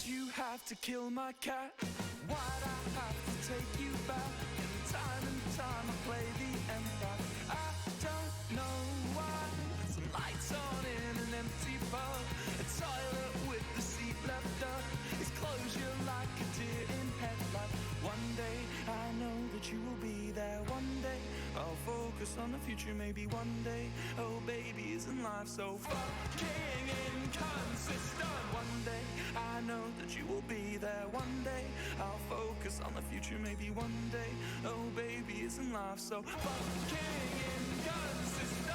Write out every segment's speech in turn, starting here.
Why'd you have to kill my cat? Why'd I have to take you back? And time I play the empath. I don't know why. Some lights on in an empty pub, a toilet with the seat left up. It's closure like a deer in headlight. One day I know that you will be there. One day I'll focus on the future. Maybe one day, oh baby, isn't life so fucking inconsistent? One day I know that you will be there. One day I'll focus on the future. Maybe one day, oh baby, isn't life so fucking inconsistent?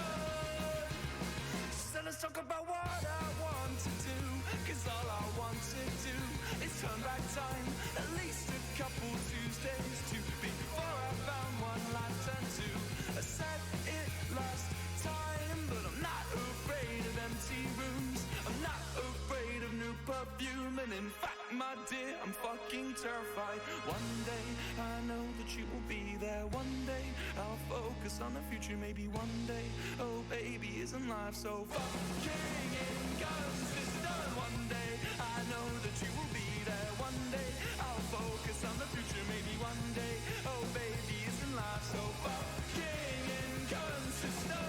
So let's talk about what I want to do, cause all I want to do is turn back time at least a couple Tuesdays to before I found one life turned to. I said it last time, but I'm not afraid of empty rooms. I'm not afraid of new perfume, and in fact, my dear, I'm fucking terrified. One day I know that you will be there. One day I'll focus on the future. Maybe one day, oh baby, isn't life so fucking inconsistent? One day I know that you will be there. One day I'll focus on the future. Maybe one day, oh baby, isn't life so fucking inconsistent?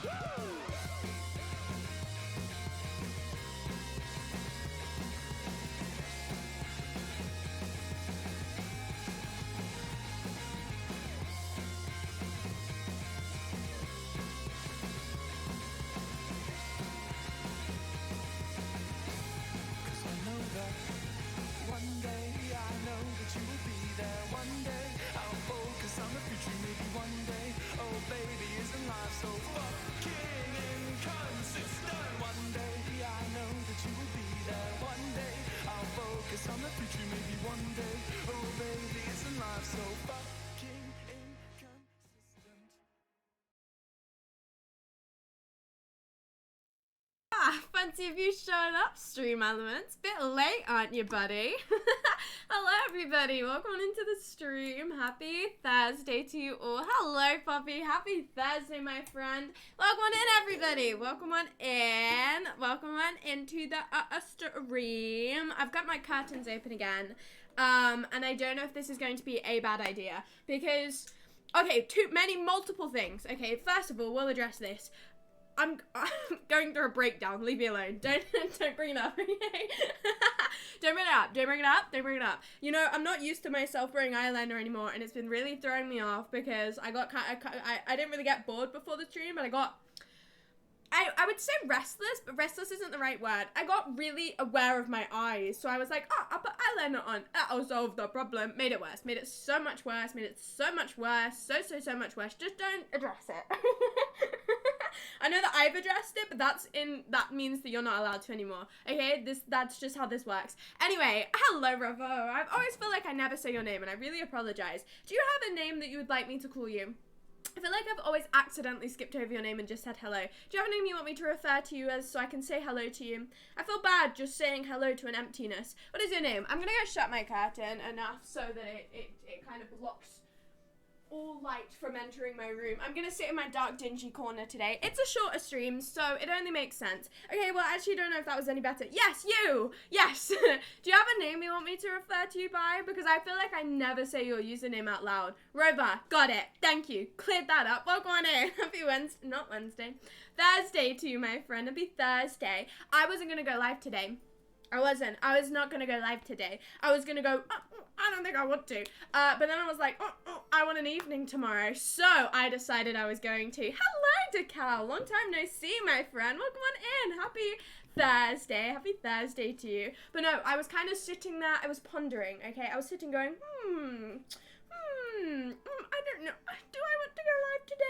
Woo! One day I know that you will be there. One day I'll focus on the future. Maybe one day, oh baby, isn't life so fucking inconsistent? One day I know that you will be there. One day I'll focus on the future. Maybe one day, oh baby, isn't life so fucking inconsistent? Fancy if you showed up, Stream Elements. Bit late, aren't you, buddy? Hello, everybody. Welcome on into the stream. Happy Thursday to you all. Hello, Poppy. Happy Thursday, my friend. Welcome on in, everybody. Welcome on in. Welcome on into the stream. I've got my curtains open again. And I don't know if this is going to be a bad idea. Because, okay, multiple things. Okay, first of all, we'll address this. I'm going through a breakdown. Leave me alone. Don't bring it up. Don't bring it up. You know, I'm not used to myself wearing eyeliner anymore, and it's been really throwing me off because I didn't really get bored before the stream, but I would say restless, but restless isn't the right word. I got really aware of my eyes, so I was like, oh, I'll put eyeliner on. That'll solve the problem. Made it worse. Made it so much worse. So much worse. So much worse. Just don't address it. I know that I've addressed it, but that means that you're not allowed to anymore. Okay? That's just how this works. Anyway, hello, Revo. I always feel like I never say your name, and I really apologize. Do you have a name that you would like me to call you? I feel like I've always accidentally skipped over your name and just said hello. Do you have a name you want me to refer to you as so I can say hello to you? I feel bad just saying hello to an emptiness. What is your name? I'm gonna go shut my curtain enough so that it kind of blocks all light from entering my room. I'm gonna sit in my dark, dingy corner today. It's a shorter stream, so it only makes sense. Okay, well, I actually don't know if that was any better. Yes, you! Yes! Do you have a name you want me to refer to you by? Because I feel like I never say your username out loud. Rover, got it. Thank you. Cleared that up. Welcome on in. Happy Wednesday. Not Wednesday. Thursday to you, my friend. Happy Thursday. I wasn't gonna go live today. I was not going to go live today. I was going to go, I don't think I want to. But then I was like, I want an evening tomorrow. So I decided I was going to. Hello, Decal. Long time no see, my friend. Welcome on in. Happy Thursday. Happy Thursday to you. But no, I was kind of sitting there. I was pondering, okay? I was sitting going, I don't know. Do I want to go live today?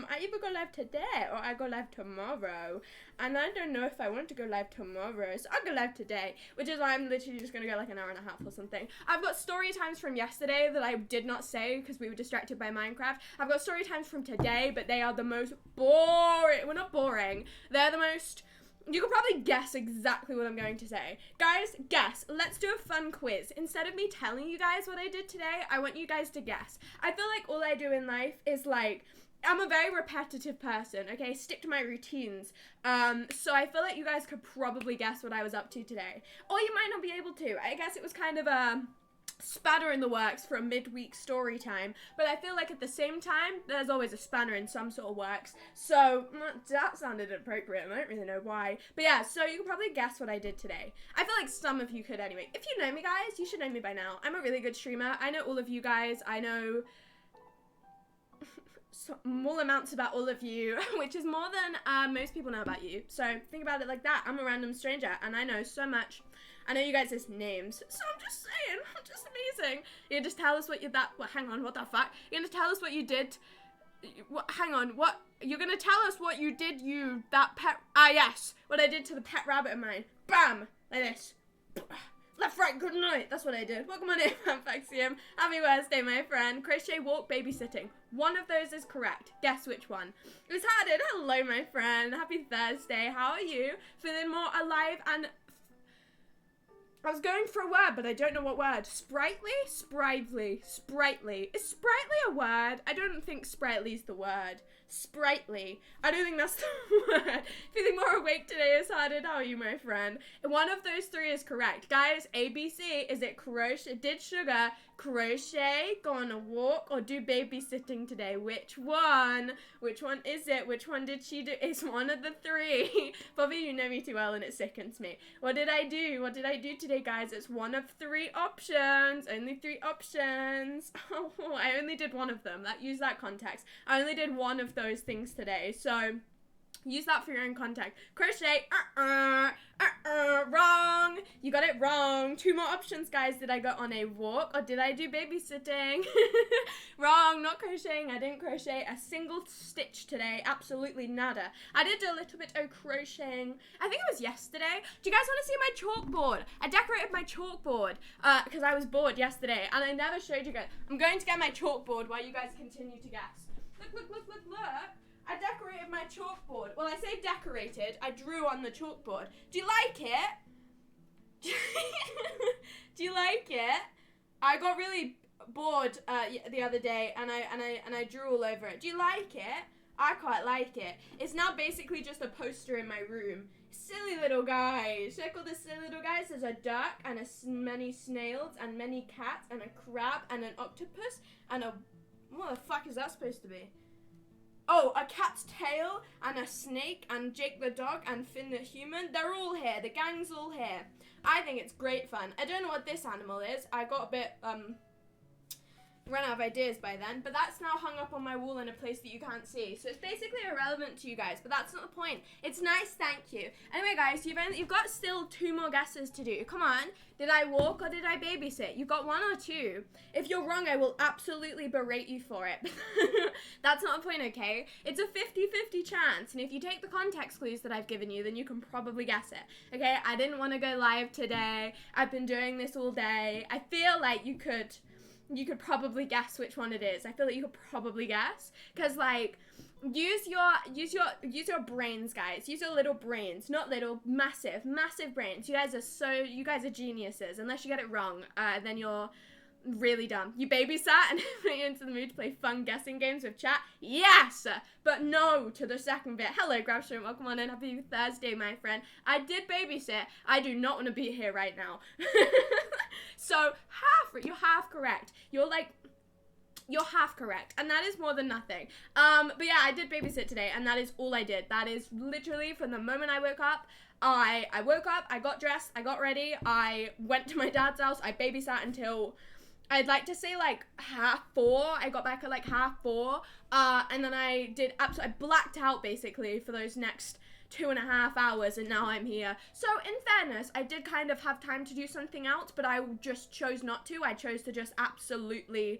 I either go live today or I go live tomorrow. And I don't know if I want to go live tomorrow. So I'll go live today, which is why I'm literally just going to go like an hour and a half or something. I've got story times from yesterday that I did not say because we were distracted by Minecraft. I've got story times from today, but they are the most boring. Well, not boring. They're the most... You can probably guess exactly what I'm going to say. Guys, guess. Let's do a fun quiz. Instead of me telling you guys what I did today, I want you guys to guess. I feel like all I do in life is like, I'm a very repetitive person, okay? Stick to my routines. So I feel like you guys could probably guess what I was up to today. Or you might not be able to. I guess it was kind of a spanner in the works for a midweek story time, but I feel like at the same time there's always a spanner in some sort of works, so that sounded inappropriate. I don't really know why, but yeah, so you can probably guess what I did today. I feel like some of you could anyway. If you know me, guys, you should know me by now. I'm a really good streamer. I know all of you guys. I know small amounts about all of you, which is more than most people know about you. So think about it like that. I'm a random stranger and I know so much. I know you guys' names, so I'm just saying, I'm just amazing. You just tell us what you hang on, what the fuck? You're gonna tell us what you did. Hang on, what? You're gonna tell us what you did. Yes, what I did to the pet rabbit of mine. Bam, like this. Left, right, good night. That's what I did. Welcome on in, Faxium. Happy Wednesday, my friend. Crochet, walk, babysitting. One of those is correct. Guess which one? It's Haddon. Hello, my friend. Happy Thursday. How are you? Feeling more alive and... I was going for a word, but I don't know what word. Sprightly? Sprightly. Sprightly. Is sprightly a word? I don't think sprightly is the word. Sprightly. I don't think that's the word. Feeling more awake today is harder. How are you, my friend? One of those three is correct. Guys, ABC, is it crochet, did sugar, crochet, go on a walk, or do babysitting today? Which one? Which one is it? Which one did she do? It's one of the three. Bobby, you know me too well and it sickens me. What did I do? What did I do today, guys? It's one of three options. Only three options. Oh, I only did one of them. Use that context. I only did one of those things today, so use that for your own context. Crochet, wrong. You got it wrong. Two more options, guys. Did I go on a walk or did I do babysitting? Wrong, not crocheting. I didn't crochet a single stitch today. Absolutely nada. I did do a little bit of crocheting. I think it was yesterday. Do you guys want to see my chalkboard? I decorated my chalkboard because I was bored yesterday and I never showed you guys. I'm going to get my chalkboard while you guys continue to guess. Look. I decorated my chalkboard. Well, I say decorated. I drew on the chalkboard. Do you like it? Do you like it? I got really bored the other day and I drew all over it. Do you like it? I quite like it. It's now basically just a poster in my room. Silly little guys. Check all the silly little guys. There's a duck and many snails and many cats and a crab and an octopus and a... What the fuck is that supposed to be? Oh, a cat's tail and a snake and Jake the dog and Finn the human. They're all here. The gang's all here. I think it's great fun. I don't know what this animal is. I got a bit, run out of ideas by then, but that's now hung up on my wall in a place that you can't see. So it's basically irrelevant to you guys, but that's not the point. It's nice, thank you. Anyway, guys, you've got still two more guesses to do. Come on. Did I walk or did I babysit? You got one or two. If you're wrong, I will absolutely berate you for it. That's not the point, okay? It's a 50-50 chance, and if you take the context clues that I've given you, then you can probably guess it, okay? I didn't want to go live today. I've been doing this all day. I feel like you could probably guess which one it is. I feel like you could probably guess, because like, use your brains, guys. Use your little brains, not little, massive brains. You guys are geniuses. Unless you get it wrong, then you're really dumb. You babysat and put you into the mood to play fun guessing games with chat. Yes, but no to the second bit. Hello, Grabstream. Welcome on in. Happy Thursday, my friend. I did babysit. I do not want to be here right now. So you're half correct. You're half correct, and that is more than nothing. But yeah, I did babysit today, and that is all I did. That is literally from the moment I woke up. I woke up, I got dressed, I got ready, I went to my dad's house, I babysat until, I'd like to say like 4:30. I got back at like 4:30, and then I blacked out basically for those next 2.5 hours, and now I'm here. So in fairness, I did kind of have time to do something else, but I just chose not to. I chose to just absolutely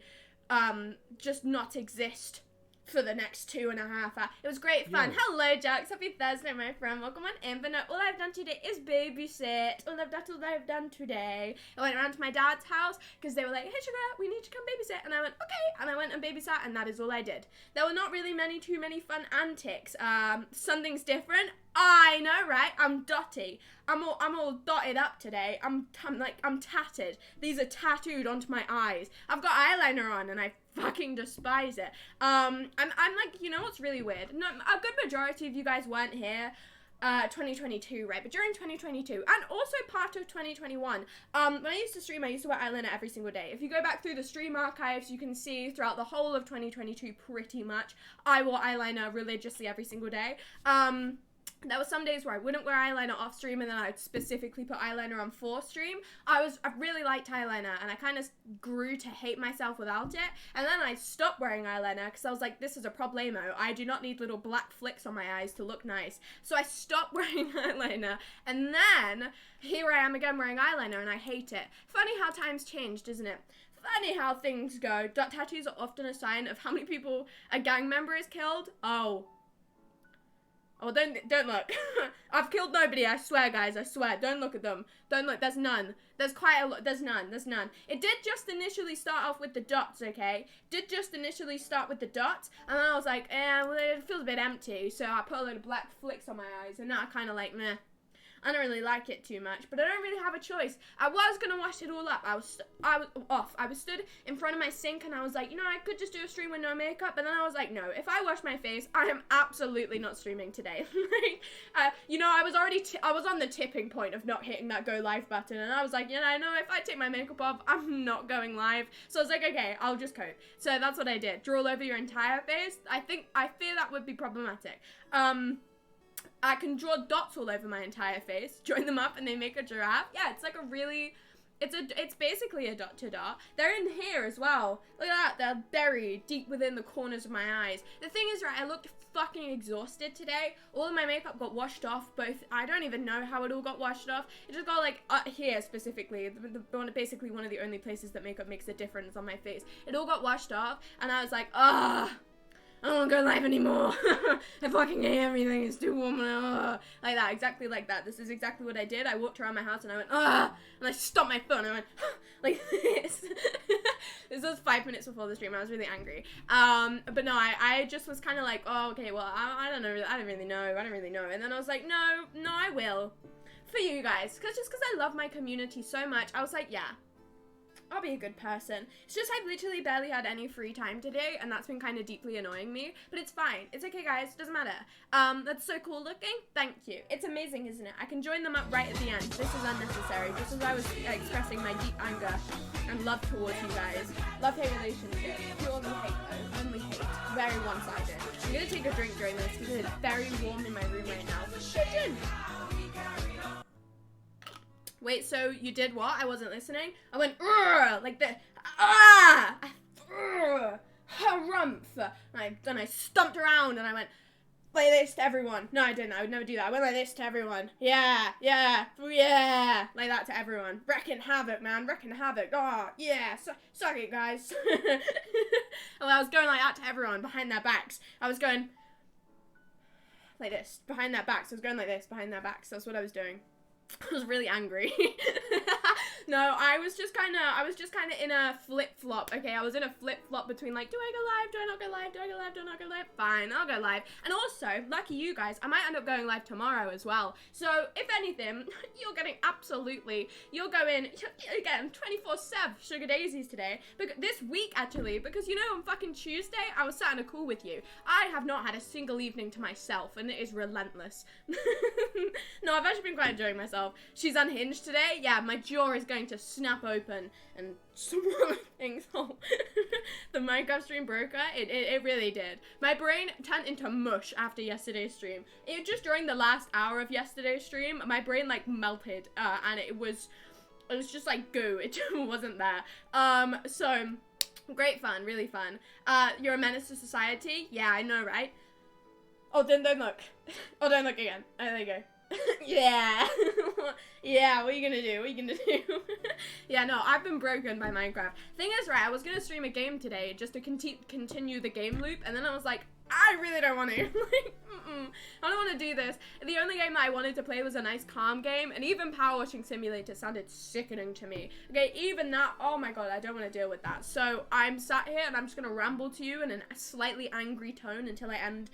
just not exist for the next 2.5 hours. It was great fun. Yeah. Hello, Jax. Happy Thursday, my friend. Welcome on in. But no, all I've done today is babysit. That's all I've done today. I went around to my dad's house because they were like, hey, sugar, we need to come babysit. And I went, okay. And I went and babysat, and that is all I did. There were not really too many fun antics. Something's different. I know, right? I'm dotty. I'm all dotted up today. I'm tatted. These are tattooed onto my eyes. I've got eyeliner on and I fucking despise it. I'm like, you know what's really weird? No, a good majority of you guys weren't here 2022, right? But during 2022 and also part of 2021, when I used to stream, I used to wear eyeliner every single day. If you go back through the stream archives, you can see throughout the whole of 2022, pretty much, I wore eyeliner religiously every single day. There were some days where I wouldn't wear eyeliner off stream and then I'd specifically put eyeliner on for stream. I really liked eyeliner and I kind of grew to hate myself without it. And then I stopped wearing eyeliner because I was like, this is a problemo. I do not need little black flicks on my eyes to look nice. So I stopped wearing eyeliner and then here I am again wearing eyeliner and I hate it. Funny how times changed, isn't it? Funny how things go. Dot tattoos are often a sign of how many people a gang member is killed. Oh, don't look. I've killed nobody, I swear, guys, I swear. Don't look at them. Don't look, there's none. There's quite a lot, there's none. It did just initially start off with the dots, okay? And then I was like, well, it feels a bit empty, so I put a load of black flicks on my eyes, and now I kind of like, meh. I don't really like it too much, but I don't really have a choice. I was gonna wash it all up. I was off. I was stood in front of my sink and I was like, you know, I could just do a stream with no makeup, but then I was like, no, if I wash my face, I am absolutely not streaming today. You know, I was on the tipping point of not hitting that go live button, and I was like, you know, if I take my makeup off, I'm not going live. So I was like, okay, I'll just cope. So that's what I did. Draw all over your entire face. I fear that would be problematic. I can draw dots all over my entire face, join them up, and they make a giraffe. Yeah, it's like it's basically a dot to dot. They're in here as well. Look at that, they're buried deep within the corners of my eyes. The thing is, right, I looked fucking exhausted today. All of my makeup got washed off, I don't even know how it all got washed off. It just got like, here specifically, basically one of the only places that makeup makes a difference on my face. It all got washed off, and I was like, I don't want to go live anymore. I fucking hate everything. It's too warm. Like that, exactly like that. This is exactly what I did. I walked around my house and I went, and I stopped my phone. I went, like this. This was 5 minutes before the stream. I was really angry. But no, I just was kind of like, oh, okay, well, I don't know. I don't really know. And then I was like, no, I will. For you guys. Just because I love my community so much, I was like, yeah. I'll be a good person. It's just I've literally barely had any free time today, and that's been kind of deeply annoying me, but it's fine. It's okay, guys. Doesn't matter. That's so cool looking. Thank you. It's amazing, isn't it? I can join them up right at the end. This is unnecessary. Just as I was expressing my deep anger and love towards you guys. Love-hate relationship. Purely hate, though. Only hate. Very one-sided. I'm gonna take a drink during this because it's very warm in my room right now. Shit. Wait, so you did what? I wasn't listening. I went, like this. Harumph. And then I stomped around and I went, like this to everyone. No, I didn't. I would never do that. I went like this to everyone. Yeah. Like that to everyone. Wrecking havoc, man. Wrecking havoc. Oh, yeah. Suck it, guys. Well, I was going like that to everyone behind their backs. I was going like this behind their backs. I was going like this behind their backs. That's what I was doing. I was really angry. No, I was just kind of in a flip-flop, okay? I was in a flip-flop between, like, do I go live? Do I not go live? Do I go live? Do I not go live? Fine, I'll go live. And also, lucky you guys, I might end up going live tomorrow as well. So, if anything, you're getting you're getting 24/7 sugar daisies today. This week, actually, because, you know, on fucking Tuesday, I was sat in a call with you. I have not had a single evening to myself, and it is relentless. No, I've actually been quite enjoying myself. She's unhinged today. Yeah, my jaw is going to snap open and swallow things whole. The Minecraft stream broke her. It really did. My brain turned into mush after yesterday's stream. Just during the last hour of yesterday's stream, my brain like melted, and it was just like goo. It just wasn't there. So great fun, really fun. You're a menace to society. Yeah, I know, right? Oh, then don't look. Oh, don't look again. Oh, there you go. Yeah. Yeah, what are you gonna do? Yeah, no, I've been broken by Minecraft. Thing is, right, I was gonna stream a game today just to continue the game loop, and then I was like, I really don't want to. Like, I don't want to do this. The only game that I wanted to play was a nice calm game, and even Power Washing Simulator sounded sickening to me. Okay, even that, oh my god, I don't want to deal with that. So I'm sat here and I'm just going to ramble to you in a slightly angry tone until I end,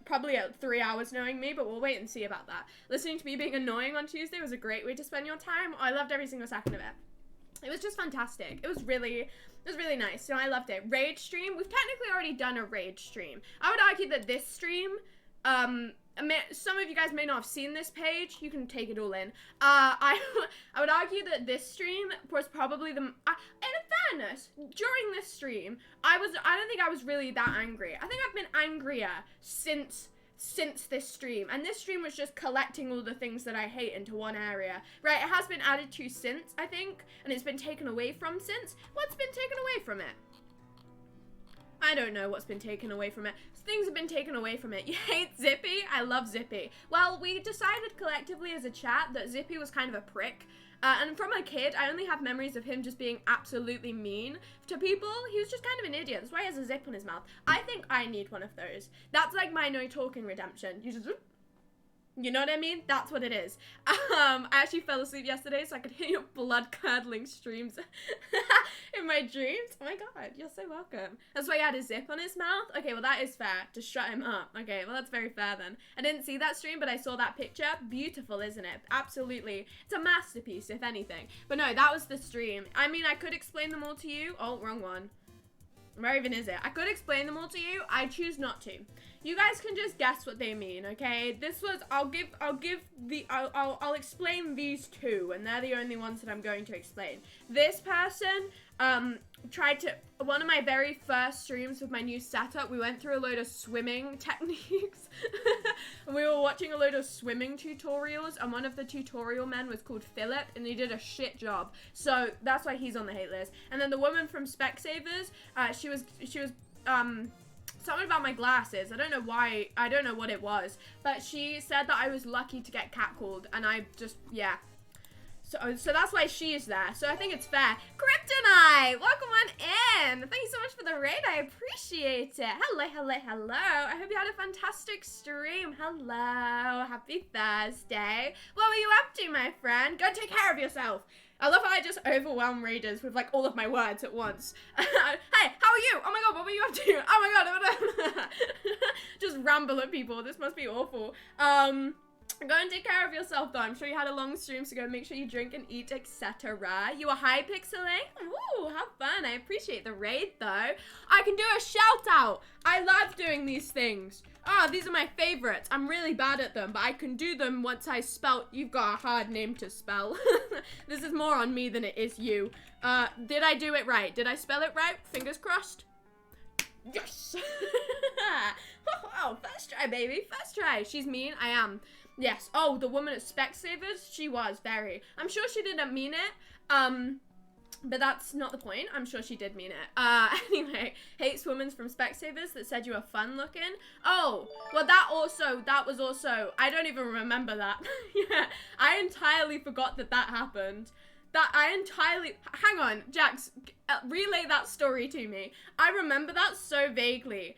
probably at 3 hours knowing me, but we'll wait and see about that. Listening to me being annoying on Tuesday was a great way to spend your time. I loved every single second of it. It was just fantastic. It was really nice. So I loved it. Rage stream. We've technically already done a rage stream. I would argue that this stream, some of you guys may not have seen this page. You can take it all in. I would argue that this stream was probably the, in fairness, during this stream, I don't think I was really that angry. I think I've been angrier since this stream, and this stream was just collecting all the things that I hate into one area, right? It has been added to since, I think, and it's been taken away from since. What's been taken away from it? I don't know what's been taken away from it. Things have been taken away from it. You hate Zippy? I love Zippy. Well, we decided collectively as a chat that Zippy was kind of a prick. And from a kid, I only have memories of him just being absolutely mean to people. He was just kind of an idiot. That's why he has a zip on his mouth. I think I need one of those. That's like my no talking redemption. You just, you know what I mean? That's what it is. I actually fell asleep yesterday so I could hear your blood-curdling streams in my dreams. Oh my god, you're so welcome. That's why he had a zip on his mouth? Okay, well that is fair, to shut him up. Okay, well that's very fair then. I didn't see that stream, but I saw that picture. Beautiful, isn't it? Absolutely. It's a masterpiece, if anything. But no, that was the stream. I mean, I could explain them all to you. Oh, wrong one. Where even is it? I could explain them all to you. I choose not to. You guys can just guess what they mean, okay? This was, I'll explain these two, and they're the only ones that I'm going to explain. This person, tried to, one of my very first streams with my new setup, we went through a load of swimming techniques. And we were watching a load of swimming tutorials, and one of the tutorial men was called Philip, and he did a shit job. So that's why he's on the hate list. And then the woman from Specsavers, she was something about my glasses. I don't know why, I don't know what it was, but she said that I was lucky to get catcalled, and I just, yeah. So that's why she's there. So I think it's fair. Kryptonite, welcome on in. Thank you so much for the raid. I appreciate it. Hello, hello, hello. I hope you had a fantastic stream. Hello, happy Thursday. What were you up to, my friend? Go take care of yourself. I love how I just overwhelm raiders with like all of my words at once. Hey, how are you? Oh my god, what were you up to? Oh my god. Just ramble at people. This must be awful. Go and take care of yourself though. I'm sure you had a long stream, so go make sure you drink and eat, etc. You were high pixeling? Ooh, have fun. I appreciate the raid though. I can do a shout out. I love doing these things. Oh, these are my favorites. I'm really bad at them, but I can do them once I spell. You've got a hard name to spell. This is more on me than it is you. Did I do it right? Did I spell it right? Fingers crossed. Yes. Oh, first try, baby. First try. She's mean. I am. Yes. Oh, the woman at Specsavers? She was very. I'm sure she didn't mean it. But that's not the point. I'm sure she did mean it. Anyway, hates women from Specsavers that said you were fun looking. Oh, well that was also, I don't even remember that. Yeah, I entirely forgot that happened. Hang on, Jax, relay that story to me. I remember that so vaguely.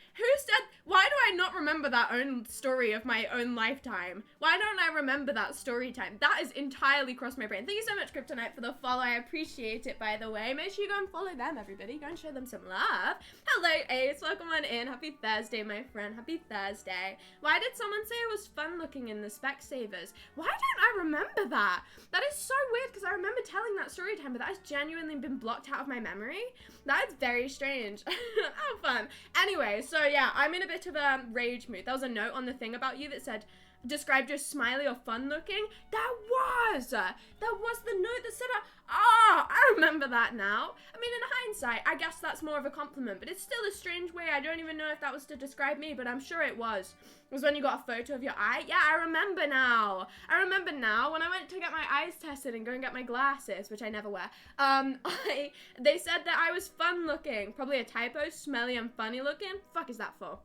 Why do I not remember that own story of my own lifetime? Why don't I remember that story time? That has entirely crossed my brain. Thank you so much, Kryptonite, for the follow. I appreciate it, by the way. Make sure you go and follow them, everybody. Go and show them some love. Hello, Ace. Welcome on in. Happy Thursday, my friend. Happy Thursday. Why did someone say it was fun looking in the Specsavers? Why don't I remember that? That is so weird, because I remember telling that story time, but that has genuinely been blocked out of my memory. That is very strange. How fun. Anyway, so yeah, I'm in a bit of a rage mood. There was a note on the thing about you that said, described you as smiley or fun looking. That was the note that said, I remember that now. I mean, in hindsight, I guess that's more of a compliment, but it's still a strange way. I don't even know if that was to describe me, but I'm sure it was. It was when you got a photo of your eye. Yeah, I remember now. I remember now when I went to get my eyes tested and go and get my glasses, which I never wear. They said that I was fun looking. Probably a typo. Smelly and funny looking. Fuck is that for?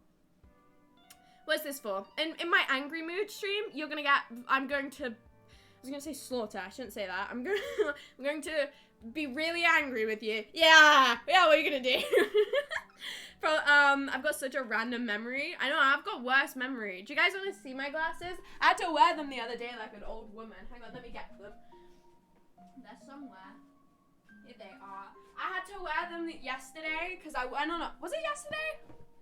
What's this for? In my angry mood stream, you're gonna get, I was gonna say slaughter. I shouldn't say that. I'm going to be really angry with you. Yeah, what are you gonna do? I've got such a random memory. I know, I've got worse memory. Do you guys want to see my glasses? I had to wear them the other day like an old woman. Hang on, let me get them. They're somewhere. Here they are. I had to wear them yesterday because I went on a... Was it yesterday?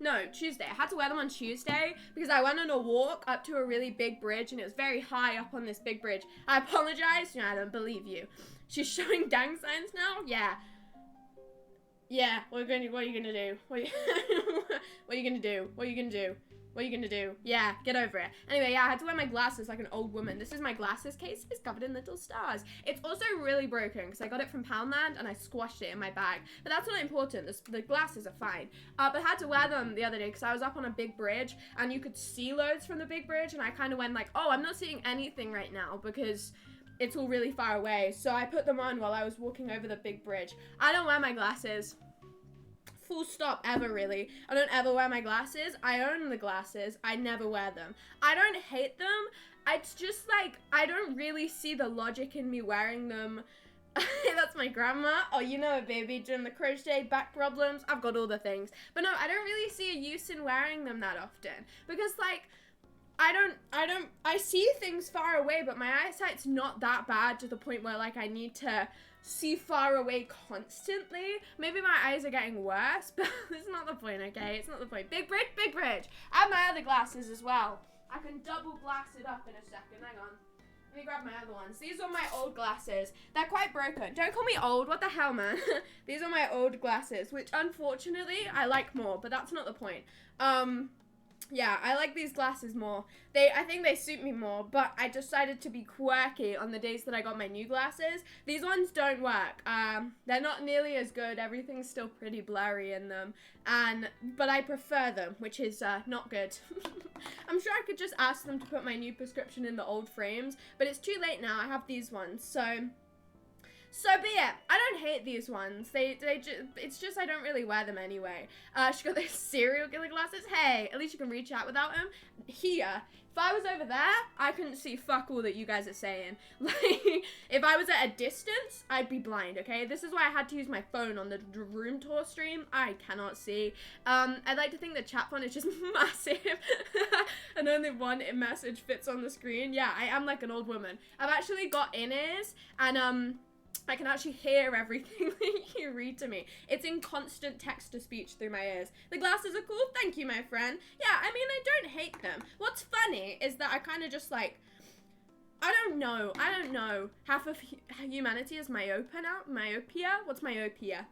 No, Tuesday. I had to wear them on Tuesday because I went on a walk up to a really big bridge and it was very high up on this big bridge. I apologize. I don't believe you. She's showing gang signs now? Yeah. Yeah, what are you gonna do? What are you gonna do? What are you gonna do? What are you gonna do? Yeah, get over it. Anyway, yeah, I had to wear my glasses like an old woman. This is my glasses case. It's covered in little stars. It's also really broken because I got it from Poundland and I squashed it in my bag. But that's not important. The glasses are fine. But I had to wear them the other day because I was up on a big bridge and you could see loads from the big bridge. And I kind of went like, oh, I'm not seeing anything right now because it's all really far away. So I put them on while I was walking over the big bridge. I don't wear my glasses. Full stop, ever, really. I don't ever wear my glasses. I own the glasses. I never wear them. I don't hate them. It's just like, I don't really see the logic in me wearing them. That's my grandma. Oh, you know it, baby. Doing the crochet, back problems. I've got all the things. But no, I don't really see a use in wearing them that often. Because, like, I see things far away, but my eyesight's not that bad to the point where, like, I need to see far away constantly. Maybe my eyes are getting worse, but it's not the point, okay? It's not the point. Big bridge, big bridge. I have my other glasses as well. I can double glass it up in a second. Hang on. Let me grab my other ones. These are my old glasses. They're quite broken. Don't call me old. What the hell, man? These are my old glasses, which unfortunately I like more, but that's not the point. Yeah, I like these glasses more. I think they suit me more, but I decided to be quirky on the days that I got my new glasses. These ones don't work. They're not nearly as good. Everything's still pretty blurry in them, but I prefer them, which is not good. I'm sure I could just ask them to put my new prescription in the old frames, but it's too late now. I have these ones, So be it. I don't hate these ones. It's just I don't really wear them anyway. She got those serial killer glasses. Hey, at least you can reach out without them. Here, if I was over there, I couldn't see fuck all that you guys are saying. Like, if I was at a distance, I'd be blind, okay? This is why I had to use my phone on the room tour stream. I cannot see. I'd like to think the chat font is just massive. And only one message fits on the screen. Yeah, I am like an old woman. I've actually got in-ears, and, I can actually hear everything that you read to me. It's in constant text-to-speech through my ears. The glasses are cool. Thank you, my friend. Yeah, I mean, I don't hate them. What's funny is that I kind of just, like, I don't know. Half of humanity is myopia? What's myopia?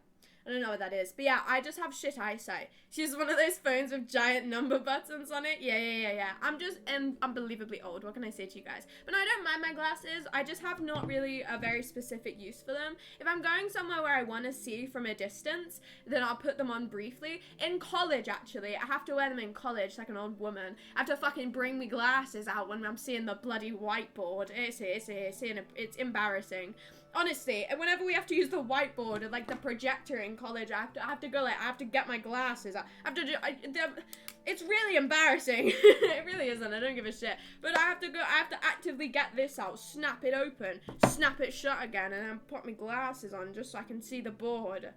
I don't know what that is. But yeah, I just have shit eyesight. She's one of those phones with giant number buttons on it. Yeah. I'm just unbelievably old. What can I say to you guys? But no, I don't mind my glasses. I just have not really a very specific use for them. If I'm going somewhere where I want to see from a distance, then I'll put them on briefly. In college, actually, I have to wear them in college like an old woman. I have to fucking bring me glasses out when I'm seeing the bloody whiteboard. It's embarrassing. Honestly, whenever we have to use the whiteboard or like the projector in college, I have to get my glasses. It's really embarrassing. It really isn't. I don't give a shit. But I have to actively get this out, snap it open, snap it shut again, and then put my glasses on just so I can see the board.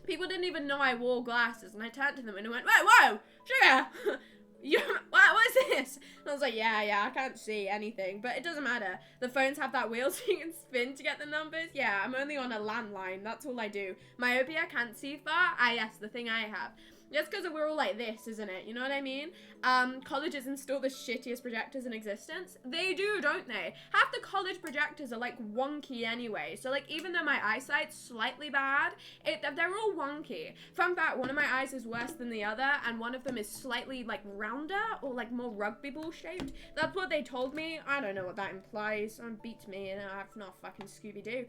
People didn't even know I wore glasses, and I turned to them and went, whoa, sugar. What is this? And I was like, yeah, I can't see anything, but it doesn't matter. The phones have that wheel so you can spin to get the numbers. Yeah, I'm only on a landline. That's all I do. Myopia, can't see far. Yes, the thing I have. Just because we're all like this, isn't it? You know what I mean? Colleges install the shittiest projectors in existence. They do, don't they? Half the college projectors are like wonky anyway. So like even though my eyesight's slightly bad, they're all wonky. Fun fact, one of my eyes is worse than the other, and one of them is slightly like rounder or like more rugby ball shaped. That's what they told me. I don't know what that implies. Beats me, and I'm not fucking Scooby-Doo.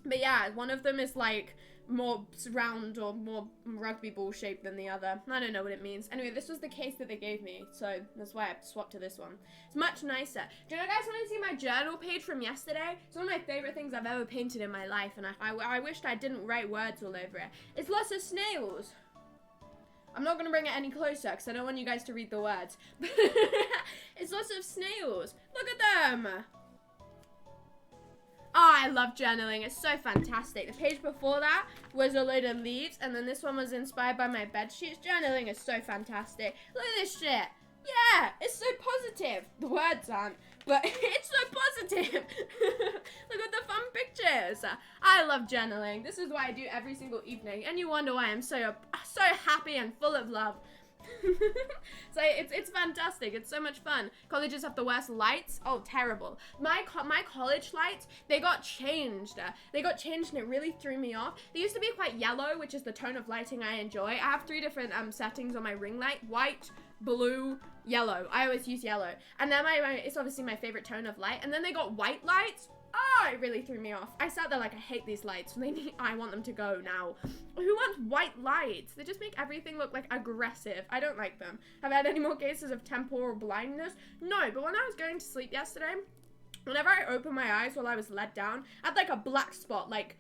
But yeah, one of them is like more round or more rugby ball shaped than the other. I don't know what it means. Anyway, this was the case that they gave me, so that's why I swapped to this one. It's much nicer. Do you guys want to see my journal page from yesterday? It's one of my favorite things I've ever painted in my life, and I wished I didn't write words all over it. It's lots of snails. I'm not going to bring it any closer because I don't want you guys to read the words. It's lots of snails. Look at them. Oh, I love journaling. It's so fantastic. The page before that was a load of leaves, and then this one was inspired by my bed sheets. Journaling is so fantastic. Look at this shit. Yeah, it's so positive. The words aren't, but it's so positive. Look at the fun pictures. I love journaling. This is what I do every single evening, and you wonder why I'm so happy and full of love. So it's fantastic. It's so much fun. Colleges have the worst lights. Oh, terrible. My college lights, they got changed. And it really threw me off. They used to be quite yellow, which is the tone of lighting I enjoy. I have 3 different settings on my ring light: white, blue, yellow. I always use yellow. And then it's obviously my favorite tone of light. And then they got white lights. Oh, it really threw me off. I sat there like, I hate these lights. I want them to go now. Who wants white lights? They just make everything look like aggressive. I don't like them. Have I had any more cases of temporal blindness? No, but when I was going to sleep yesterday, whenever I opened my eyes while I was led down, I had like a black spot, like,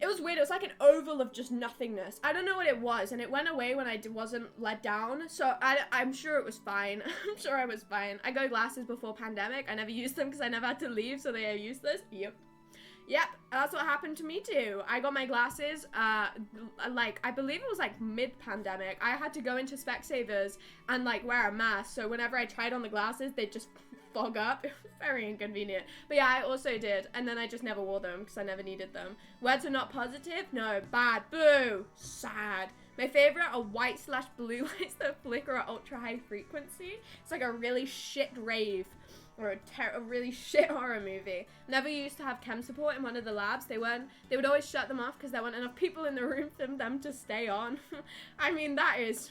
it was weird. It was like an oval of just nothingness. I don't know what it was, and it went away when I wasn't let down, so I'm sure it was fine. I'm sure I was fine. I got glasses before pandemic. I never used them because I never had to leave, so they are useless. Yep, that's what happened to me too. I got my glasses, like, I believe it was like mid-pandemic. I had to go into Specsavers and like wear a mask, so whenever I tried on the glasses, they'd just fog up. It was very inconvenient. But yeah, I also did, and then I just never wore them because I never needed them. Words are not positive? No. Bad. Boo. Sad. My favorite are white/blue lights that flicker at ultra high frequency. It's like a really shit rave or a really shit horror movie. Never used to have chem support in one of the labs. They would always shut them off because there weren't enough people in the room for them to stay on. I mean, that is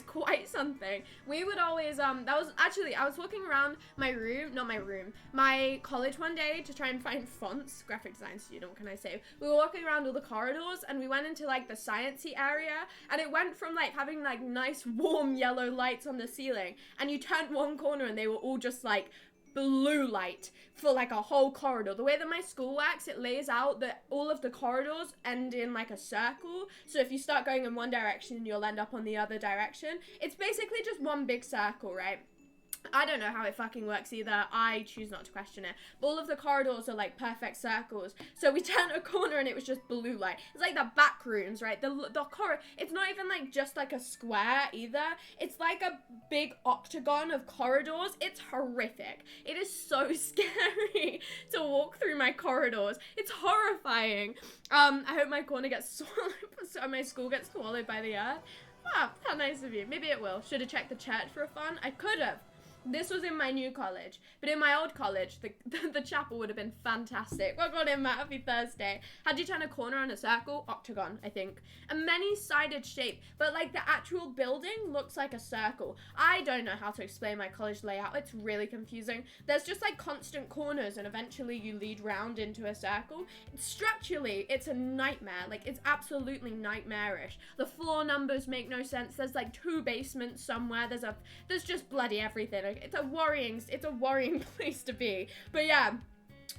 quite something. We would always, I was walking around my college one day to try and find fonts, graphic design student, what can I say? We were walking around all the corridors, and we went into like the sciencey area, and it went from like having like nice warm yellow lights on the ceiling, and you turned one corner and they were all just like blue light for like a whole corridor. The way that my school works, it lays out that all of the corridors end in like a circle, so if you start going in one direction, you'll end up on the other direction. It's basically just one big circle, right? I don't know how it fucking works either. I choose not to question it. But all of the corridors are like perfect circles. So we turned a corner and it was just blue light. It's like the back rooms, right? The corridor. It's not even like just like a square either. It's like a big octagon of corridors. It's horrific. It is so scary to walk through my corridors. It's horrifying. I hope my corner gets swallowed. My school gets swallowed by the earth. Ah, how nice of you. Maybe it will. Should have checked the church for fun. I could have. This was in my new college, but in my old college, the chapel would have been fantastic. Welcome in, Matt. Happy Thursday. How'd you turn a corner on a circle? Octagon, I think. A many-sided shape, but like the actual building looks like a circle. I don't know how to explain my college layout. It's really confusing. There's just like constant corners, and eventually you lead round into a circle. Structurally, it's a nightmare. Like, it's absolutely nightmarish. The floor numbers make no sense. There's like 2 basements somewhere. There's just bloody everything. It's a worrying place to be. But yeah,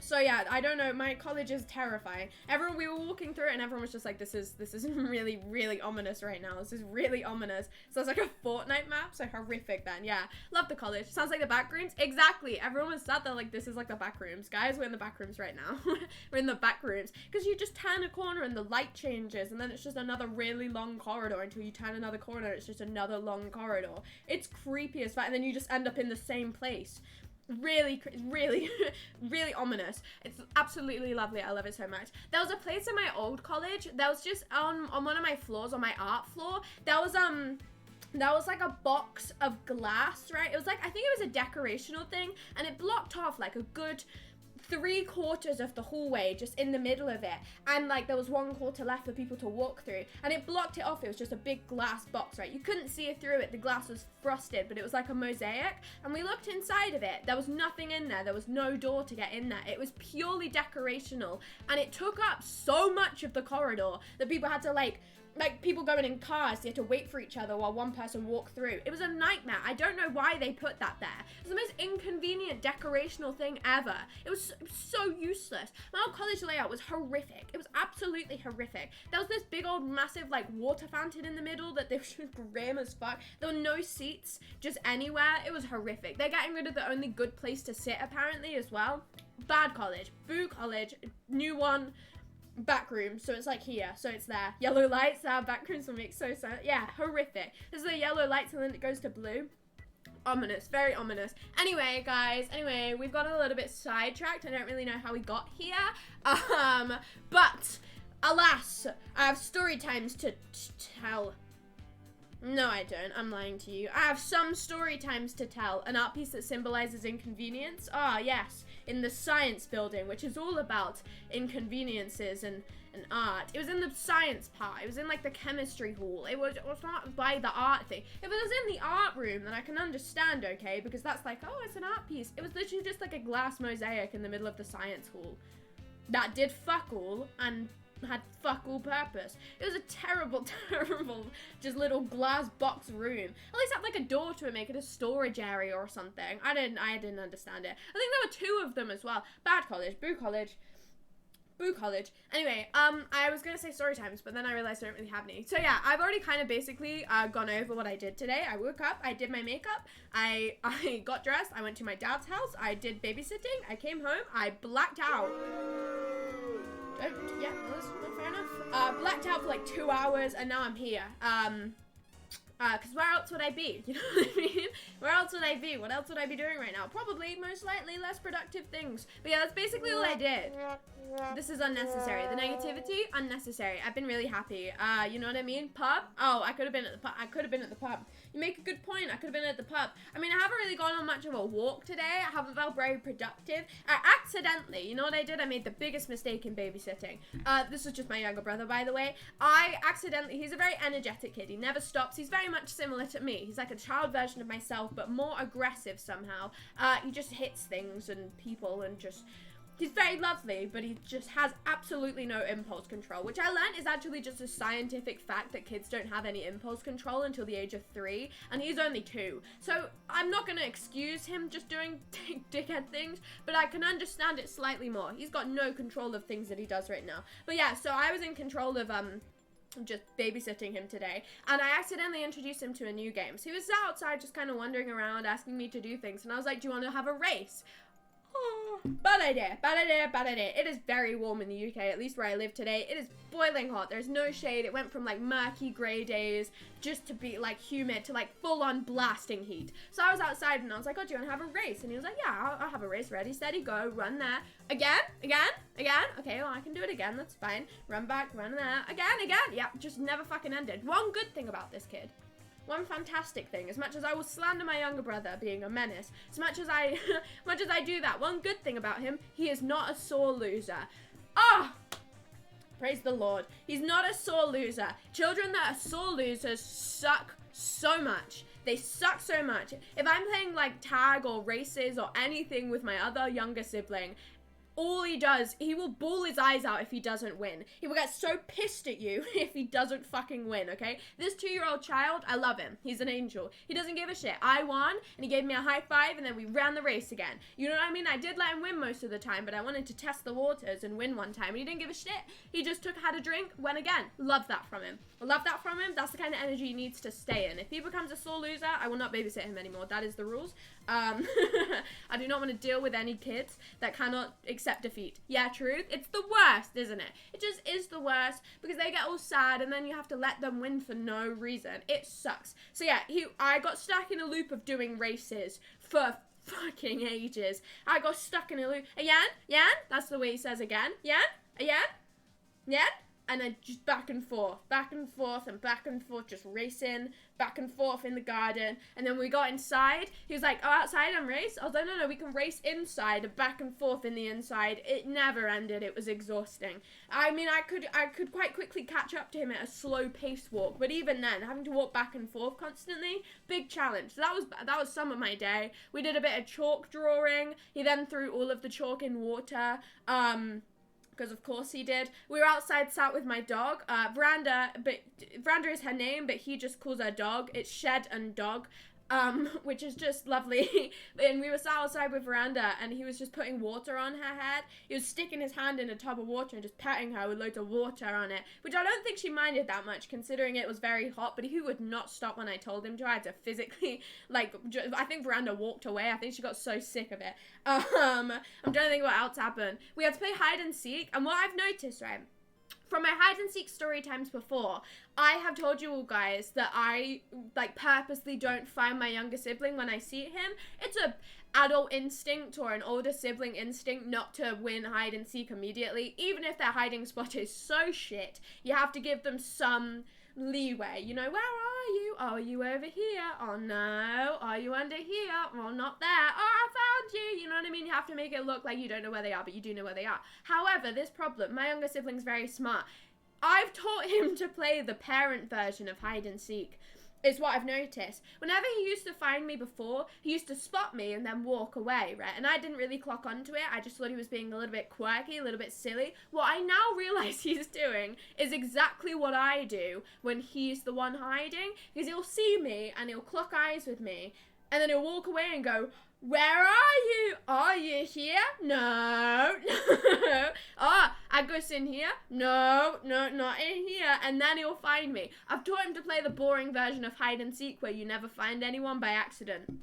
so yeah, I don't know, my college is terrifying. We were walking through it and everyone was just like, this is really, really ominous right now. This is really ominous. So it's like a Fortnite map, so horrific then. Yeah, love the college. Sounds like the back rooms. Exactly. Everyone was sat there like, this is like the back rooms. Guys, we're in the back rooms right now. We're in the back rooms. Because you just turn a corner and the light changes, and then it's just another really long corridor until you turn another corner. It's just another long corridor. It's creepy as fuck, and then you just end up in the same place. Really, really, really ominous. It's absolutely lovely. I love it so much. There was a place in my old college. That was just on one of my floors, on my art floor. That was like a box of glass, right? It was like, I think it was a decorational thing, and it blocked off like a good 3/4 of the hallway just in the middle of it, and like there was 1/4 left for people to walk through, and it blocked it off. It was just a big glass box, right? You couldn't see through it. The glass was frosted, but it was like a mosaic, and we looked inside of it. There was nothing in there. There was no door to get in there. It was purely decorational, and it took up so much of the corridor that people had to like like people going in cars, you had to wait for each other while one person walked through. It was a nightmare. I don't know why they put that there. It was the most inconvenient decorational thing ever. It was so useless. My old college layout was horrific. It was absolutely horrific. There was this big old massive like water fountain in the middle that they were just grim as fuck. There were no seats just anywhere. It was horrific. They're getting rid of the only good place to sit apparently as well. Bad college. Boo college. New one. Back room, so it's like here, so it's there. Yellow lights, our back rooms will make so sense. Yeah, horrific. This is the yellow lights and then it goes to blue. Ominous, very ominous. Anyway, guys, we've got a little bit sidetracked. I don't really know how we got here. But alas, I have story times to tell. No, I don't. I'm lying to you. I have some story times to tell. An art piece that symbolizes inconvenience. Ah, yes. In the science building, which is all about inconveniences and art. It was in the science part. It was in, like, the chemistry hall. It was not by the art thing. If it was in the art room, then I can understand, okay? Because that's like, oh, it's an art piece. It was literally just, like, a glass mosaic in the middle of the science hall. That did fuck all and had fuck all purpose. It was a terrible, terrible, just little glass box room. At least had like a door to it, make it a storage area or something. I didn't understand it. I think there were 2 of them as well. Bad college, boo college. Boo college. Anyway, I was gonna say story times, but then I realized I don't really have any. So yeah, I've already kind of basically gone over what I did today. I woke up, I did my makeup, I got dressed, I went to my dad's house, I did babysitting, I came home, I blacked out. Yeah, that's fair enough. Blacked out for like 2 hours, and now I'm here. Because where else would I be? You know what I mean? Where else would I be? What else would I be doing right now? Probably, most likely, less productive things. But yeah, that's basically all I did. This is unnecessary. The negativity, unnecessary. I've been really happy. You know what I mean? Pub? Oh, I could have been at the pub. I could have been at the pub. You make a good point. I could have been at the pub. I mean, I haven't really gone on much of a walk today. I haven't felt very productive. I accidentally, you know what I did? I made the biggest mistake in babysitting. This is just my younger brother, by the way. I accidentally, he's a very energetic kid. He never stops. He's very much similar to me. He's like a child version of myself, but more aggressive somehow. He just hits things and people and just... He's very lovely, but he just has absolutely no impulse control, which I learned is actually just a scientific fact that kids don't have any impulse control until the age of 3, and he's only 2. So I'm not going to excuse him just doing dickhead things, but I can understand it slightly more. He's got no control of things that he does right now. But yeah, so I was in control of, just babysitting him today, and I accidentally introduced him to a new game. So he was outside just kind of wandering around, asking me to do things, and I was like, do you want to have a race? Oh, bad idea, bad idea, bad idea. It is very warm in the UK, at least where I live today. It is boiling hot. There's no shade. It went from like murky grey days just to be like humid to like full on blasting heat. So I was outside and I was like, oh, do you want to have a race? And he was like, yeah, I'll have a race. Ready, steady, go. Run there. Again. Okay, well, I can do it again. That's fine. Run back, run there. Again. Yeah, just never fucking ended. One good thing about this kid. One fantastic thing, as much as I will slander my younger brother being a menace, as much as I do that, one good thing about him, he is not a sore loser. Ah! Praise the Lord. He's not a sore loser. Children that are sore losers suck so much. They suck so much. If I'm playing like tag or races or anything with my other younger sibling, all he does, he will bawl his eyes out if he doesn't win. He will get so pissed at you if he doesn't fucking win, okay? This 2-year-old child, I love him. He's an angel. He doesn't give a shit. I won, and he gave me a high five, and then we ran the race again. You know what I mean? I did let him win most of the time, but I wanted to test the waters and win one time, and he didn't give a shit. He just had a drink, went again. Love that from him. Love that from him. That's the kind of energy he needs to stay in. If he becomes a sore loser, I will not babysit him anymore. That is the rules. I do not want to deal with any kids that cannot accept defeat. Yeah, truth. It's the worst, isn't it? It just is the worst because they get all sad and then you have to let them win for no reason. It sucks. So yeah, I got stuck in a loop of doing races for fucking ages. I got stuck in a loop. Again? Yeah? That's the way he says again. Yeah? Yeah? Yeah? And then just back and forth, just racing, back and forth in the garden. And then we got inside. He was like, oh, outside and race? I was like, no, we can race inside and back and forth in the inside. It never ended. It was exhausting. I mean, I could quite quickly catch up to him at a slow pace walk. But even then, having to walk back and forth constantly, big challenge. So that was some of my day. We did a bit of chalk drawing. He then threw all of the chalk in water. because of course he did. We were outside sat with my dog, Veranda, but Veranda is her name, but he just calls her dog. It's Shed and Dog. Which is just lovely. And we were sat outside with Veranda, and he was just putting water on her head. He was sticking his hand in a tub of water and just petting her with loads of water on it, which I don't think she minded that much, considering it was very hot, but he would not stop when I told him to. I had to physically, like, I think Veranda walked away. I think she got so sick of it. I'm trying to think what else happened. We had to play hide and seek, and what I've noticed, right, from my hide and seek story times before, I have told you all guys that I, like, purposely don't find my younger sibling when I see him. It's a adult instinct or an older sibling instinct not to win hide and seek immediately. Even if their hiding spot is so shit, you have to give them some leeway. You know, where are you? Oh, are you over here? Oh no. Are you under here? Well, not there. Oh, I found you. You know what I mean? You have to make it look like you don't know where they are, but you do know where they are. However, this problem, my younger sibling's very smart. I've taught him to play the parent version of hide and seek. Is what I've noticed. Whenever he used to find me before, he used to spot me and then walk away, right? And I didn't really clock onto it. I just thought he was being a little bit quirky, a little bit silly. What I now realize he's doing is exactly what I do when he's the one hiding. Because he'll see me and he'll clock eyes with me, and then he'll walk away and go, "Where are you? Are you here? No, no. Oh, I go in here? No, no, not in here." And then he'll find me. I've taught him to play the boring version of hide and seek where you never find anyone by accident.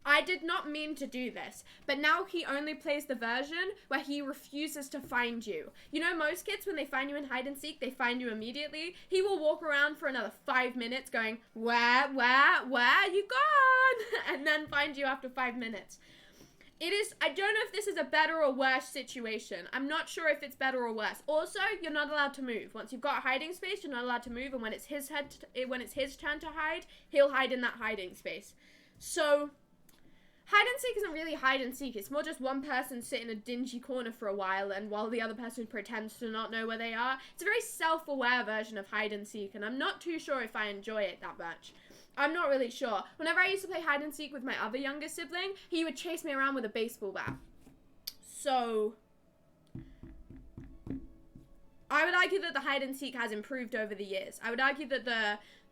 I did not mean to do this, but now he only plays the version where he refuses to find you. You know, most kids, when they find you in hide and seek, they find you immediately. He will walk around for another 5 minutes going, where you gone? And then find you after 5 minutes. I don't know if this is a better or worse situation. I'm not sure if it's better or worse. Also, you're not allowed to move. Once you've got a hiding space, you're not allowed to move, and when it's his turn to hide, he'll hide in that hiding space. So hide and seek isn't really hide and seek. It's more just one person sit in a dingy corner for a while, and while the other person pretends to not know where they are. It's a very self-aware version of hide and seek, and I'm not too sure if I enjoy it that much. I'm not really sure. Whenever I used to play hide and seek with my other younger sibling, he would chase me around with a baseball bat. So I would argue that the hide and seek has improved over the years. I would argue that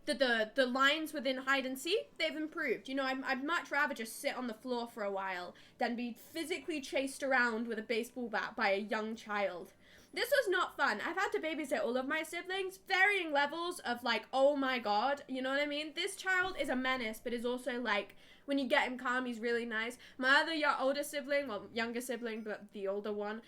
the lines within hide and seek, they've improved. You know, I'd much rather just sit on the floor for a while than be physically chased around with a baseball bat by a young child. This was not fun. I've had to babysit all of my siblings, varying levels of, like, oh my god, you know what I mean? This child is a menace, but is also, like, when you get him calm, he's really nice. My other older sibling, well, younger sibling, but the older one,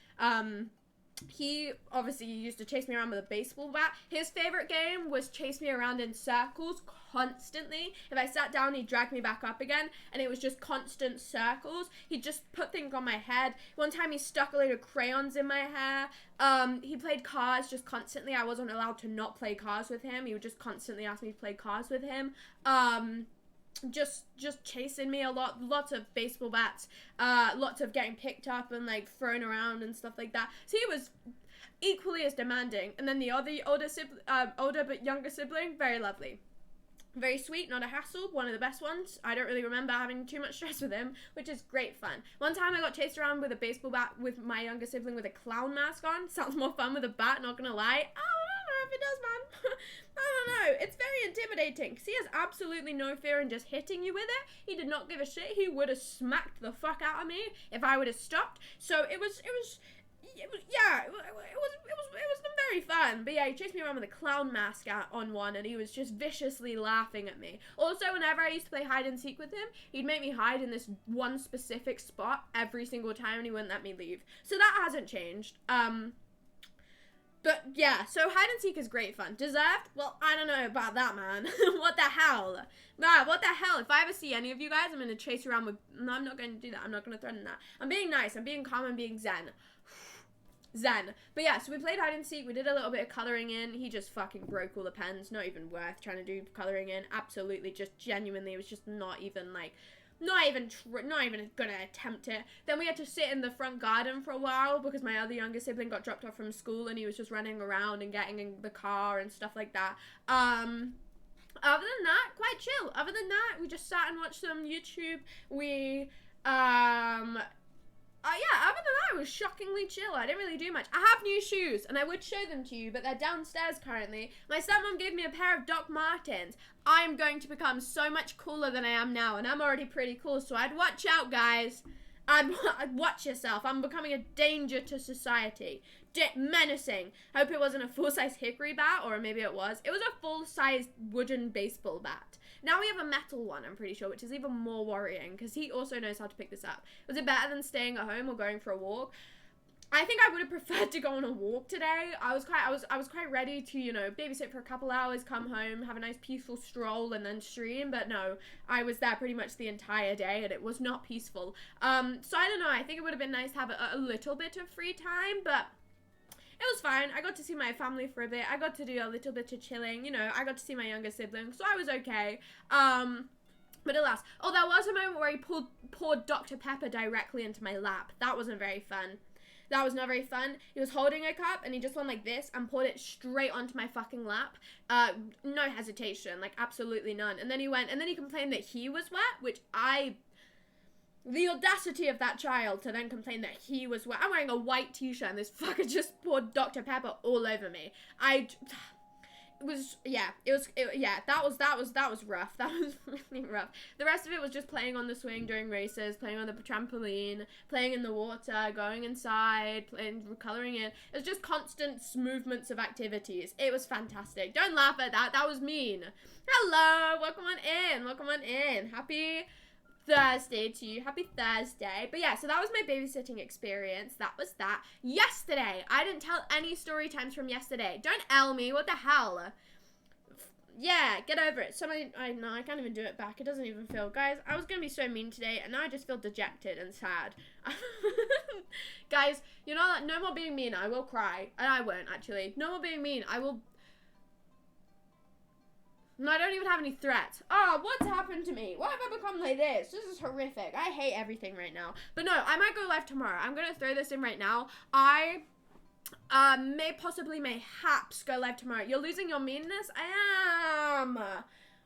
he obviously used to chase me around with a baseball bat. His favorite game was chase me around in circles constantly. If I sat down, he'd drag me back up again, and it was just constant circles. He'd just put things on my head. One time he stuck a load of crayons in my hair. He played cars just constantly. I wasn't allowed to not play cars with him. He would just constantly ask me to play cars with him. Just chasing me a lot, lots of baseball bats, lots of getting picked up and, like, thrown around and stuff like that. So he was equally as demanding. And then the older but younger sibling, very lovely. Very sweet, not a hassle, one of the best ones. I don't really remember having too much stress with him, which is great fun. One time I got chased around with a baseball bat with my younger sibling with a clown mask on. Sounds more fun with a bat, not gonna lie. I don't know if it does, man. I don't know. It's very intimidating because he has absolutely no fear in just hitting you with it. He did not give a shit. He would have smacked the fuck out of me if I would have stopped. So it was very fun. But yeah, he chased me around with a clown mask on one, and he was just viciously laughing at me. Also, whenever I used to play hide and seek with him, he'd make me hide in this one specific spot every single time, and he wouldn't let me leave. So that hasn't changed. But yeah, so hide and seek is great fun. Deserved? Well, I don't know about that, man. What the hell? Nah, what the hell? If I ever see any of you guys, I'm going to chase you around with... No, I'm not going to do that. I'm not going to threaten that. I'm being nice. I'm being calm. I'm being zen. Zen. But yeah, so we played hide and seek. We did a little bit of coloring in. He just fucking broke all the pens. Not even worth trying to do coloring in. Absolutely, just genuinely, it was just not even, like... Not even gonna attempt it. Then we had to sit in the front garden for a while because my other younger sibling got dropped off from school and he was just running around and getting in the car and stuff like that. Other than that, quite chill. Other than that, we just sat and watched some YouTube. We Yeah, other than that, it was shockingly chill. I didn't really do much. I have new shoes, and I would show them to you, but they're downstairs currently. My stepmom gave me a pair of Doc Martens. I'm going to become so much cooler than I am now, and I'm already pretty cool, so I'd watch out, guys. I'd watch yourself. I'm becoming a danger to society. Menacing. Hope it wasn't a full-size hickory bat, or maybe it was. It was a full-size wooden baseball bat. Now we have a metal one, I'm pretty sure, which is even more worrying, because he also knows how to pick this up. Was it better than staying at home or going for a walk? I think I would have preferred to go on a walk today. I was quite ready to, you know, babysit for a couple hours, come home, have a nice peaceful stroll, and then stream. But no, I was there pretty much the entire day, and it was not peaceful. So I don't know. I think it would have been nice to have a little bit of free time, but it was fine. I got to see my family for a bit. I got to do a little bit of chilling. You know, I got to see my younger sibling, so I was okay. But alas, oh, there was a moment where he poured Dr. Pepper directly into my lap. That wasn't very fun. That was not very fun. He was holding a cup, and he just went like this and poured it straight onto my fucking lap. No hesitation, like absolutely none. And then he complained that he was wet, which the audacity of that child to then complain that he was wet. I'm wearing a white t-shirt and this fucker just poured Dr. Pepper all over me. That was rough. That was really rough. The rest of it was just playing on the swing during races, playing on the trampoline, playing in the water, going inside, playing, coloring in. It was just constant movements of activities. It was fantastic. Don't laugh at that. That was mean. Hello. Welcome on in. Happy Thursday to you. Happy Thursday. But yeah, so that was my babysitting experience. That was that. Yesterday, I didn't tell any story times from yesterday. Don't L me. What the hell? Yeah, get over it. I can't even do it back. It doesn't even feel. Guys, I was going to be so mean today, and now I just feel dejected and sad. Guys, you know what? No more being mean. I will cry. And I won't, actually. No more being mean. I will... No, I don't even have any threats. Oh, what's happened to me? Why have I become like this? This is horrific. I hate everything right now. But no, I might go live tomorrow. I'm going to throw this in right now. I mayhaps go live tomorrow. You're losing your meanness? I am.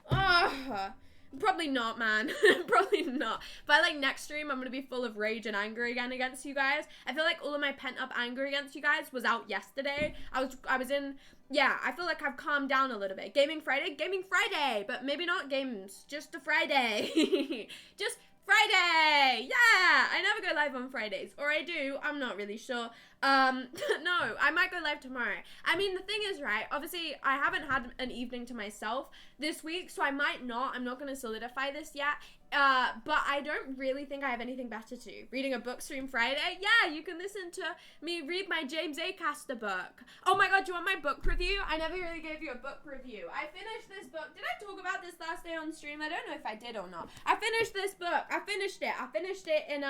Ugh. Probably not, man. Probably not. By like next stream, I'm gonna be full of rage and anger again against you guys. I feel like all of my pent up anger against you guys was out yesterday. I was in, yeah, I feel like I've calmed down a little bit. Gaming Friday, but maybe not games, just a Friday. Just Friday! Yeah! I never go live on Fridays. Or I do, I'm not really sure. No, I might go live tomorrow. I mean, the thing is, right, obviously, I haven't had an evening to myself this week, so I might not. I'm not going to solidify this yet. But I don't really think I have anything better to do. Reading a book stream Friday? Yeah, you can listen to me read my James A. Caster book. Oh my god, do you want my book review? I never really gave you a book review. I finished this book. Did I talk about this last day on stream? I don't know if I did or not. I finished this book. I finished it in,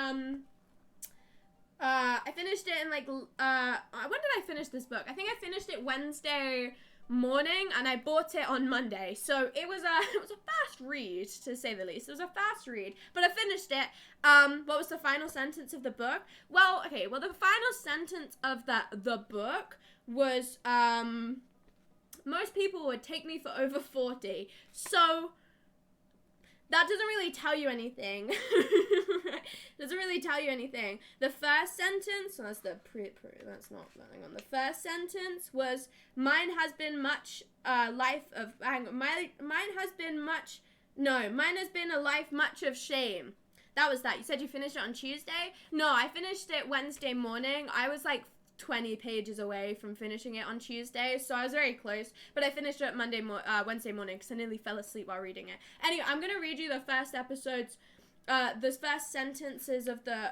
like, when did I finish this book? I think I finished it Wednesday morning, and I bought it on Monday. So it was a fast read, to say the least. It was a fast read, but I finished it. What was the final sentence of the book? Well, okay, well, the final sentence of the book was, most people would take me for over 40. So that doesn't really tell you anything. Doesn't really tell you anything. The first sentence, so that's the that's not hang on. The first sentence was, mine has been a life much of shame. That was that. You said you finished it on Tuesday? No, I finished it Wednesday morning. I was like 20 pages away from finishing it on Tuesday, so I was very close, but I finished it Wednesday morning because I nearly fell asleep while reading it. Anyway, I'm gonna read you the first episodes, the first sentences of the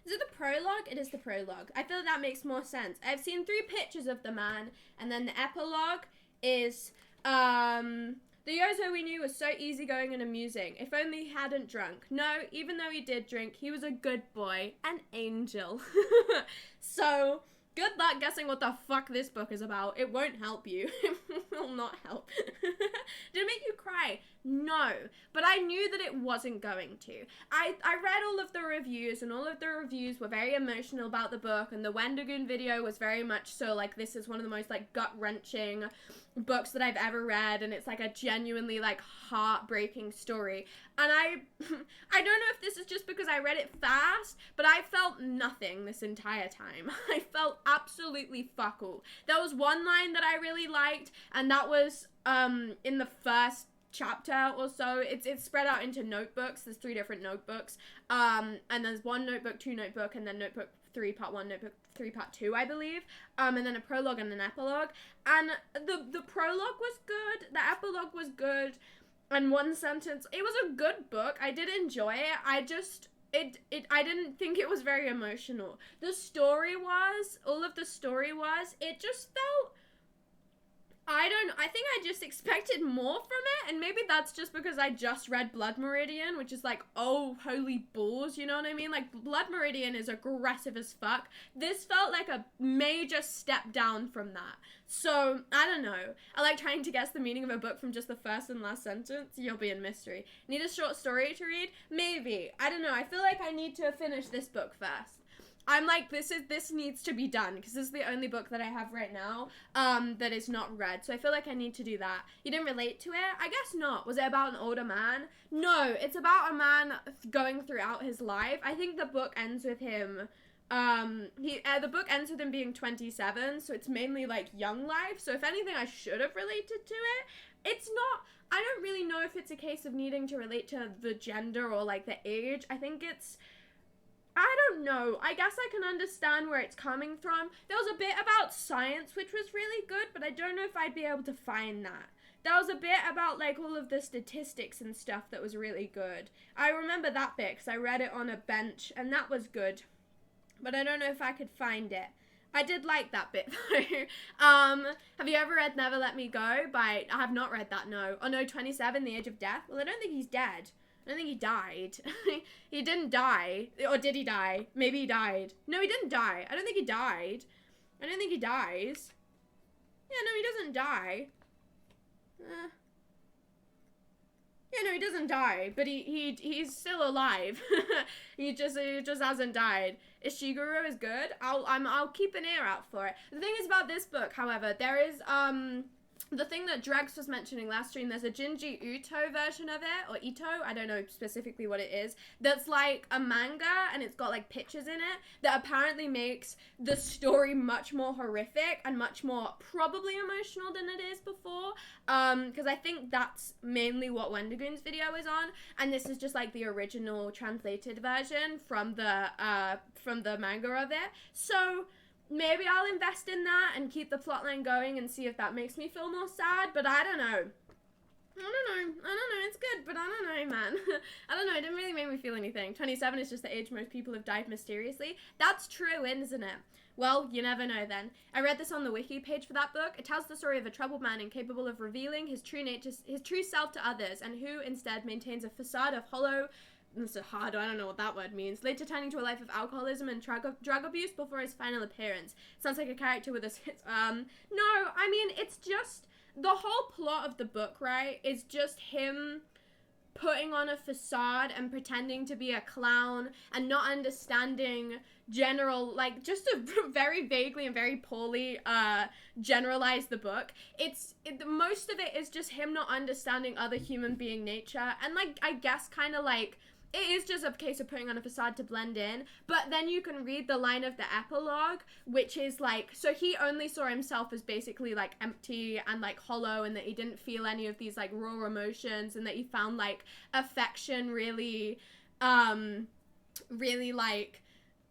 is it the prologue? It is the prologue. I feel that makes more sense. I've seen 3 pictures of the man, and then the epilogue is, the Yozo we knew was so easygoing and amusing. If only he hadn't drunk. No, even though he did drink, he was a good boy. An angel. So, good luck guessing what the fuck this book is about. It won't help you. It will not help. Did it make you cry? No, but I knew that it wasn't going to. I read all of the reviews, and all of the reviews were very emotional about the book, and the Wendigoon video was very much so like, this is one of the most like gut-wrenching books that I've ever read, and it's like a genuinely like heartbreaking story. And I don't know if this is just because I read it fast, but I felt nothing this entire time. I felt absolutely fuck all. There was one line that I really liked, and that was in the first chapter or so. It's spread out into notebooks. There's 3 different notebooks, and there's 1 notebook, 2 notebook, and then notebook 3 part 1, notebook 3 part 2, I believe, and then a prologue and an epilogue. And the prologue was good, the epilogue was good, and one sentence, it was a good book. I did enjoy it. I didn't think it was very emotional. The story was, all of the story was, it just felt, I think I just expected more from it, and maybe that's just because I just read Blood Meridian, which is like, oh, holy balls, you know what I mean? Like, Blood Meridian is aggressive as fuck. This felt like a major step down from that. So, I don't know. I like trying to guess the meaning of a book from just the first and last sentence. You'll be in mystery. Need a short story to read? Maybe. I don't know. I feel like I need to finish this book first. I'm like, this needs to be done, because this is the only book that I have right now that is not read, so I feel like I need to do that. You didn't relate to it? I guess not. Was it about an older man? No, it's about a man going throughout his life. I think the book ends with him, the book ends with him being 27, so it's mainly like young life, so if anything I should have related to it. It's not, I don't really know if it's a case of needing to relate to the gender or like the age. I think it's, I don't know. I guess I can understand where it's coming from. There was a bit about science, which was really good, but I don't know if I'd be able to find that. There was a bit about, like, all of the statistics and stuff that was really good. I remember that bit, because I read it on a bench, and that was good. But I don't know if I could find it. I did like that bit, though. Have you ever read Never Let Me Go? I have not read that, no. Oh, no, 27, The Age of Death? Well, I don't think he's dead. I don't think he died. He didn't die. Or did he die? Maybe he died. No, he didn't die. I don't think he died. I don't think he dies. Yeah, no, he doesn't die. Yeah, no, he doesn't die, but he's still alive. he just hasn't died. Ishiguro is good. I'll keep an ear out for it. The thing is about this book, however, there is the thing that Drex was mentioning last stream, there's a Jinji Uto version of it, or Ito, I don't know specifically what it is, that's like a manga, and it's got like pictures in it, that apparently makes the story much more horrific, and much more probably emotional than it is before, because I think that's mainly what Wendigoon's video is on, and this is just like the original translated version from the manga of it, so maybe I'll invest in that and keep the plotline going and see if that makes me feel more sad, but I don't know. It's good, but I don't know, man. I don't know, it didn't really make me feel anything. 27 is just the age most people have died mysteriously. That's true, isn't it? Well, you never know then. I read this on the wiki page for that book. It tells the story of a troubled man incapable of revealing his true self to others, and who instead maintains a facade of hollow, Mr. Hard, I don't know what that word means, later turning to a life of alcoholism and drug abuse before his final appearance. Sounds like a character with a... No, I mean, it's just... The whole plot of the book, right, is just him putting on a facade and pretending to be a clown and not understanding general, like, just to very vaguely and very poorly generalize the book. Most of it is just him not understanding other human being nature, and, like, I guess kind of, like, it is just a case of putting on a facade to blend in, but then you can read the line of the epilogue, which is like, so he only saw himself as basically like empty and like hollow, and that he didn't feel any of these like raw emotions, and that he found like affection really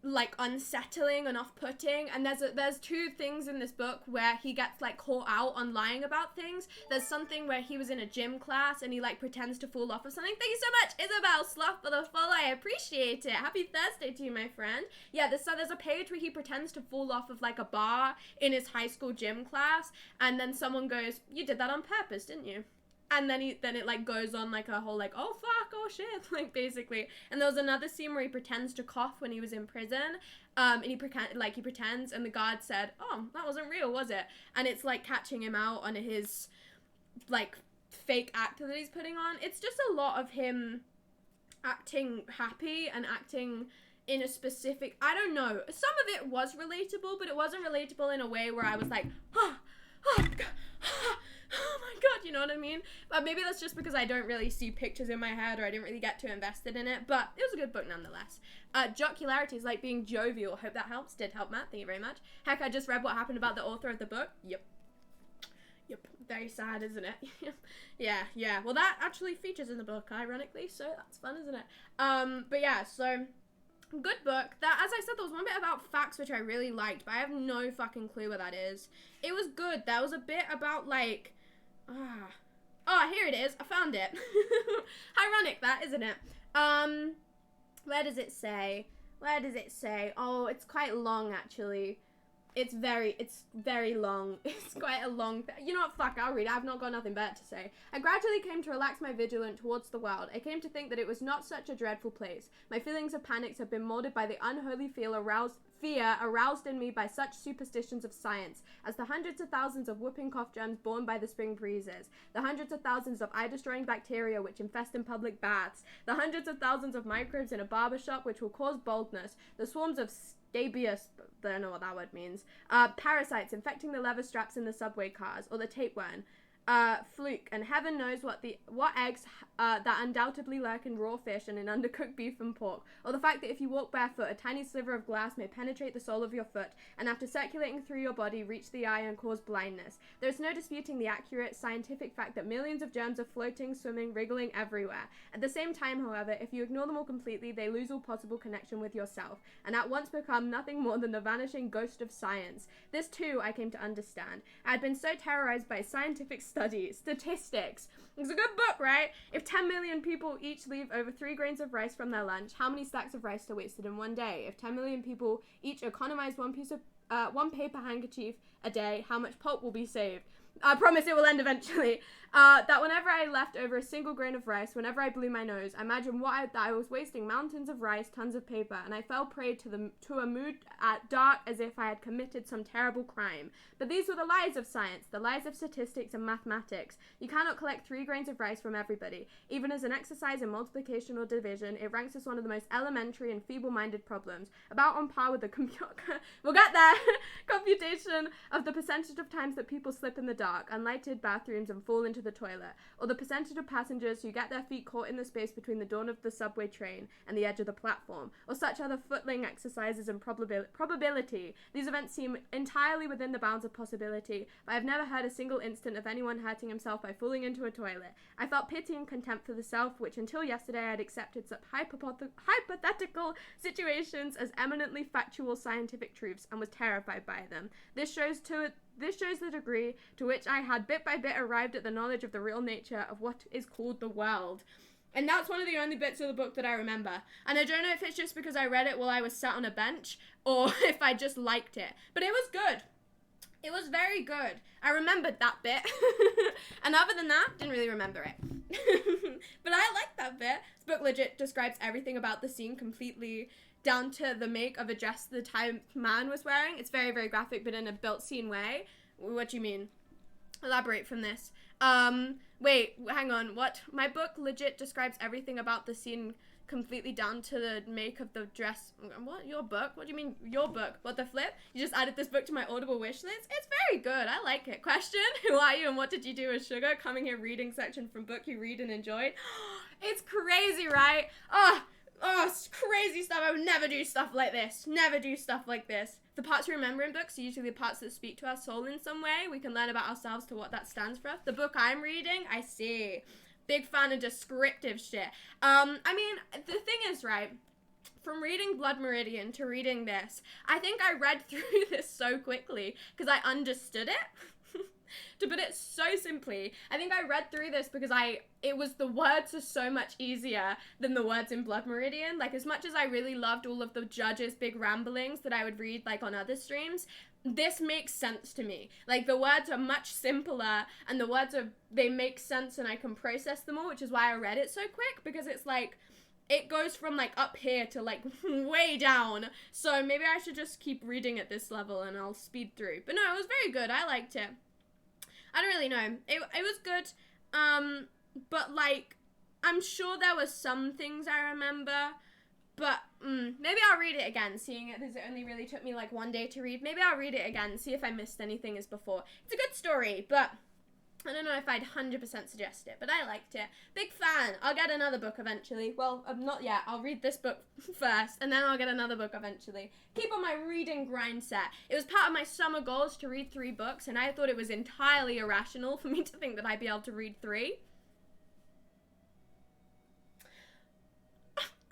like unsettling and off-putting. And there's two things in this book where he gets like caught out on lying about things. There's something where he was in a gym class and he like pretends to fall off of something. Thank you so much, Isabel Sloth, for the follow. I appreciate it. Happy Thursday to you, my friend. Yeah, there's a page where he pretends to fall off of like a bar in his high school gym class, and then someone goes, "You did that on purpose, didn't you?" And then it like goes on like a whole like, oh fuck, oh shit, like basically. And there was another scene where he pretends to cough when he was in prison, and he pretends, and the guard said, "Oh, that wasn't real, was it?" And it's like catching him out on his like fake act that he's putting on. It's just a lot of him acting happy and acting in a specific, I don't know, some of it was relatable, but it wasn't relatable in a way where I was like, oh my god, you know what I mean? But maybe that's just because I don't really see pictures in my head, or I didn't really get too invested in it, but it was a good book nonetheless. Jocularity is like being jovial. Hope that helps. Did help, Matt. Thank you very much. Heck, I just read what happened about the author of the book. Yep. Very sad, isn't it? yeah. Well, that actually features in the book, ironically, so that's fun, isn't it? But yeah, so good book. That, as I said, there was one bit about facts which I really liked, but I have no fucking clue what that is. It was good. There was a bit about like, here it is. I found it. Ironic, that, isn't it? Where does it say? Oh, it's quite long, actually. It's very long. It's quite a long you know what, fuck, I'll read it. I've not got nothing better to say. I gradually came to relax my vigilance towards the world. I came to think that it was not such a dreadful place. My feelings of panic have been molded by the unholy fear aroused in me by such superstitions of science as the hundreds of thousands of whooping cough germs borne by the spring breezes, the hundreds of thousands of eye-destroying bacteria which infest in public baths, the hundreds of thousands of microbes in a barber shop which will cause baldness, the swarms of scabious, I don't know what that word means, parasites infecting the leather straps in the subway cars, or the tapeworm, fluke, and heaven knows what eggs that undoubtedly lurk in raw fish and in undercooked beef and pork, or the fact that if you walk barefoot, a tiny sliver of glass may penetrate the sole of your foot, and after circulating through your body, reach the eye and cause blindness. There is no disputing the accurate scientific fact that millions of germs are floating, swimming, wriggling everywhere. At the same time, however, if you ignore them all completely, they lose all possible connection with yourself, and at once become nothing more than the vanishing ghost of science. This, too, I came to understand. I had been so terrorized by scientific statistics. It's a good book, right? If 10 million people each leave over 3 grains of rice from their lunch, how many stacks of rice are wasted in one day? If 10 million people each economize one paper handkerchief a day, how much pulp will be saved? I promise it will end eventually. That whenever I left over a single grain of rice, whenever I blew my nose, imagine that I was wasting mountains of rice, tons of paper, and I fell prey to a mood dark as if I had committed some terrible crime. But these were the lies of science, the lies of statistics and mathematics. You cannot collect 3 grains of rice from everybody. Even as an exercise in multiplication or division, it ranks as one of the most elementary and feeble-minded problems, about on par with the we'll get there, computation of the percentage of times that people slip in the dark, unlighted bathrooms, and fall into the toilet, or the percentage of passengers who get their feet caught in the space between the dawn of the subway train and the edge of the platform, or such other footling exercises in probability. These events seem entirely within the bounds of possibility, but I have never heard a single instant of anyone hurting himself by falling into a toilet. I felt pity and contempt for the self which until yesterday I had accepted such hypothetical situations as eminently factual scientific truths and was terrified by them. This shows the degree to which I had bit by bit arrived at the knowledge of the real nature of what is called the world. And that's one of the only bits of the book that I remember. And I don't know if it's just because I read it while I was sat on a bench, or if I just liked it. But it was good. It was very good. I remembered that bit. And other than that, didn't really remember it. But I liked that bit. This book legit describes everything about the scene completely, down to the make of a dress the type man was wearing. It's very, very graphic, but in a built scene way. What do you mean? Elaborate from this. Wait, hang on. What? My book legit describes everything about the scene completely down to the make of the dress. What? Your book? What do you mean, your book? What the flip? You just added this book to my Audible wish list? It's very good. I like it. Question? Who are you and what did you do with sugar? Coming here reading section from book you read and enjoyed. It's crazy, right? Oh, it's crazy stuff. I would never do stuff like this. Never do stuff like this. The parts we remember in books are usually the parts that speak to our soul in some way. We can learn about ourselves to what that stands for. The book I'm reading, I see. Big fan of descriptive shit. I mean, the thing is, right, from reading Blood Meridian to reading this, I think I read through this so quickly because I understood it. To put it so simply, I think I read through this because the words are so much easier than the words in Blood Meridian. Like, as much as I really loved all of the judges' big ramblings that I would read, like, on other streams, this makes sense to me. Like, the words are much simpler, and they make sense, and I can process them all, which is why I read it so quick, because it's like, it goes from, like, up here to, like, way down. So maybe I should just keep reading at this level, and I'll speed through. But no, it was very good. I liked it. I don't really know. It was good. But like, I'm sure there were some things I remember. But maybe I'll read it again, seeing it as it only really took me like one day to read. Maybe I'll read it again, see if I missed anything as before. It's a good story, but I don't know if I'd 100% suggest it, but I liked it. Big fan. I'll get another book eventually. Well, not yet. I'll read this book first, and then I'll get another book eventually. Keep on my reading grind set. It was part of my summer goals to read 3 books, and I thought it was entirely irrational for me to think that I'd be able to read 3.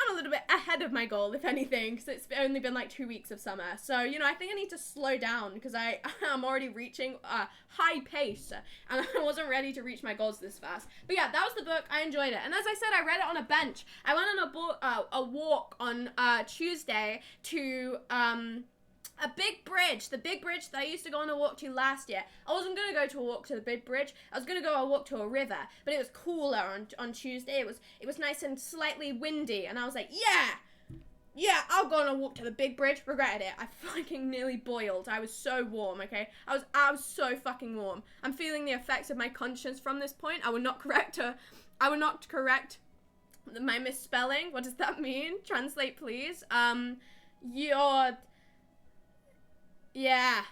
I'm a little bit ahead of my goal, if anything, because it's only been like 2 weeks of summer. So, you know, I think I need to slow down because I'm already reaching a high pace and I wasn't ready to reach my goals this fast. But yeah, that was the book. I enjoyed it. And as I said, I read it on a bench. I went on a walk on Tuesday to a big bridge, the big bridge that I used to go on a walk to last year. I wasn't going to go to a walk to the big bridge. I was going to go a walk to a river, but it was cooler on Tuesday. It was nice and slightly windy, and I was like, yeah, I'll go on a walk to the big bridge. Regretted it. I fucking nearly boiled. I was so warm, okay? I was so fucking warm. I'm feeling the effects of my conscience from this point. I will not correct my misspelling. What does that mean? Translate, please. Yeah,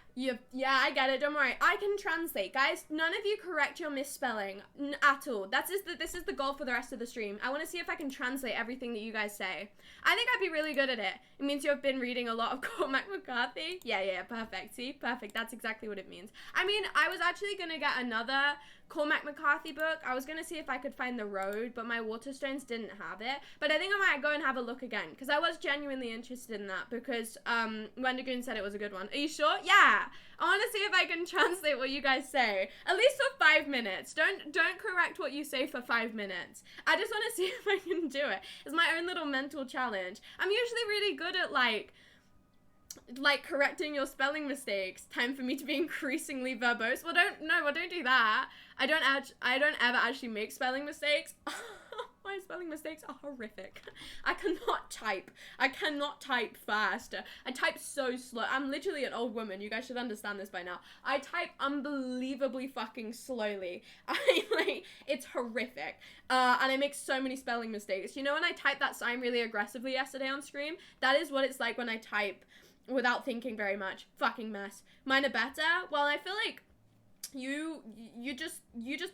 I get it. Don't worry. I can translate, guys. None of you correct your misspelling at all. This is the goal for the rest of the stream. I want to see if I can translate everything that you guys say. I think I'd be really good at it. It means you have been reading a lot of Cormac McCarthy. Yeah, perfect. See? Perfect. That's exactly what it means. I mean, I was actually going to get another Cormac McCarthy book. I was going to see if I could find The Road, but my Waterstones didn't have it. But I think I might go and have a look again, because I was genuinely interested in that, because Wendigoon said it was a good one. Are you sure? Yeah! I want to see if I can translate what you guys say. At least for 5 minutes. Don't correct what you say for 5 minutes. I just want to see if I can do it. It's my own little mental challenge. I'm usually really good at, like correcting your spelling mistakes. Time for me to be increasingly verbose. Well, don't do that. I don't ever actually make spelling mistakes. My spelling mistakes are horrific. I cannot type fast. I type so slow. I'm literally an old woman. You guys should understand this by now. I type unbelievably fucking slowly. It's horrific. And I make so many spelling mistakes. You know when I typed that sign really aggressively yesterday on stream? That is what it's like when I type without thinking very much. Fucking mess. Mine are better. Well, I feel like you just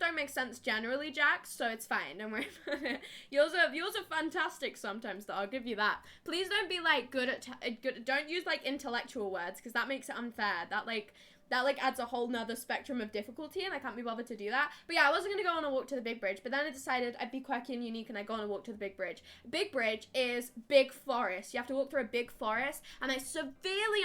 don't make sense generally, Jax, so it's fine. Don't worry about it. Yours are fantastic sometimes, though. I'll give you that. Please don't be like good at don't use like intellectual words, because that makes it unfair. That adds a whole nother spectrum of difficulty, and I can't be bothered to do that. But yeah, I wasn't going to go on a walk to the big bridge, but then I decided I'd be quirky and unique, and I'd go on a walk to the big bridge. Big bridge is big forest. You have to walk through a big forest, and I severely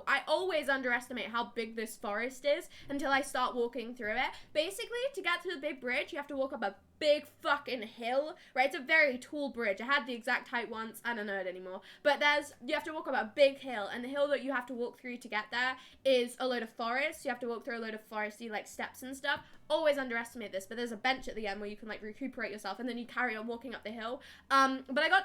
I always underestimate how big this forest is until I start walking through it. Basically, to get to the big bridge, you have to walk up a big fucking hill, right? It's a very tall bridge. I had the exact height once. I don't know it anymore. But you have to walk up a big hill, and the hill that you have to walk through to get there is a load of forest. You have to walk through a load of foresty, like, steps and stuff. Always underestimate this, but there's a bench at the end where you can, like, recuperate yourself, and then you carry on walking up the hill. But I got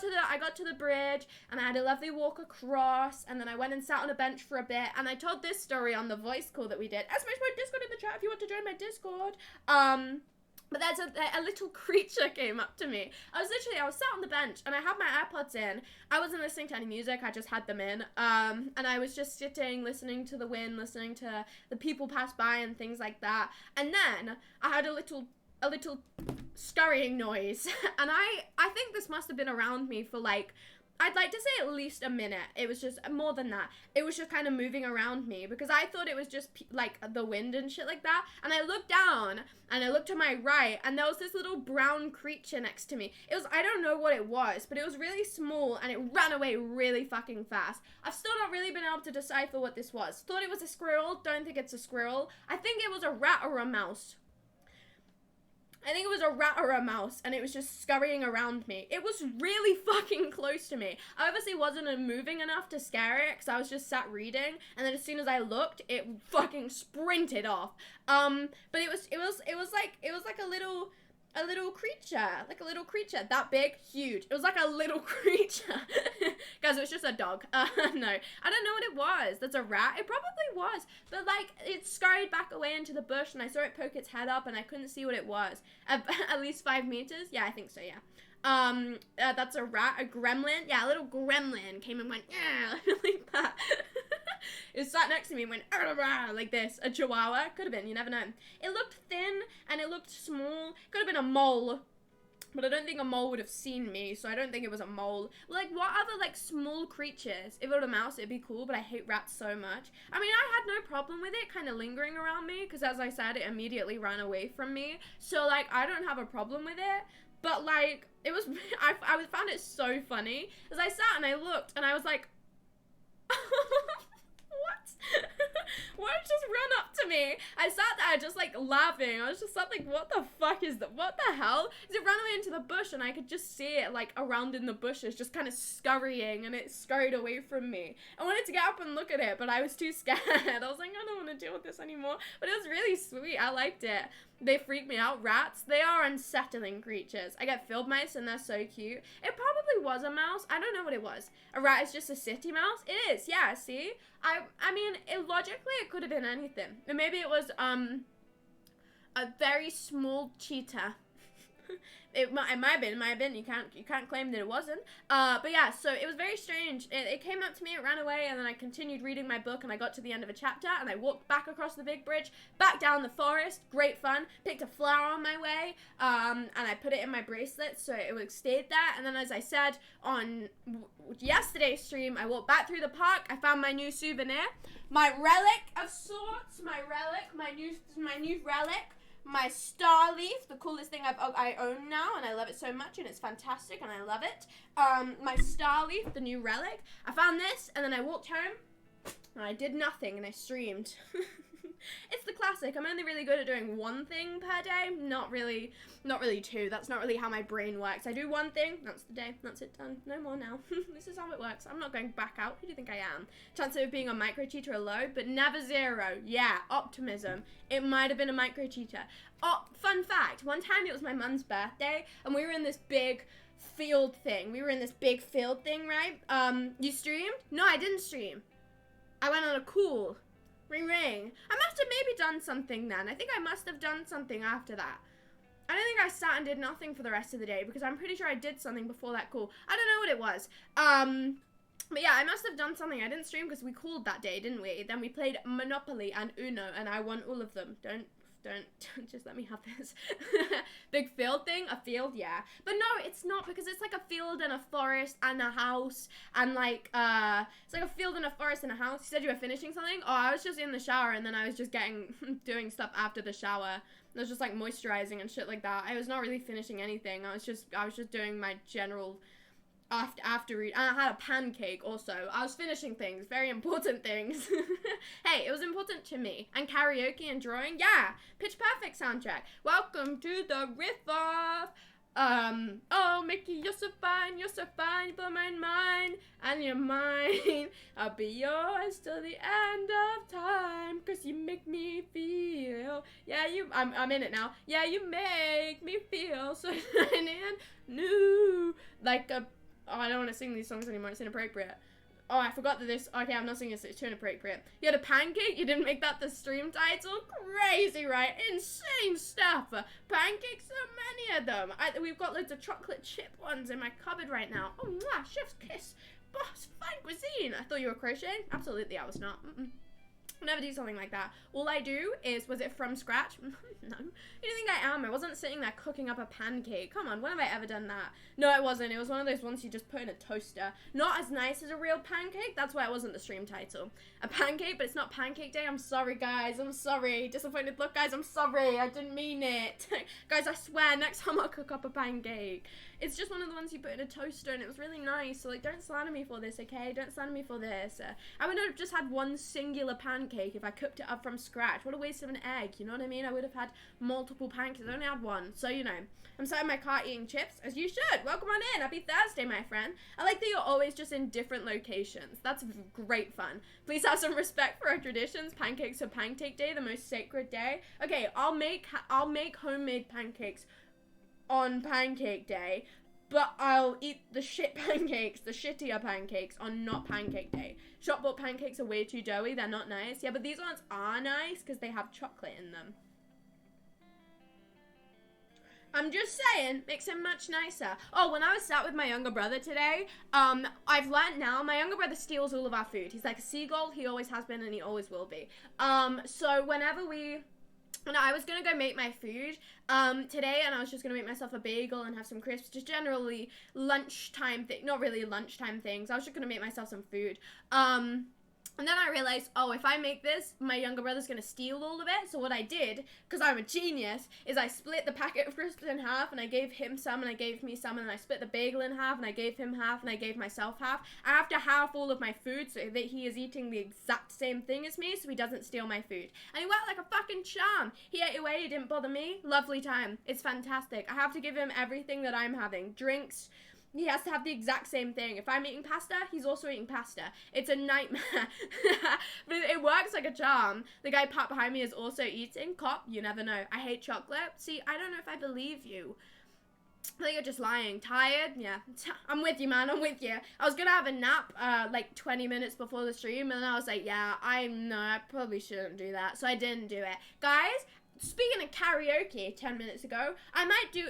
to the bridge, and I had a lovely walk across, and then I went and sat on a bench for a bit, and I told this story on the voice call that we did. Smash my Discord in the chat if you want to join my Discord. But there's a little creature came up to me. I was sat on the bench, and I had my AirPods in. I wasn't listening to any music, I just had them in. And I was just sitting, listening to the wind, listening to the people pass by and things like that. And then I had a little scurrying noise. And I think this must have been around me for, like, I'd like to say at least a minute. It was just more than that. It was just kind of moving around me because I thought it was just like the wind and shit like that. And I looked down and I looked to my right and there was this little brown creature next to me. I don't know what it was, but it was really small and it ran away really fucking fast. I've still not really been able to decipher what this was. Thought it was a squirrel. Don't think it's a squirrel. I think it was a rat or a mouse. I think it was a rat or a mouse, and it was just scurrying around me. It was really fucking close to me. I obviously wasn't moving enough to scare it, because I was just sat reading, and then as soon as I looked, it fucking sprinted off. But it was like a little, a little creature, like a little creature, that big, huge. It was like a little creature. Guys, it was just a dog. No, I don't know what it was. That's a rat. It probably was, but like it scurried back away into the bush, and I saw it poke its head up, and I couldn't see what it was. At least 5 meters. Yeah, I think so. Yeah. That's a rat, a gremlin. Yeah, a little gremlin came and went, yeah, like that. It sat next to me and went, like this. A chihuahua. Could have been, you never know. It looked thin and it looked small. Could have been a mole. But I don't think a mole would have seen me, so I don't think it was a mole. Like, what other, like, small creatures? If it were a mouse, it'd be cool, but I hate rats so much. I mean, I had no problem with it kind of lingering around me, because as I said, it immediately ran away from me. So, like, I don't have a problem with it. But, like, it was, I found it so funny. As I sat and I looked, and I was like, what? What just ran up to me? I sat there just like laughing. I was just like, what the fuck is that? What the hell? It ran away into the bush and I could just see it like around in the bushes, just kind of scurrying, and it scurried away from me. I wanted to get up and look at it, but I was too scared. I was like, I don't want to deal with this anymore. But it was really sweet. I liked it. They freak me out. Rats, they are unsettling creatures. I get field mice and they're so cute. It probably was a mouse. I don't know what it was. A rat is just a city mouse? It is, yeah, see? I mean, logically, it could have been anything. And maybe it was, a very small cheetah. It might have been. You can't claim that it wasn't. But yeah, so it was very strange. It came up to me, it ran away, and then I continued reading my book, and I got to the end of a chapter, and I walked back across the big bridge, back down the forest. Great fun. Picked a flower on my way, and I put it in my bracelet, so it would stay there. And then, as I said on yesterday's stream, I walked back through the park. I found my new souvenir, my relic of sorts, my new relic. My star leaf, the coolest thing I own now, and I love it so much, and it's fantastic, and I love it. My star leaf, the new relic. I found this, and then I walked home, and I did nothing, and I streamed. It's the classic. I'm only really good at doing one thing per day. Not really two. That's not really how my brain works. I do one thing, that's the day, that's it, done. No more now. This is how it works. I'm not going back out. Who do you think I am? Chances of being a micro cheater are low, but never zero. Yeah, optimism. It might have been a micro cheater. Oh, fun fact. One time it was my mum's birthday, and we were in this big field thing. Right? You streamed? No, I didn't stream. I went on a cool. Ring ring. I must have maybe done something then. I think I must have done something after that. I don't think I sat and did nothing for the rest of the day, because I'm pretty sure I did something before that call. I don't know what it was. But yeah, I must have done something. I didn't stream because we called that day, didn't we? Then we played Monopoly and Uno, and I won all of them. Don't just let me have this. Big field thing? A field? Yeah. But no, it's not, because it's like a field and a forest and a house, and like, it's like a field and a forest and a house. You said you were finishing something? Oh, I was just in the shower, and then I was just doing stuff after the shower. I was just like moisturizing and shit like that. I was not really finishing anything. I was just doing my general after read. I had a pancake also. I was finishing things, very important things. Hey, it was important to me. And karaoke and drawing, yeah. Pitch Perfect soundtrack. Welcome to the riff off. Oh, Mickey, you're so fine, you blow my mind, and you're mine. I'll be yours till the end of time, 'cause you make me feel, yeah, I'm in it now. Yeah, you make me feel so new, like a, oh, I don't want to sing these songs anymore, it's inappropriate. Oh, I forgot that this, okay, I'm not singing this, it's too inappropriate. You had a pancake? You didn't make that the stream title? Crazy, right? Insane stuff. Pancakes, so many of them. We've got loads of chocolate chip ones in my cupboard right now. Oh, mwah, chef's kiss. Boss, fine cuisine. I thought you were crocheting? Absolutely, I was not. I never do something like that. All I do is, was it from scratch? No. Who do you think I am? I wasn't sitting there cooking up a pancake. Come on, when have I ever done that? No, it wasn't. It was one of those ones you just put in a toaster. Not as nice as a real pancake. That's why it wasn't the stream title. A pancake, but it's not pancake day. I'm sorry, guys. I'm sorry. Disappointed look, guys. I'm sorry. I didn't mean it. Guys, I swear, next time I'll cook up a pancake. It's just one of the ones you put in a toaster, and it was really nice. So, like, don't slander me for this, okay? Don't slander me for this. I would have just had one singular pancake if I cooked it up from scratch. What a waste of an egg, you know what I mean? I would have had multiple pancakes. I only had one. So, you know, I'm sat in my car eating chips, as you should. Welcome on in. Happy Thursday, my friend. I like that you're always just in different locations. That's great fun. Please have some respect for our traditions. Pancakes are Pancake Day, the most sacred day. Okay, I'll make homemade pancakes on pancake day, but I'll eat the shit pancakes, the shittier pancakes, on not pancake day. Shop bought pancakes are way too doughy. They're not nice. Yeah, but these ones are nice because they have chocolate in them. I'm just saying, makes it much nicer. Oh, when I was sat with my younger brother today, I've learned now, my younger brother steals all of our food. He's like a seagull. He always has been and he always will be. So when I was gonna go make my food today, and I was just gonna make myself a bagel and have some crisps, just generally lunchtime not really lunchtime things. I was just gonna make myself some food. And then I realized, oh, if I make this, my younger brother's going to steal all of it. So what I did, because I'm a genius, is I split the packet of crisps in half, and I gave him some, and I gave me some, and then I split the bagel in half, and I gave him half, and I gave myself half. I have to half all of my food so that he is eating the exact same thing as me, so he doesn't steal my food. And he worked like a fucking charm. He ate away, he didn't bother me. Lovely time. It's fantastic. I have to give him everything that I'm having. Drinks. He has to have the exact same thing. If I'm eating pasta, he's also eating pasta. It's a nightmare. But it works like a charm. The guy part behind me is also eating. Cop, you never know. I hate chocolate. See, I don't know if I believe you. I think you're just lying. Tired? Yeah. I'm with you, man. I'm with you. I was gonna have a nap, like 20 minutes before the stream, and then I was like, yeah, I probably shouldn't do that. So I didn't do it. Guys, speaking of karaoke 10 minutes ago, I might do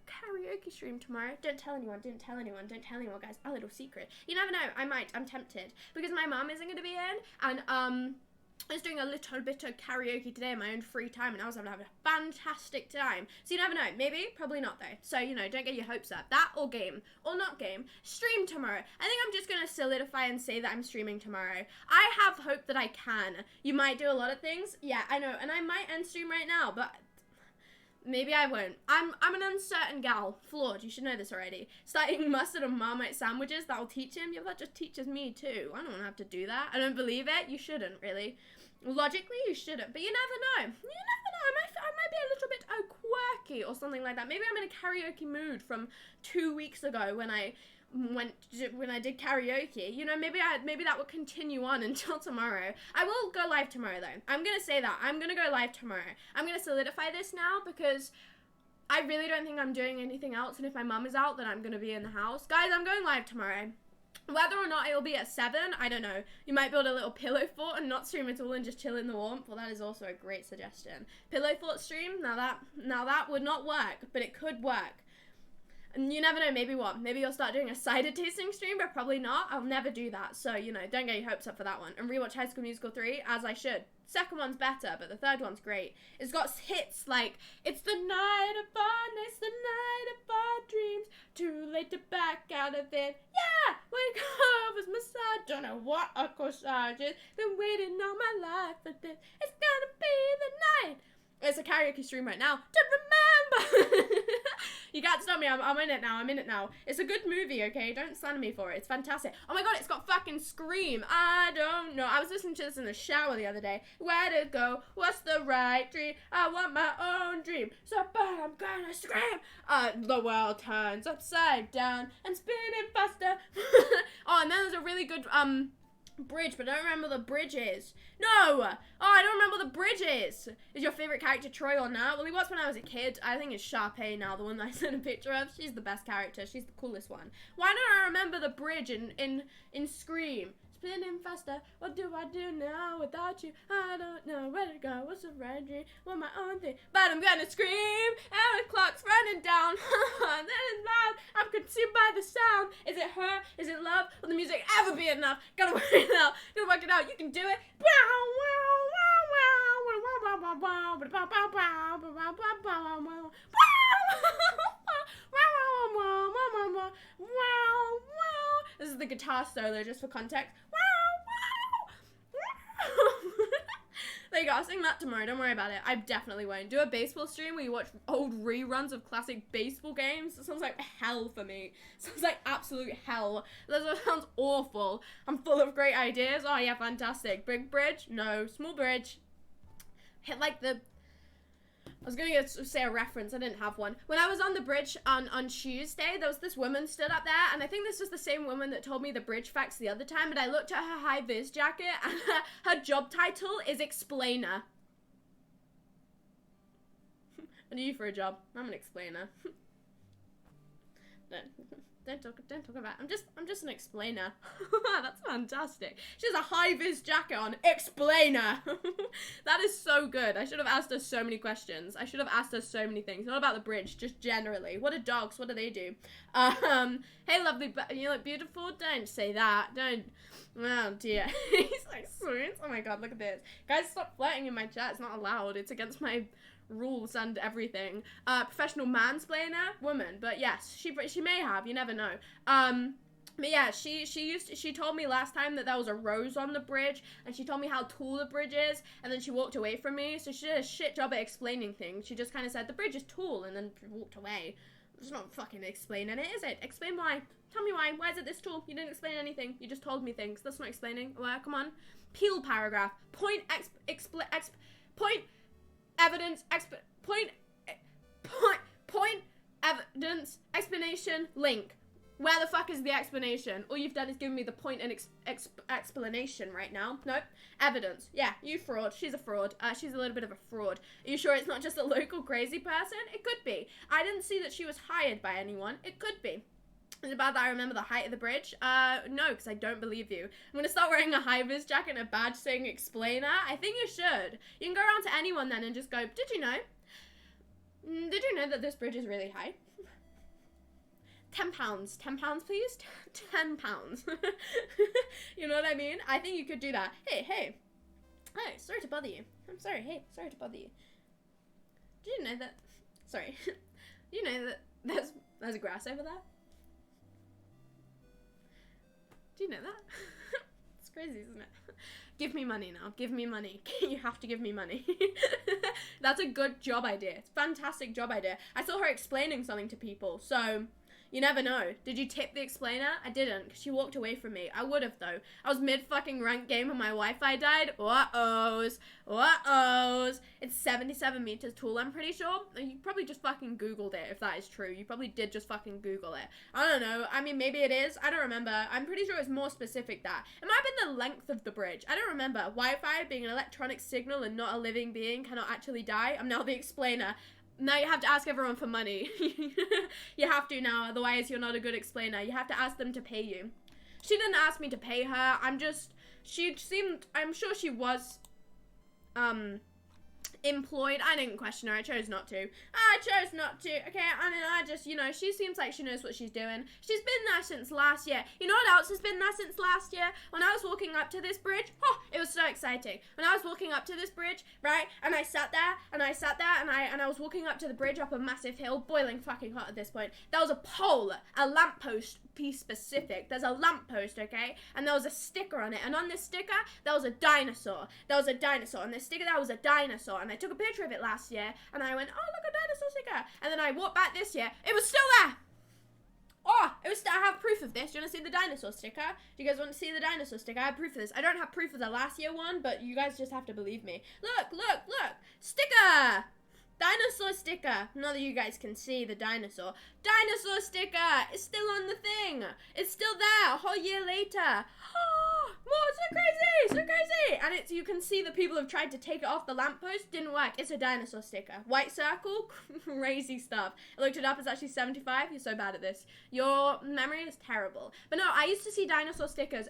karaoke stream tomorrow. Don't tell anyone, guys. Our little secret. You never know. I'm tempted. Because my mom isn't going to be in, and I was doing a little bit of karaoke today in my own free time, and I was having a fantastic time. So you never know. Maybe, probably not though. So, you know, don't get your hopes up. That or game, or not game. Stream tomorrow. I think I'm just going to solidify and say that I'm streaming tomorrow. I have hope that I can. You might do a lot of things. Yeah, I know. And I might end stream right now, but maybe I won't. I'm an uncertain gal. Flawed. You should know this already. Starting mustard and Marmite sandwiches, that'll teach him. Yeah, that just teaches me too. I don't have to do that. I don't believe it. You shouldn't, really. Logically, you shouldn't. But you never know. You never know. I might be a little bit quirky or something like that. Maybe I'm in a karaoke mood from 2 weeks ago when I did karaoke. You know, maybe that will continue on until tomorrow. I will go live tomorrow though. I'm gonna say that. I'm gonna go live tomorrow. I'm gonna solidify this now because I really don't think I'm doing anything else, and if my mum is out, then I'm gonna be in the house. Guys, I'm going live tomorrow. Whether or not it'll be at 7, I don't know. You might build a little pillow fort and not stream at all and just chill in the warmth. Well, that is also a great suggestion. Pillow fort stream? Now that would not work, but it could work. And you never know, maybe what? Maybe you'll start doing a cider tasting stream, but probably not. I'll never do that. So, you know, don't get your hopes up for that one. And rewatch High School Musical 3, as I should. Second one's better, but the third one's great. It's got hits like, it's the night of fun, it's the night of our dreams, too late to back out of it. Yeah! Wake up, it's massage, don't know what a corsage is, been waiting all my life for this, it's gonna be the night. It's a karaoke stream right now to remember. You can't stop me. I'm in it now. It's a good movie, okay? Don't slander me for it. It's fantastic. Oh my god, it's got fucking Scream. I don't know. I was listening to this in the shower the other day. Where to go? What's the right dream? I want my own dream. So bad I'm gonna scream. The world turns upside down and spinning faster. Oh, and then there's a really good bridge, but I don't remember the bridge is. No! Oh, I don't remember the bridge is. Is your favorite character Troy or not? Well, he was when I was a kid. I think it's Sharpay now, the one that I sent a picture of. She's the best character. She's the coolest one. Why don't I remember the bridge in Scream? Spinning faster, what do I do now without you? I don't know where to go, what's the right dream? Want my own thing, but I'm gonna scream, and the clock's running down. Then it's loud, I'm consumed by the sound. Is it her? Is it love? Will the music ever be enough? Gotta work it out, you can do it. This is the guitar solo, just for context. There you go, I'll sing that tomorrow, don't worry about it. I definitely won't. Do a baseball stream where you watch old reruns of classic baseball games. That sounds like hell for me. Sounds like absolute hell. That sounds awful. I'm full of great ideas. Oh yeah, fantastic. Big bridge? No. Small bridge. Hit like the... I was going to say a reference. I didn't have one. When I was on the bridge on Tuesday, there was this woman stood up there, and I think this was the same woman that told me the bridge facts the other time, but I looked at her high-vis jacket, and her job title is explainer. What are you for a job? I'm an explainer. Don't talk about. I'm just an explainer. That's fantastic. She has a high-vis jacket on. Explainer. That is so good. I should have asked her so many questions. I should have asked her so many things. Not about the bridge, just generally. What are dogs? What do they do? Hey, lovely, you look beautiful. Don't say that. Don't. Oh dear. He's like, sweet. Oh my god, look at this. Guys, stop flirting in my chat. It's not allowed. It's against my rules and everything. Professional mansplainer woman, but yes, she may have, you never know. But yeah, she told me last time that there was a rose on the bridge, and she told me how tall the bridge is, and then she walked away from me. So she did a shit job at explaining things. She just kind of said the bridge is tall and then walked away. It's not fucking explaining it, is it? Explain why. Tell me why. Why is it this tall? You didn't explain anything. You just told me things. That's not explaining. Well, come on. Peel paragraph. Point evidence, point evidence, explanation, link. Where the fuck is the explanation? All you've done is given me the point and explanation right now. Nope. Evidence. Yeah, you fraud. She's a fraud. She's a little bit of a fraud. Are you sure it's not just a local crazy person? It could be. I didn't see that she was hired by anyone. It could be. Is it bad that I remember the height of the bridge? No, because I don't believe you. I'm going to start wearing a high-vis jacket and a badge saying explainer. I think you should. You can go around to anyone then and just go, did you know? Did you know that this bridge is really high? £10. £10, please? £10. You know what I mean? I think you could do that. Hey, sorry to bother you. I'm sorry, hey, sorry to bother you. Did you know that? Sorry. Do you know that there's grass over there? Do you know that? It's crazy, isn't it? Give me money now. Give me money. You have to give me money. That's a good job idea. It's a fantastic job idea. I saw her explaining something to people, so you never know. Did you tip the explainer? I didn't, because she walked away from me. I would have, though. I was mid-fucking ranked game and my Wi-Fi died. Uh-ohs. Uh-ohs. It's 77 meters tall, I'm pretty sure. You probably just fucking Googled it, if that is true. You probably did just fucking Google it. I don't know. I mean, maybe it is. I don't remember. I'm pretty sure it's more specific that. It might have been the length of the bridge. I don't remember. Wi-Fi, being an electronic signal and not a living being, cannot actually die. I'm now the explainer. Now you have to ask everyone for money. You have to now, otherwise you're not a good explainer. You have to ask them to pay you. She didn't ask me to pay her. I'm sure she was, employed. I didn't question her. I chose not to. Okay, I mean, I just, she seems like she knows what she's doing. She's been there since last year. You know what else has been there since last year? When I was walking up to this bridge, it was so exciting. When I was walking up to this bridge, right, and I sat there, and I was walking up to the bridge up a massive hill, boiling fucking hot at this point. There was a pole, a lamppost, be specific. There's a lamppost, okay? And there was a sticker on it, and on this sticker, there was a dinosaur. On this sticker, there was a dinosaur, and I took a picture of it last year, and I went, oh, look, a dinosaur sticker. And then I walked back this year, it was still there. Oh, I have proof of this. Do you want to see the dinosaur sticker? Do you guys want to see the dinosaur sticker? I have proof of this. I don't have proof of the last year one, but you guys just have to believe me. Look. Sticker! Dinosaur sticker. Not that you guys can see the dinosaur. Dinosaur sticker! It's still on the thing. It's still there a whole year later. Oh, whoa, so crazy! And you can see the people have tried to take it off the lamppost. Didn't work. It's a dinosaur sticker. White circle. Crazy stuff. I looked it up. It's actually 75. You're so bad at this. Your memory is terrible. But no, I used to see dinosaur stickers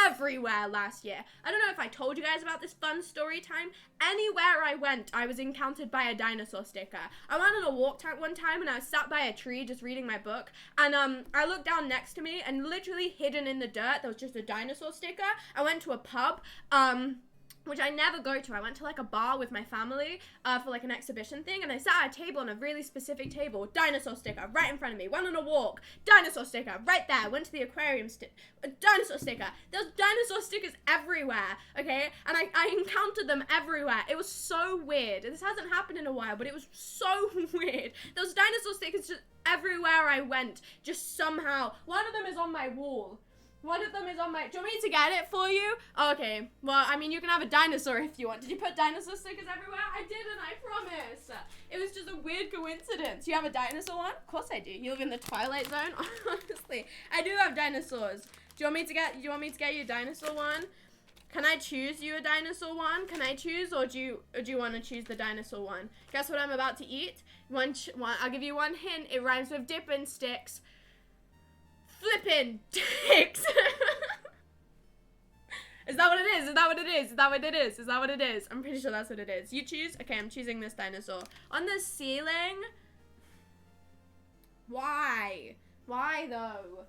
everywhere last year. I don't know if I told you guys about this fun story time. Anywhere I went, I was encountered by a dinosaur sticker. I went on a walk one time and I was sat by a tree just reading my book, and I looked down next to me and literally hidden in the dirt there was just a dinosaur sticker. I went to a pub, which I never go to. I went to like a bar with my family for like an exhibition thing, and I sat at a table on a really specific table. Dinosaur sticker right in front of me. Went on a walk. Dinosaur sticker right there. Went to the aquarium. Dinosaur sticker. There's dinosaur stickers everywhere. Okay, and I encountered them everywhere. It was so weird. This hasn't happened in a while, but it was so weird. There was dinosaur stickers just everywhere I went. Just somehow. One of them is on my wall. Do you want me to get it for you? Okay, well, I mean, you can have a dinosaur if you want. Did you put dinosaur stickers everywhere? I didn't, I promise. It was just a weird coincidence. You have a dinosaur one? Of course I do. You live in the Twilight Zone? Honestly, I do have dinosaurs. Do you want me to get you a dinosaur one? Can I choose you a dinosaur one? Can I choose, or do you want to choose the dinosaur one? Guess what I'm about to eat? I'll give you one hint. It rhymes with dipping sticks. Flippin' dicks. Is that what it is? Is that what it is? Is that what it is? Is that what it is? I'm pretty sure that's what it is. You choose? Okay, I'm choosing this dinosaur. On the ceiling? Why? Why though?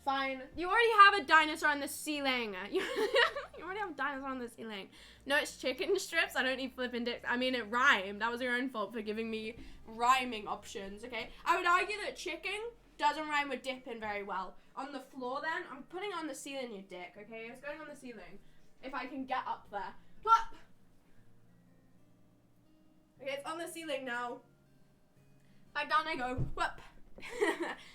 Fine. You already have a dinosaur on the ceiling. You already have a dinosaur on the ceiling. No, it's chicken strips. I don't need flipping dicks. I mean, it rhymed. That was your own fault for giving me rhyming options, okay? I would argue that chicken doesn't rhyme with dipping very well. On the floor then, I'm putting it on the ceiling, you dick, okay? It's going on the ceiling. If I can get up there. Whoop! Okay, it's on the ceiling now. Back down I go. Whoop!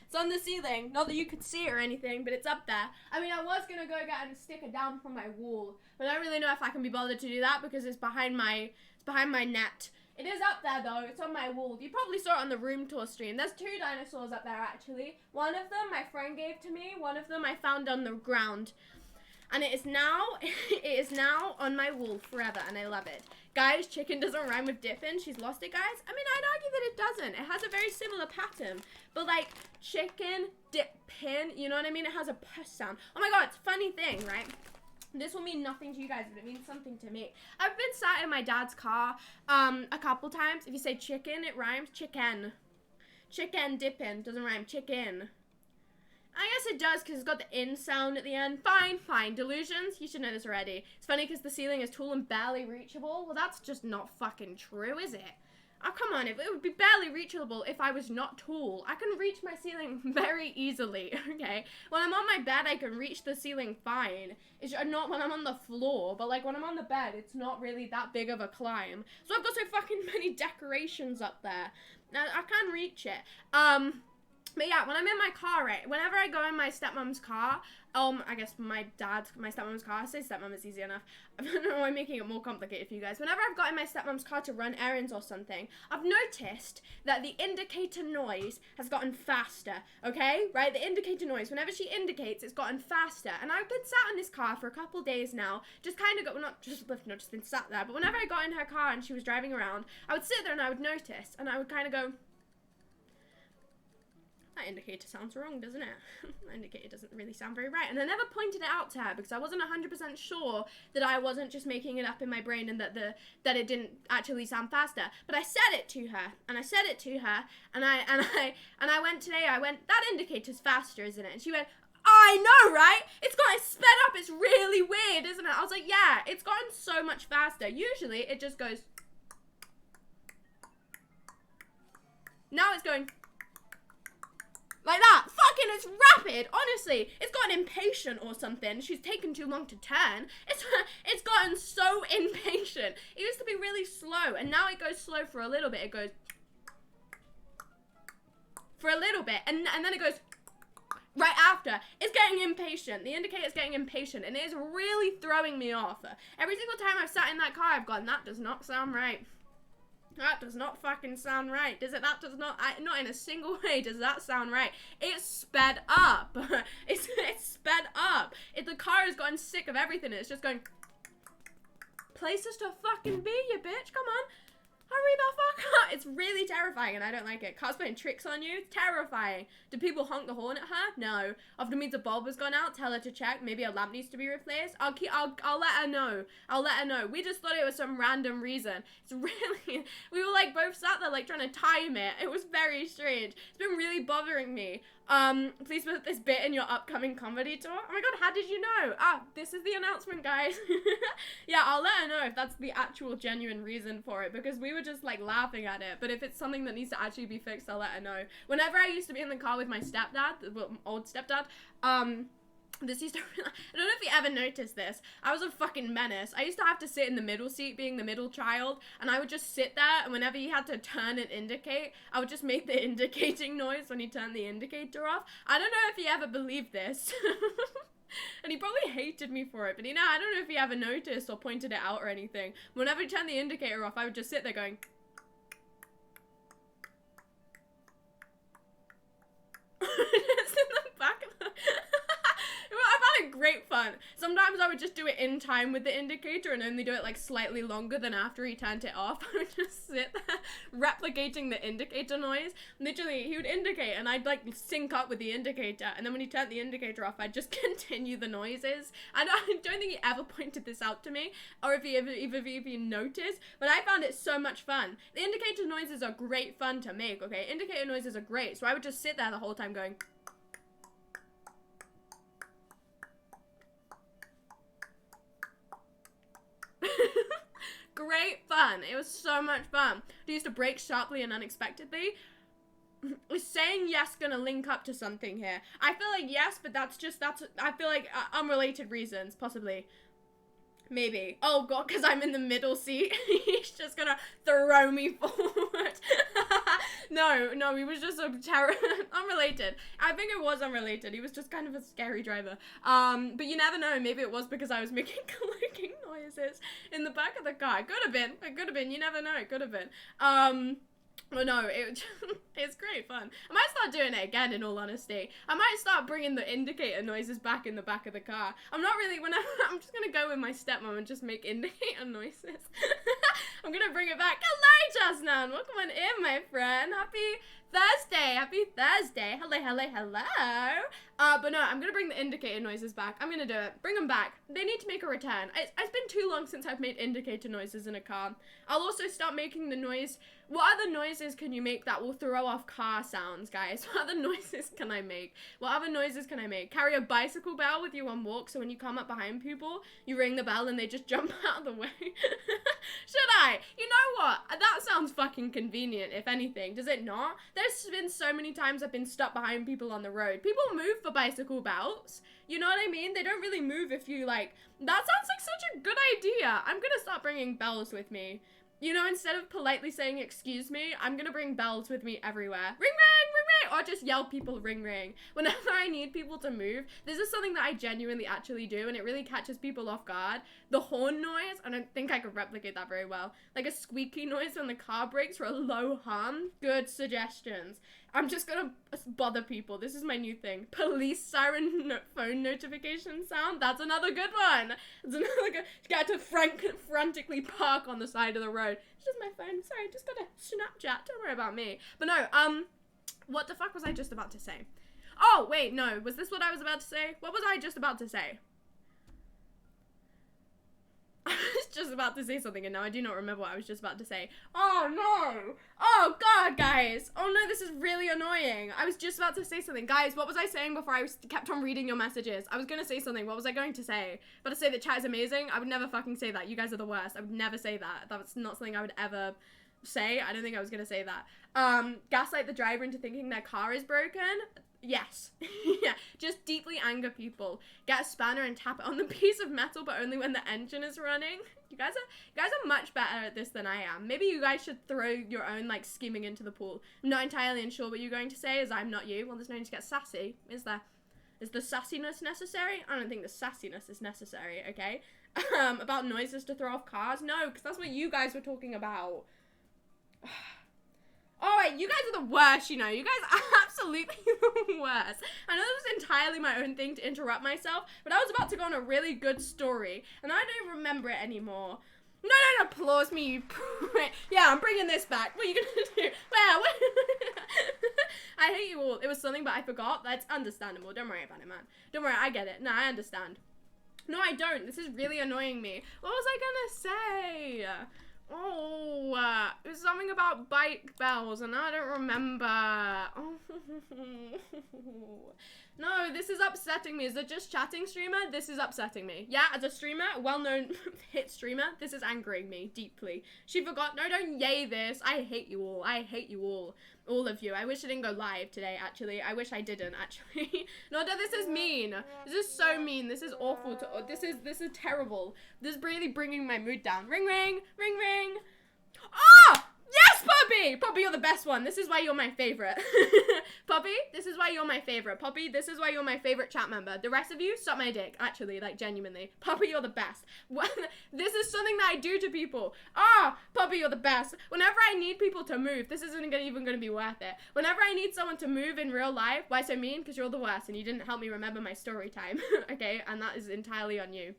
It's on the ceiling. Not that you could see it or anything, but it's up there. I mean, I was gonna go get and stick it down from my wall, but I don't really know if I can be bothered to do that because it's behind my net. It is up there though. It's on my wall. You probably saw it on the room tour stream. There's 2 dinosaurs up there actually. One of them my friend gave to me. One of them I found on the ground. And it is now on my wall forever, and I love it. Guys, chicken doesn't rhyme with dippin'. She's lost it, guys. I mean, I'd argue that it doesn't. It has a very similar pattern. But, like, chicken, dippin', you know what I mean? It has a p sound. Oh, my God, it's a funny thing, right? This will mean nothing to you guys, but it means something to me. I've been sat in my dad's car a couple times. If you say chicken, it rhymes. Chicken. Chicken, dippin', doesn't rhyme. Chicken. I guess it does because it's got the in sound at the end. Fine, fine. Delusions? You should know this already. It's funny because the ceiling is tall and barely reachable. Well, that's just not fucking true, is it? Oh, come on. It would be barely reachable if I was not tall. I can reach my ceiling very easily, okay? When I'm on my bed, I can reach the ceiling fine. It's not when I'm on the floor, but, like, when I'm on the bed, it's not really that big of a climb. So I've got so fucking many decorations up there. Now, I can reach it. But yeah, when I'm in my car, right, whenever I go in my stepmom's car, I guess my stepmom's car, I say stepmom is easy enough. I don't know why I'm making it more complicated for you guys. Whenever I've got in my stepmom's car to run errands or something, I've noticed that the indicator noise has gotten faster, okay? Right, the indicator noise, whenever she indicates, it's gotten faster. And I've been sat in this car for a couple days not just been sat there, but whenever I got in her car and she was driving around, I would sit there and I would notice, and I would kind of go, that indicator sounds wrong, doesn't it? That indicator doesn't really sound very right. And I never pointed it out to her because I wasn't 100% sure that I wasn't just making it up in my brain and that it didn't actually sound faster. But I said it to her, and I said it to her, and I went today, that indicator's faster, isn't it? And she went, I know, right? It's sped up. It's really weird, isn't it? I was like, yeah, it's gotten so much faster. Usually it just goes. Now it's going like that. Fucking, it's rapid. Honestly, it's gotten impatient or something. She's taken too long to turn. It's gotten so impatient. It used to be really slow, and now it goes slow for a little bit. It goes for a little bit, and then it goes right after. It's getting impatient. The indicator's getting impatient, and it is really throwing me off. Every single time I've sat in that car, I've gone, that does not sound right. That does not fucking sound right, does it? That does not, not in a single way does that sound right. It's sped up. It's sped up. The car has gotten sick of everything. It's just going, places to fucking be, you bitch. Come on. Hurry the fuck up. It's really terrifying, and I don't like it. Car's playing tricks on you. Terrifying. Do people honk the horn at her? No. Often means a bulb has gone out. Tell her to check. Maybe a lamp needs to be replaced. I'll let her know. I'll let her know. We just thought it was some random reason. It's really, we were like both sat there like trying to time it. It was very strange. It's been really bothering me. Please put this bit in your upcoming comedy tour. Oh my god, how did you know? This is the announcement, guys. Yeah, I'll let her know if that's the actual genuine reason for it, because we were just like laughing at it. But if it's something that needs to actually be fixed, I'll let her know. Whenever I used to be in the car with my stepdad, well, old stepdad, this used to, I don't know if you ever noticed this. I was a fucking menace. I used to have to sit in the middle seat, being the middle child, and I would just sit there, and whenever he had to turn and indicate, I would just make the indicating noise when he turned the indicator off. I don't know if he ever believed this. And he probably hated me for it, but you know, I don't know if he ever noticed or pointed it out or anything. Whenever he turned the indicator off, I would just sit there going, just in the back of the I found it great fun. Sometimes I would just do it in time with the indicator and only do it like slightly longer than after he turned it off. I would just sit there replicating the indicator noise. Literally, he would indicate and I'd like sync up with the indicator, and then when he turned the indicator off, I'd just continue the noises. I don't think he ever pointed this out to me, or if he even noticed, but I found it so much fun. The indicator noises are great fun to make, okay? Indicator noises are great, so I would just sit there the whole time going... Great fun. It was so much fun. I used to brake sharply and unexpectedly. Is saying yes gonna link up to something here? I feel like yes, but that's I feel like unrelated reasons, possibly. Maybe. Oh god, because I'm in the middle seat. He's just gonna throw me forward. No, he was just a unrelated. I think it was unrelated. He was just kind of a scary driver. But you never know. Maybe it was because I was making clicking noises in the back of the car. It could have been. It could have been. You never know. It could have been. Well, no, it's great fun. I might start doing it again, in all honesty. I might start bringing the indicator noises back in the back of the car. I'm just gonna go with my stepmom and just make indicator noises. I'm gonna bring it back. Hello, Jasnan. Welcome on in, my friend. Happy Thursday. Happy Thursday. Hello. But no, I'm gonna bring the indicator noises back. I'm gonna do it. Bring them back. They need to make a return. It's been too long since I've made indicator noises in a car. I'll also start making the noise. What other noises can you make that will throw off car sounds, guys? What other noises can I make? What other noises can I make? Carry a bicycle bell with you on walk, so when you come up behind people, you ring the bell and they just jump out of the way. Should I? You know what? That sounds fucking convenient, if anything. Does it not? There's been so many times I've been stuck behind people on the road. People move for bicycle belts. You know what I mean? They don't really move if you like... That sounds like such a good idea. I'm gonna start bringing bells with me. You know, instead of politely saying, excuse me, I'm gonna bring bells with me everywhere. Ring, ring, ring, ring! Or just yell people ring, ring. Whenever I need people to move, this is something that I genuinely actually do, and it really catches people off guard. The horn noise, I don't think I could replicate that very well. Like a squeaky noise when the car brakes for a low hum. Good suggestions. I'm just gonna bother people. This is my new thing. Police siren phone notification sound. That's another good one. It's another good. You got to frantically park on the side of the road. It's just my phone. Sorry, just got a Snapchat. Don't worry about me. But no, what the fuck was I just about to say? Oh, wait, no. Was this what I was about to say? What was I just about to say? I was just about to say something and now I do not remember what I was just about to say. Oh no! Oh god, guys! Oh no, this is really annoying. I was just about to say something. Guys, what was I saying before I kept on reading your messages? I was gonna say something. What was I going to say? But to say that chat is amazing? I would never fucking say that. You guys are the worst. I would never say that. That's not something I would ever say. I don't think I was gonna say that. Gaslight the driver into thinking their car is broken? Yes. Yeah, just deeply anger people. Get a spanner and tap it on the piece of metal, but only when the engine is running. You guys are much better at this than I am. Maybe you guys should throw your own, like, scheming into the pool. I'm not entirely unsure what you're going to say, as I'm not you. Well, there's no need to get sassy, is there? Is the sassiness necessary? I don't think the sassiness is necessary, okay? About noises to throw off cars? No, because that's what you guys were talking about. Alright, you guys are the worst, you know. You guys are absolutely the worst. I know this was entirely my own thing to interrupt myself, but I was about to go on a really good story, and I don't remember it anymore. No, don't applause me, you prick. Yeah, I'm bringing this back. What are you gonna do? Well, I hate you all. It was something, but I forgot. That's understandable. Don't worry about it, man. Don't worry, I get it. No, I understand. No, I don't. This is really annoying me. What was I gonna say? Oh, it was something about bike bells, and I don't remember. Oh. No, this is upsetting me. Is it just chatting streamer? This is upsetting me. Yeah, as a streamer, well-known hit streamer, this is angering me deeply. She forgot. No, don't yay this. I hate you all. I hate you all. All of you. I wish I didn't go live today, actually. I wish I didn't, actually. No, this is mean. This is so mean. This is awful. This is terrible. This is really bringing my mood down. Ring, ring. Ring, ring. Oh! Yes, Poppy! Poppy, you're the best one. This is why you're my favorite. Poppy, this is why you're my favorite. Poppy, this is why you're my favorite chat member. The rest of you, suck my dick. Actually, like, genuinely. Poppy, you're the best. This is something that I do to people. Ah, Poppy, Poppy, you're the best. Whenever I need people to move, this isn't even going to be worth it. Whenever I need someone to move in real life, why so mean? Because you're the worst and you didn't help me remember my story time. Okay, and that is entirely on you.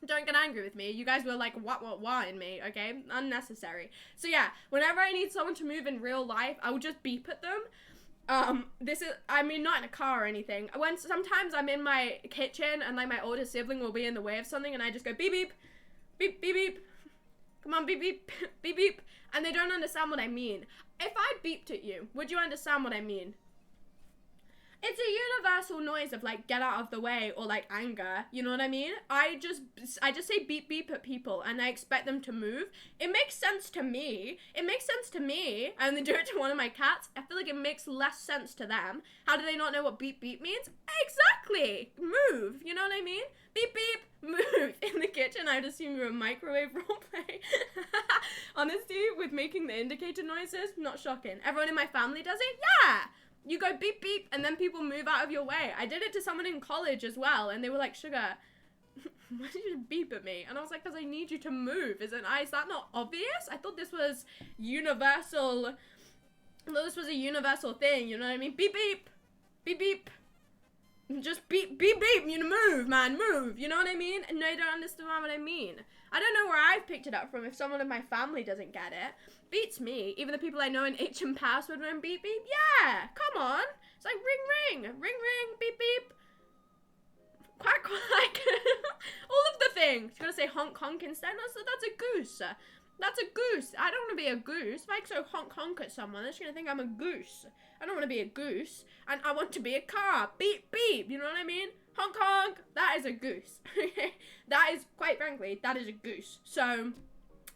Don't get angry with me. You guys were like, what in me, okay? Unnecessary. So yeah, whenever I need someone to move in real life, I will just beep at them. I mean, not in a car or anything. Sometimes I'm in my kitchen and like my older sibling will be in the way of something and I just go beep, beep, beep, beep, beep. Come on, beep, beep, beep, beep. And they don't understand what I mean. If I beeped at you, would you understand what I mean? It's a universal noise of like get out of the way or like anger, you know what I mean? I just say beep beep at people and I expect them to move. It makes sense to me. And they do it to one of my cats. I feel like it makes less sense to them. How do they not know what beep beep means? Exactly. Move, you know what I mean? Beep beep, move. In the kitchen, I'd assume you're a microwave roleplay. Honestly, with making the indicator noises, not shocking. Everyone in my family does it? Yeah. You go beep beep and then people move out of your way. I did it to someone in college as well and they were like, Sugar, why did you beep at me? And I was like, because I need you to move. Is that not obvious? I thought this was universal. I thought this was a universal thing, you know what I mean? Beep beep. Beep beep. Just beep beep beep. You move, man, move. You know what I mean? And no, you don't understand what I mean. I don't know where I've picked it up from if someone in my family doesn't get it. Beats me. Even the people I know in HM password when beep beep. Yeah, come on. It's like ring ring. Ring ring. Beep beep. Quack quack. All of the things. You gotta say honk honk instead. That's a goose. That's a goose. I don't want to be a goose. If I so honk honk at someone, they're just gonna think I'm a goose. I don't want to be a goose. And I want to be a car. Beep beep. You know what I mean? Honk honk. That is a goose. That is, quite frankly, that is a goose. So,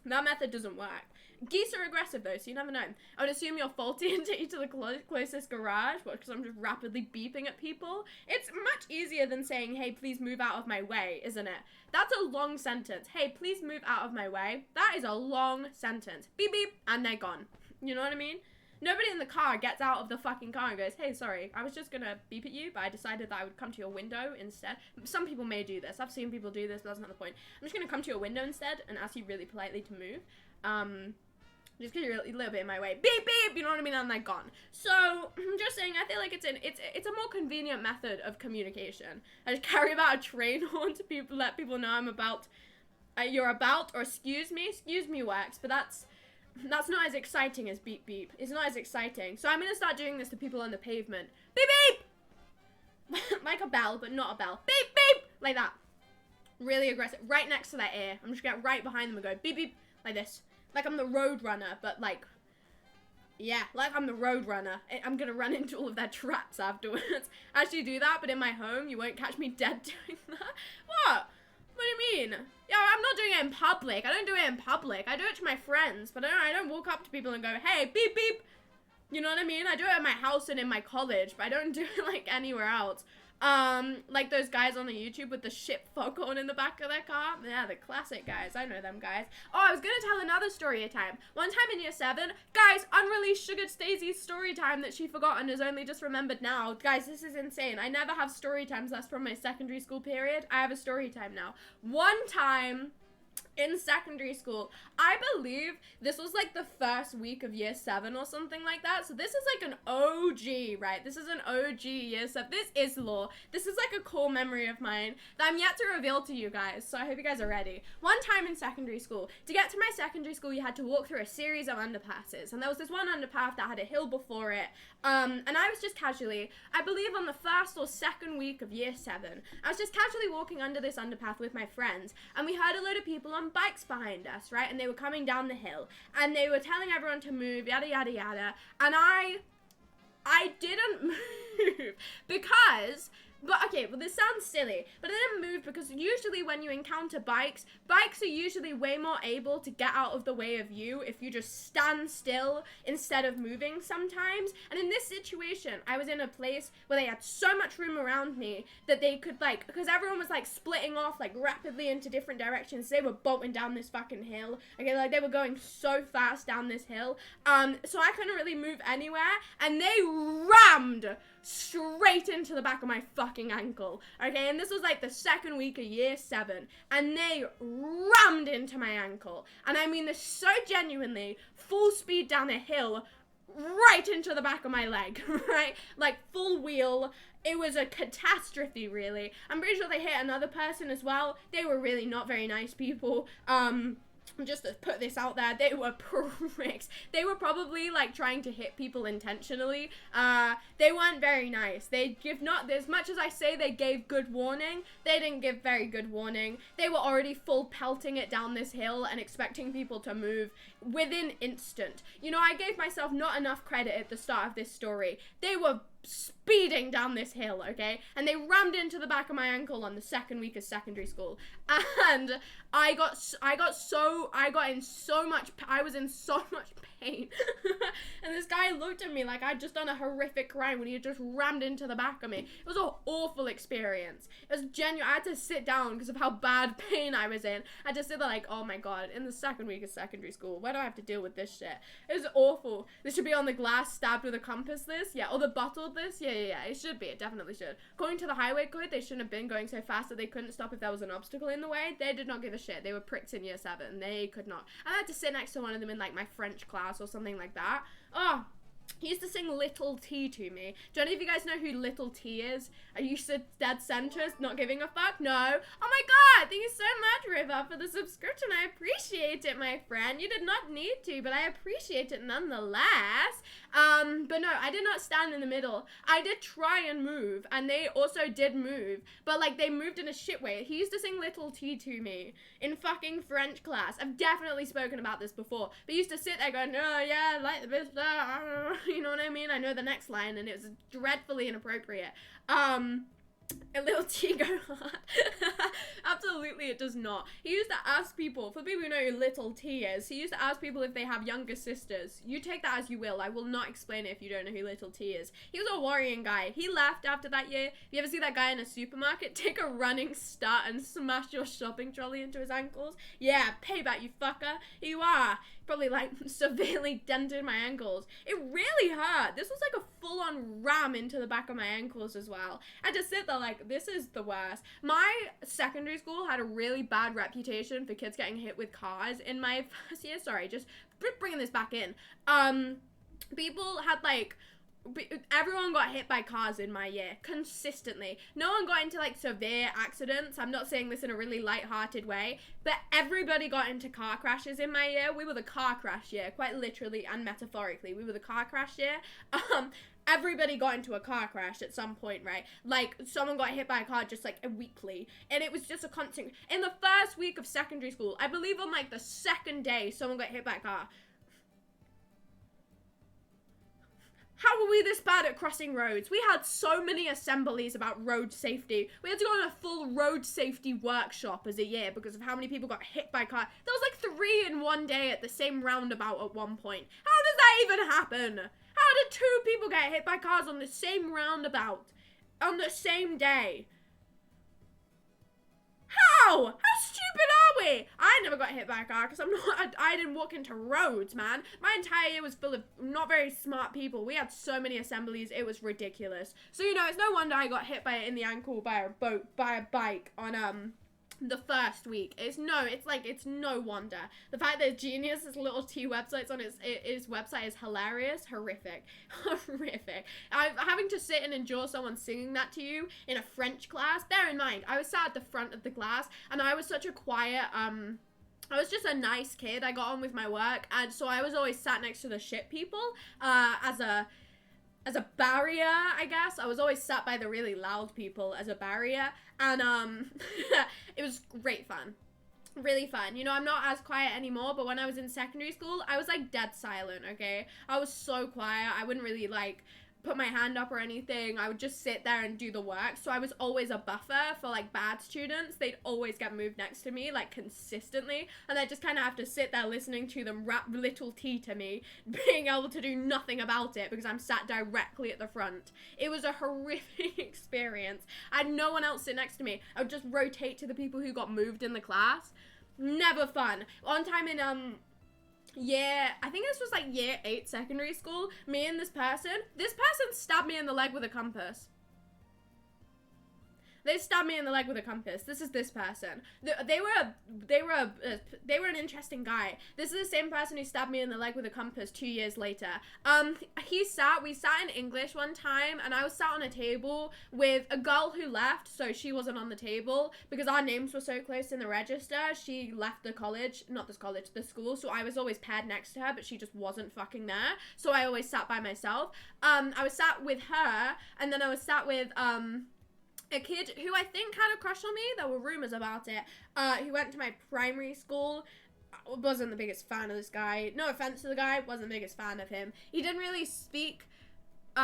that method doesn't work. Geese are aggressive though, so you never know. I would assume you're faulty and take you to the closest garage, because I'm just rapidly beeping at people. It's much easier than saying, hey, please move out of my way, isn't it? That's a long sentence. Hey, please move out of my way. That is a long sentence. Beep beep, and they're gone. You know what I mean? Nobody in the car gets out of the fucking car and goes, hey, sorry, I was just gonna beep at you, but I decided that I would come to your window instead. Some people may do this. I've seen people do this, but that's not the point. I'm just gonna come to your window instead and ask you really politely to move. Just because you're a little bit in my way. Beep, beep, you know what I mean? And they're gone. So, I'm just saying, I feel like it's a more convenient method of communication. I just carry about a train horn to people, let people know I'm about, you're about, or excuse me works, but that's not as exciting as beep, beep. It's not as exciting. So I'm going to start doing this to people on the pavement. Beep, beep! Like a bell, but not a bell. Beep, beep! Like that. Really aggressive. Right next to their ear. I'm just going to get right behind them and go beep, beep. Like this. Like I'm the road runner, but like, yeah, like I'm the road runner. I'm gonna run into all of their traps afterwards. I actually do that, but in my home, you won't catch me dead doing that. What? What do you mean? Yeah, I'm not doing it in public. I don't do it in public. I do it to my friends, but I don't walk up to people and go, hey, beep, beep. You know what I mean? I do it at my house and in my college, but I don't do it like anywhere else. Like those guys on the YouTube with the shit foghorn in the back of their car. Yeah, the classic guys. I know them guys. Oh, I was gonna tell another story time. One time in year 7, guys, unreleased Sugar Stacey's story time that she forgot and has only just remembered now. Guys, this is insane. I never have story times. That's from my secondary school period. I have a story time now. One time in secondary school, I believe this was like the first week of year 7 or something like that. So this is like an OG, right? This is an OG year 7. This is lore. This is like a core memory of mine that I'm yet to reveal to you guys. So I hope you guys are ready. One time in secondary school, to get to my secondary school, you had to walk through a series of underpasses. And there was this one underpass that had a hill before it. And I was just casually, I believe on the first or second week of year 7, I was just casually walking under this underpath with my friends. And we heard a load of people on bikes behind us, right? And they were coming down the hill and they were telling everyone to move, yada yada yada, and I didn't move because, but okay, well this sounds silly, but I didn't move because usually when you encounter bikes are usually way more able to get out of the way of you if you just stand still instead of moving sometimes. And in this situation, I was in a place where they had so much room around me that they could like, because everyone was like splitting off like rapidly into different directions. They were bolting down this fucking hill. Okay, like they were going so fast down this hill. So I couldn't really move anywhere, and they rammed straight into the back of my fucking ankle, okay? And this was like the second week of year 7, and they rammed into my ankle. And I mean this so genuinely, full speed down a hill, right into the back of my leg, right? Like full wheel. It was a catastrophe, really. I'm pretty sure they hit another person as well. They were really not very nice people. Just to put this out there, they were pricks. They were probably like trying to hit people intentionally. They weren't very nice. They give not, as much as I say they gave good warning, they didn't give very good warning. They were already full pelting it down this hill and expecting people to move within instant. You know, I gave myself not enough credit at the start of this story. They were speeding down this hill, okay? And they rammed into the back of my ankle on the second week of secondary school. And I was in so much pain. And this guy looked at me like I'd just done a horrific crime when he had just rammed into the back of me. It was an awful experience. It was genuine. I had to sit down because of how bad pain I was in. I just sit there like, oh my god, in the second week of secondary school, why do I have to deal with this shit? It was awful. This should be on the glass, stabbed with a compass this. Yeah, or the bottled this. Yeah, it should be. It definitely should. According to the highway code, they shouldn't have been going so fast that they couldn't stop if there was an obstacle in the way. They did not give a shit. They were pricks in year 7. They could not. I had to sit next to one of them in like my French class or something like that. Oh, he used to sing Little T to me. Do any of you guys know who Little T is? Are you so dead centrist, not giving a fuck? No. Oh my god, thank you so much, River, for the subscription. I appreciate it, my friend. You did not need to, but I appreciate it nonetheless. But no, I did not stand in the middle. I did try and move, and they also did move, but like they moved in a shit way. He used to sing Little T to me in fucking French class. I've definitely spoken about this before, but he used to sit there going, oh yeah, like the bitch, you know what I mean? I know the next line, and it was dreadfully inappropriate. A little T go hard. Absolutely it does not. He used to ask people, for people who know who Little T is, he used to ask people if they have younger sisters. You take that as you will. I will not explain it if you don't know who Little T is. He was a worrying guy. He left after that year. If you ever see that guy in a supermarket, take a running start and smash your shopping trolley into his ankles. Yeah, payback, you fucker. You are. Probably like severely dented my ankles. It really hurt. This was like a full-on ram into the back of my ankles as well. I just sit there like, this is the worst. My secondary school had a really bad reputation for kids getting hit with cars in my first year. Sorry, just bringing this back in. People had like, everyone got hit by cars in my year consistently. No one got into like severe accidents. I'm not saying this in a really light-hearted way, but everybody got into car crashes in my year. We were the car crash year, quite literally and metaphorically. We were the car crash year. Everybody got into a car crash at some point, right? Like, someone got hit by a car just, like, weekly. And it was just a constant. In the first week of secondary school, I believe on, like, the second day, someone got hit by a car. How were we this bad at crossing roads? We had so many assemblies about road safety. We had to go on a full road safety workshop as a year because of how many people got hit by cars. There was, like, 3 in one day at the same roundabout at one point. How does that even happen? How did 2 people get hit by cars on the same roundabout on the same day? How? How stupid are we? I never got hit by a car because I didn't walk into roads, man. My entire year was full of not very smart people. We had so many assemblies, it was ridiculous. So, you know, it's no wonder I got hit by it in the ankle by a bike on, the first week. It's no wonder. The fact that Genius's Little T website's on his website is hilarious. Horrific. Having to sit and endure someone singing that to you in a French class. Bear in mind, I was sat at the front of the class, and I was such a quiet, I was just a nice kid. I got on with my work, and so I was always sat next to the shit people, as a barrier, I guess. I was always sat by the really loud people as a barrier, and it was great fun. Really fun. You know, I'm not as quiet anymore, but when I was in secondary school, I was like dead silent, okay? I was so quiet. I wouldn't really like put my hand up or anything. I would just sit there and do the work. So I was always a buffer for like bad students. They'd always get moved next to me like consistently, and I just kind of have to sit there listening to them rap Little T to me, being able to do nothing about it because I'm sat directly at the front. It was a horrific experience. I had no one else sit next to me. I would just rotate to the people who got moved in the class. Never fun. One time in I think this was like year 8 secondary school. Me and this person stabbed me in the leg with a compass. They stabbed me in the leg with a compass. This is this person. They were an interesting guy. This is the same person who stabbed me in the leg with a compass 2 years later. We sat in English one time, and I was sat on a table with a girl who left, so she wasn't on the table because our names were so close in the register. She left the college, not this college, the school, so I was always paired next to her, but she just wasn't fucking there. So I always sat by myself. I was sat with her, and then I was sat with a kid who I think had a crush on me. There were rumors about it. He went to my primary school. I wasn't the biggest fan of this guy. No offense to the guy, wasn't the biggest fan of him. He didn't really speak, he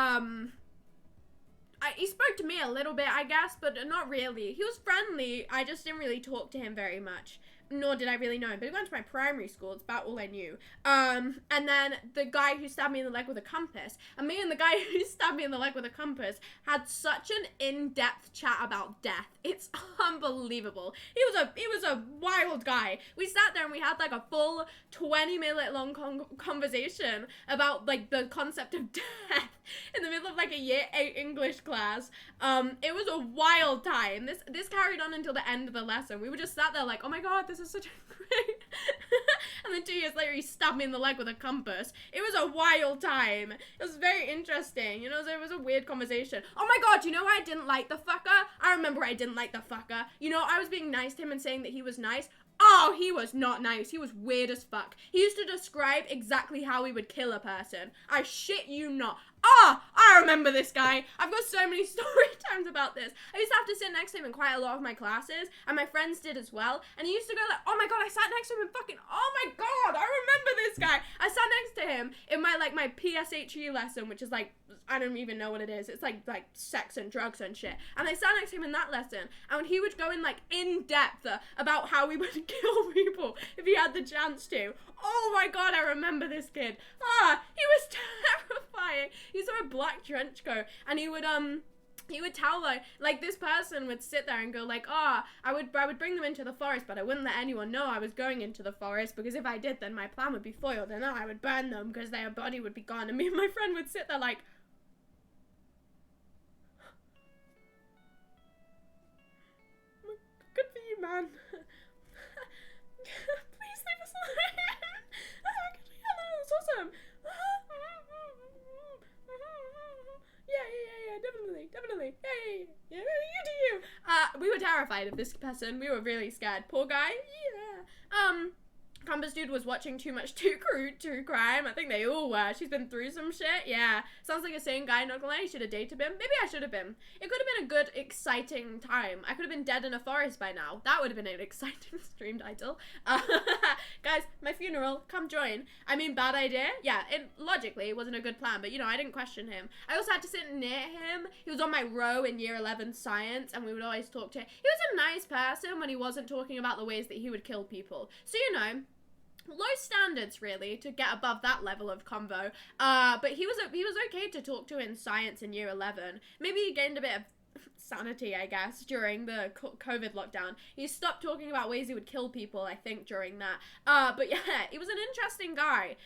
spoke to me a little bit, I guess, but not really. He was friendly. I just didn't really talk to him very much. Nor did I really know him, but he went to my primary school. It's about all I knew. And then the guy who stabbed me in the leg with a compass, and me and the guy who stabbed me in the leg with a compass had such an in-depth chat about death. It's unbelievable. He was a wild guy. We sat there and we had like a full 20-minute long conversation about like the concept of death in the middle of like a year 8 English class. It was a wild time. This carried on until the end of the lesson. We were just sat there like, oh my god, this is such a great. And then 2 years later, he stabbed me in the leg with a compass. It was a wild time. It was very interesting. You know, it was a weird conversation. Oh my god, you know why I didn't like the fucker? I remember I didn't like the fucker. You know, I was being nice to him and saying that he was nice. Oh, he was not nice. He was weird as fuck. He used to describe exactly how he would kill a person. I shit you not. I remember this guy. I've got so many story times about this. I used to have to sit next to him in quite a lot of my classes, and my friends did as well. And he used to go like, oh my god, I sat next to him and fucking, oh my god, I remember this guy. I sat next to him in my PSHE lesson, which is like, I don't even know what it is. It's like sex and drugs and shit. And I sat next to him in that lesson, and he would go in like in depth about how we would kill people if he had the chance to. Oh my god, I remember this kid. He was terrifying. He wore a black trench coat, and he would tell like this person would sit there and go like, I would bring them into the forest, but I wouldn't let anyone know I was going into the forest, because if I did, then my plan would be foiled, and then I would burn them because their body would be gone. And me and my friend would sit there like, good for you, man. Please leave us alone. That's awesome. Yeah, definitely. Yeah, you do you. We were terrified of this person. We were really scared. Poor guy. Yeah. Compass dude was watching too much true crime. I think they all were. She's been through some shit. Yeah. Sounds like a sane guy, not gonna lie. You should have dated him. Maybe I should have been. It could have been a good, exciting time. I could have been dead in a forest by now. That would have been an exciting stream title. Guys, my funeral. Come join. I mean, bad idea. Yeah, it logically wasn't a good plan, but you know, I didn't question him. I also had to sit near him. He was on my row in year 11 science, and we would always talk to him. He was a nice person when he wasn't talking about the ways that he would kill people. So, you know, low standards really to get above that level of convo, but he was okay to talk to in science in year 11. Maybe he gained a bit of sanity, I guess, during the COVID lockdown. He stopped talking about ways he would kill people, I think, during that. But yeah, he was an interesting guy.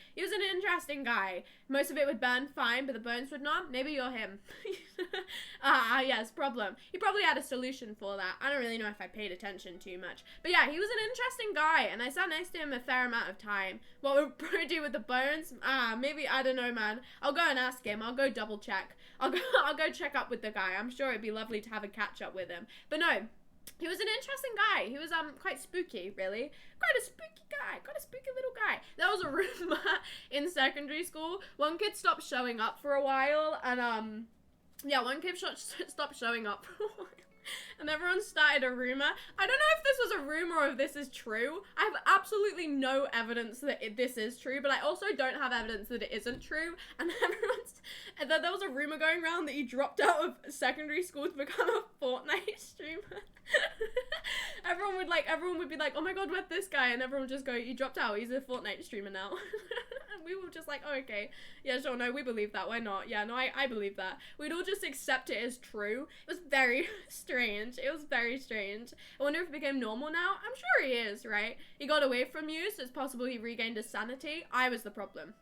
Most of it would burn fine, but the bones would not. Maybe you're him. Yes, problem. He probably had a solution for that. I don't really know if I paid attention too much. But yeah, he was an interesting guy, and I sat next to him a fair amount of time. What would Bro do with the bones? Maybe, I don't know, man. I'll go and ask him. I'll go double check. I'll go check up with the guy. I'm sure it'd be lovely to have a catch up with him. But no, he was an interesting guy. He was quite spooky, really. Quite a spooky guy. Quite a spooky little guy. There was a rumor in secondary school. One kid stopped showing up for a while, and yeah, one kid stopped showing up for a while. And everyone started a rumor. I don't know if this was a rumor or if this is true. I have absolutely no evidence that this is true, but I also don't have evidence that it isn't true. And there was a rumor going around that he dropped out of secondary school to become a Fortnite streamer. Everyone would be like, oh my god, where'd this guy? And everyone would just go, he dropped out, he's a Fortnite streamer now. And we were just like, oh, okay, yeah, sure, no, we believe that, why not? Yeah, no, I believe that. We'd all just accept it as true. It was very strange. It was very strange. I wonder if it became normal now. I'm sure he is, right? He got away from you, so it's possible he regained his sanity. I was the problem.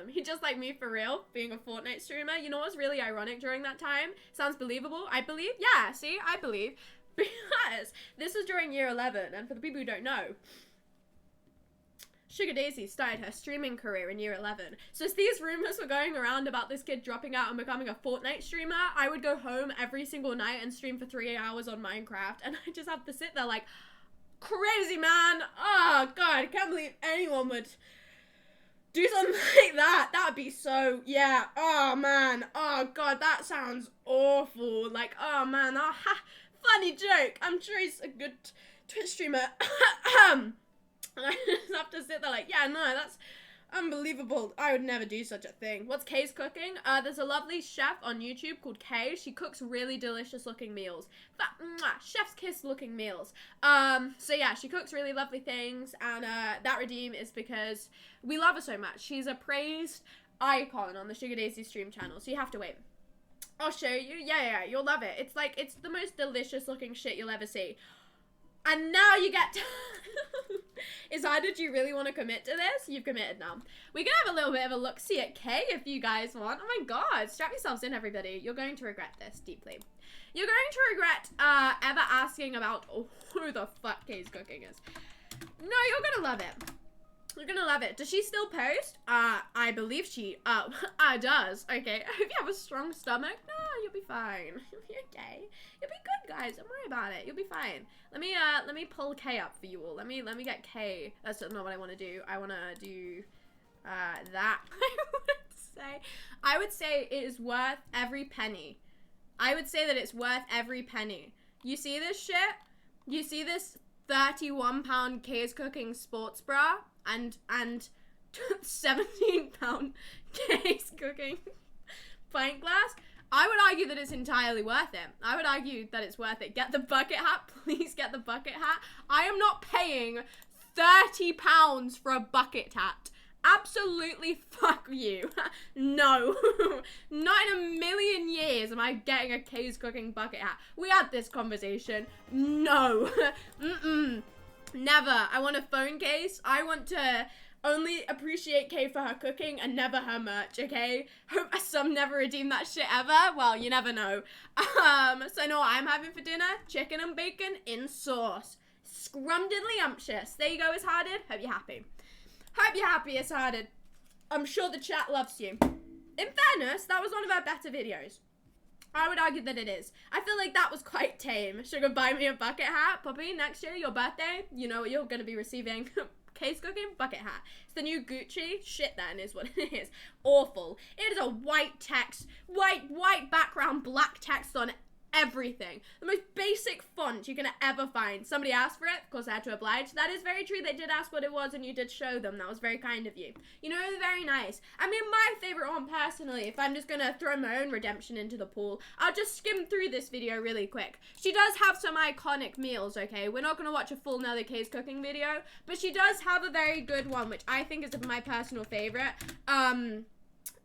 He just like me for real, being a Fortnite streamer. You know what's really ironic during that time? Sounds believable. I believe. Yeah, see, I believe. Because this was during year 11, and for the people who don't know, Sugar Daisy started her streaming career in year 11. So as these rumors were going around about this kid dropping out and becoming a Fortnite streamer, I would go home every single night and stream for 3 hours on Minecraft, and I just have to sit there like, crazy man. Oh god, I can't believe anyone would do something like that. That'd be so, yeah. Oh man. Oh god, that sounds awful. Like, oh man. Oh, ha. Funny joke. I'm sure he's a good Twitch streamer. And I just have to sit there like, yeah, no, that's unbelievable. I would never do such a thing. What's Kay's cooking? There's a lovely chef on YouTube called Kay. She cooks really delicious looking meals. Chef's kiss looking meals. So yeah, she cooks really lovely things, and that redeem is because we love her so much. She's a praised icon on the Sugar Daisy stream channel, so you have to wait. I'll show you. Yeah, you'll love it. It's like, it's the most delicious looking shit you'll ever see. And now you get to Izad, did you really want to commit to this? You've committed now. We can have a little bit of a look-see at Kay if you guys want. Oh my god, strap yourselves in, everybody. You're going to regret this deeply. You're going to regret ever asking about who the fuck Kay's cooking is. No, you're gonna love it. You're gonna love it. Does she still post? I believe she does. Okay. I hope you have a strong stomach. No, you'll be fine. You'll be okay. You'll be good, guys. Don't worry about it. You'll be fine. Let me pull Kay up for you all. Let me get Kay. That's not what I want to do. I want to do that. I would say it is worth every penny. I would say that it's worth every penny. You see this shit? You see this 31-pound Kay's cooking sports bra and 17-pound Kay's cooking pint glass? I would argue that it's entirely worth it. I would argue that it's worth it. Get the bucket hat. Please get the bucket hat. I am not paying £30 for a bucket hat. Absolutely fuck you. No. Not in a million years am I getting a Kay's cooking bucket hat. We had this conversation. No. Never. I want a phone case. I want to only appreciate Kay for her cooking and never her merch, okay? Hope some never redeem that shit ever. Well, you never know. So know what I'm having for dinner? Chicken and bacon in sauce. Scrumdiddly umptious. There you go, Isharded. Hope you're happy. Hope you're happy, Isharded. I'm sure the chat loves you. In fairness, that was one of our better videos. I would argue that it is. I feel like that was quite tame. Sugar, buy me a bucket hat. Puppy, next year, your birthday, you know what you're going to be receiving. Kay's cooking bucket hat. It's the new Gucci. Shit, then, is what it is. Awful. It is a white text. White background, black text on everything. The most basic font you're gonna ever find. Somebody asked for it. Of course, I had to oblige. That is very true. They did ask what it was, and you did show them. That was very kind of you. You know, very nice. I mean, my favorite one, personally, if I'm just gonna throw my own redemption into the pool, I'll just skim through this video really quick. She does have some iconic meals, okay? We're not gonna watch a full Nelly Kay's cooking video, but she does have a very good one, which I think is my personal favorite.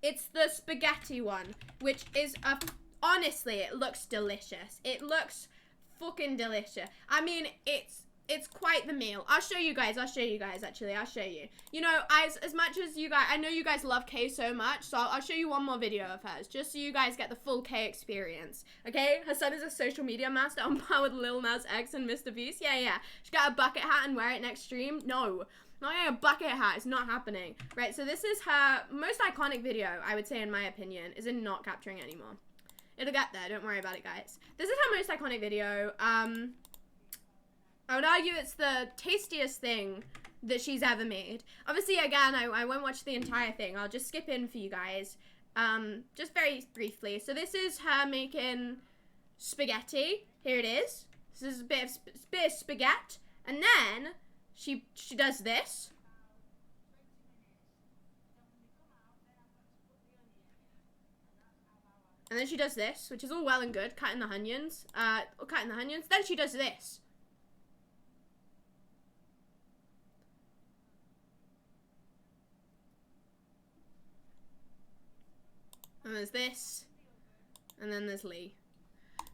It's the spaghetti one, which is a... Honestly, it looks delicious. It looks fucking delicious. I mean, it's quite the meal. I'll show you guys, actually. I'll show you. You know, as much as you guys, I know you guys love Kay so much, so I'll show you one more video of hers, just so you guys get the full Kay experience, okay? Her son is a social media master on par with Lil Nas X and Mr. Beast. Yeah. She got a bucket hat and wear it next stream. No. Not getting a bucket hat. It's not happening. Right, so this is her most iconic video, I would say, in my opinion, is in not capturing it anymore. It'll get there, don't worry about it, guys. This is her most iconic video. I would argue it's the tastiest thing that she's ever made. Obviously, again, I won't watch the entire thing. I'll just skip in for you guys, just very briefly. So this is her making spaghetti. Here it is. This is a bit of spaghetti. And then she does this. And then she does this, which is all well and good, cutting the onions. Then she does this. and there's this, and then there's Lee.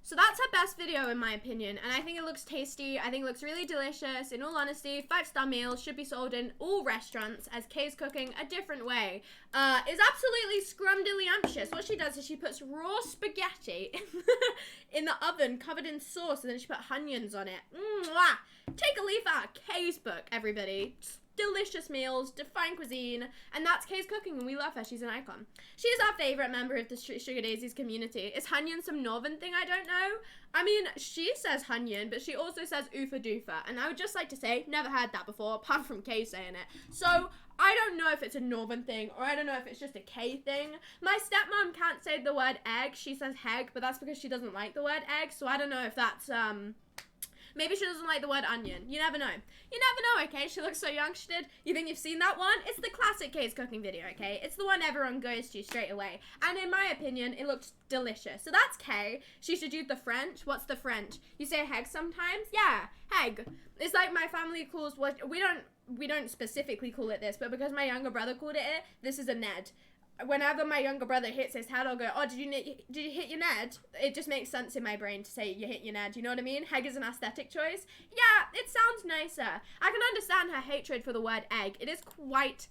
So that's her best video in my opinion, and I think it looks tasty. I think it looks really delicious. In all honesty, 5-star meals should be sold in all restaurants as Kay's cooking a different way. Is absolutely scrumdiddlyumptious. What she does is she puts raw spaghetti in the oven covered in sauce, and then she put onions on it. Mwah! Take a leaf out of Kay's book, everybody. Delicious meals, define cuisine, and that's Kay's cooking, and we love her. She's an icon. She's our favorite member of the Sugar Daisies community. Is Hunyan some northern thing I don't know? I mean, she says Hunyan, but she also says oofa doofa, and I would just like to say, never heard that before, apart from Kay saying it. So, I don't know if it's a northern thing, or I don't know if it's just a Kay thing. My stepmom can't say the word egg, she says heg, but that's because she doesn't like the word egg, so I don't know if that's, maybe she doesn't like the word onion. You never know. You never know, okay? She looks so young, she did. You think you've seen that one? It's the classic Kay's cooking video, okay? It's the one everyone goes to straight away. And in my opinion, it looks delicious. So that's Kay. She should do the French. What's the French? You say heg sometimes? Yeah, heg. It's like my family calls what we don't specifically call it this, but because my younger brother called it, this is a Ned. Whenever my younger brother hits his head, I'll go, oh, did you hit your Ned? It just makes sense in my brain to say you hit your Ned, you know what I mean? Heg is an aesthetic choice. Yeah, it sounds nicer. I can understand her hatred for the word egg. It's quite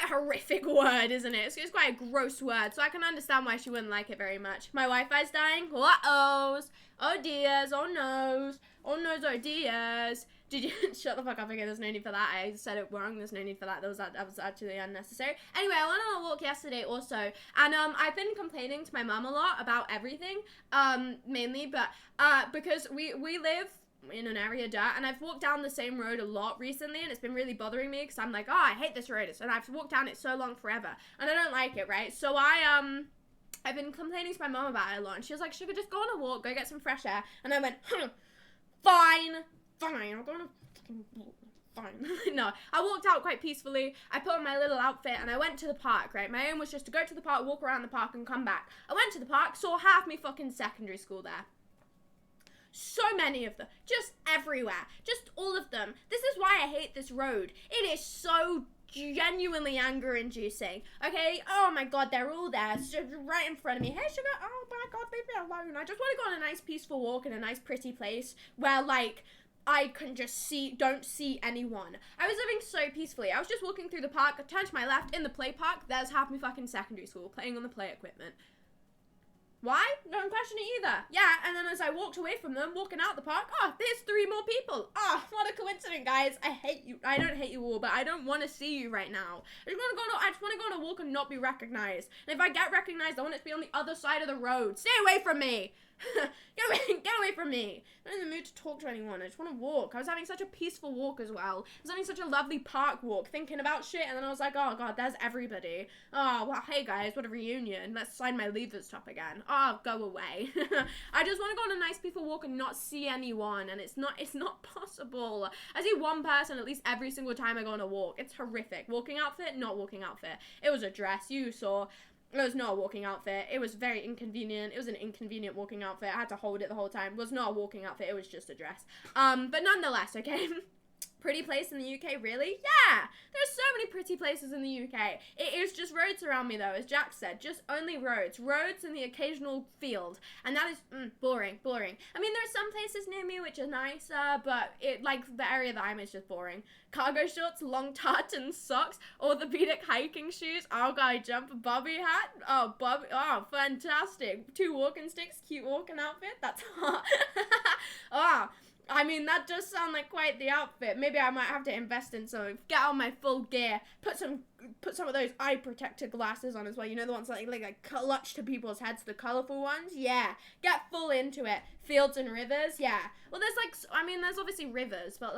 a horrific word, isn't it? It's quite a gross word, so I can understand why she wouldn't like it very much. My Wi-Fi's dying. Uh-ohs. Oh dears. Oh noes. Oh noes. Oh dears. Did you shut the fuck up again? There's no need for that. I said it wrong. There's no need for that. That was actually unnecessary. Anyway, I went on a walk yesterday also, and I've been complaining to my mom a lot about everything, mainly, but because we live in an area and I've walked down the same road a lot recently, and it's been really bothering me because I'm like, oh, I hate this road, and I've walked down it so long forever, and I don't like it, right? So I've been complaining to my mom about it a lot, and she was like, Sugar, just go on a walk, go get some fresh air, and I went, fine, I'm going to fucking walk. Fine. No, I walked out quite peacefully. I put on my little outfit and I went to the park, right? My aim was just to go to the park, walk around the park and come back. I went to the park, saw half me fucking secondary school there. So many of them. Just everywhere. Just all of them. This is why I hate this road. It is so genuinely anger-inducing. Okay? Oh my god, they're all there. It's just right in front of me. Hey, Sugar. Oh my god, leave me alone. I just want to go on a nice peaceful walk in a nice pretty place where, like, I can just don't see anyone. I was living so peacefully. I was just walking through the park, I turned to my left, in the play park, there's half my fucking secondary school playing on the play equipment. Why? Don't question it either. Yeah, and then as I walked away from them, walking out the park, oh, there's 3 more people. Oh, what a coincidence, guys. I hate you. I don't hate you all, but I don't want to see you right now. I just want to go on a walk and not be recognized. And if I get recognized, I want it to be on the other side of the road. Stay away from me. Get away from me. I'm not in the mood to talk to anyone. I just want to walk. I was having such a peaceful walk as well. I was having such a lovely park walk, thinking about shit, and then I was like, oh god, there's everybody. Oh, well, hey guys, what a reunion. Let's sign my leavers top again. Oh, go away. I just want to go on a nice peaceful walk and not see anyone, and it's not possible. I see one person at least every single time I go on a walk. It's horrific. Walking outfit, not walking outfit. It was a dress, you saw. It was not a walking outfit. It was very inconvenient. It was an inconvenient walking outfit. I had to hold it the whole time. It was not a walking outfit. It was just a dress. But nonetheless, okay. Pretty place in the UK, really? Yeah! There's so many pretty places in the UK. It is just roads around me, though, as Jack said. Just only roads. Roads and the occasional field. And that is, boring. I mean, there are some places near me which are nicer, but the area that I'm in is just boring. Cargo shorts, long tartan socks, orthopedic hiking shoes, oh god, jumper, bobby hat, oh, fantastic. 2 walking sticks, cute walking outfit, that's hot. Oh, I mean, that does sound like quite the outfit. Maybe I might have to invest in some. Get on my full gear. Put some of those eye protector glasses on as well. You know the ones that like clutch to people's heads, the colourful ones? Yeah. Get full into it. Fields and rivers? Yeah. Well, there's obviously rivers, but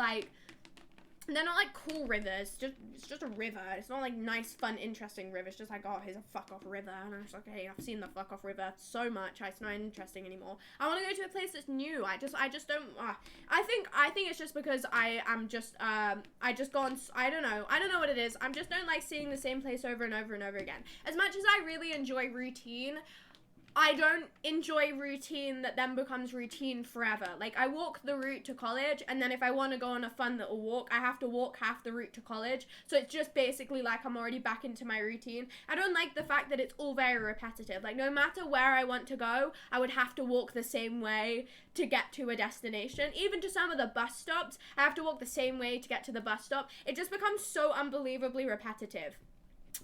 they're not like cool rivers. It's just a river. It's not like nice, fun, interesting river. It's just like, oh, here's a fuck off river. And I'm just like, hey, I've seen the fuck off river so much. It's not interesting anymore. I want to go to a place that's new. I just don't. I think it's just because I don't know what it is. I just don't like seeing the same place over and over and over again. As much as I really enjoy routine, I don't enjoy routine that then becomes routine forever. Like, I walk the route to college, and then if I want to go on a fun little walk, I have to walk half the route to college. So it's just basically like I'm already back into my routine. I don't like the fact that it's all very repetitive. Like, no matter where I want to go, I would have to walk the same way to get to a destination. Even to some of the bus stops, I have to walk the same way to get to the bus stop. It just becomes so unbelievably repetitive.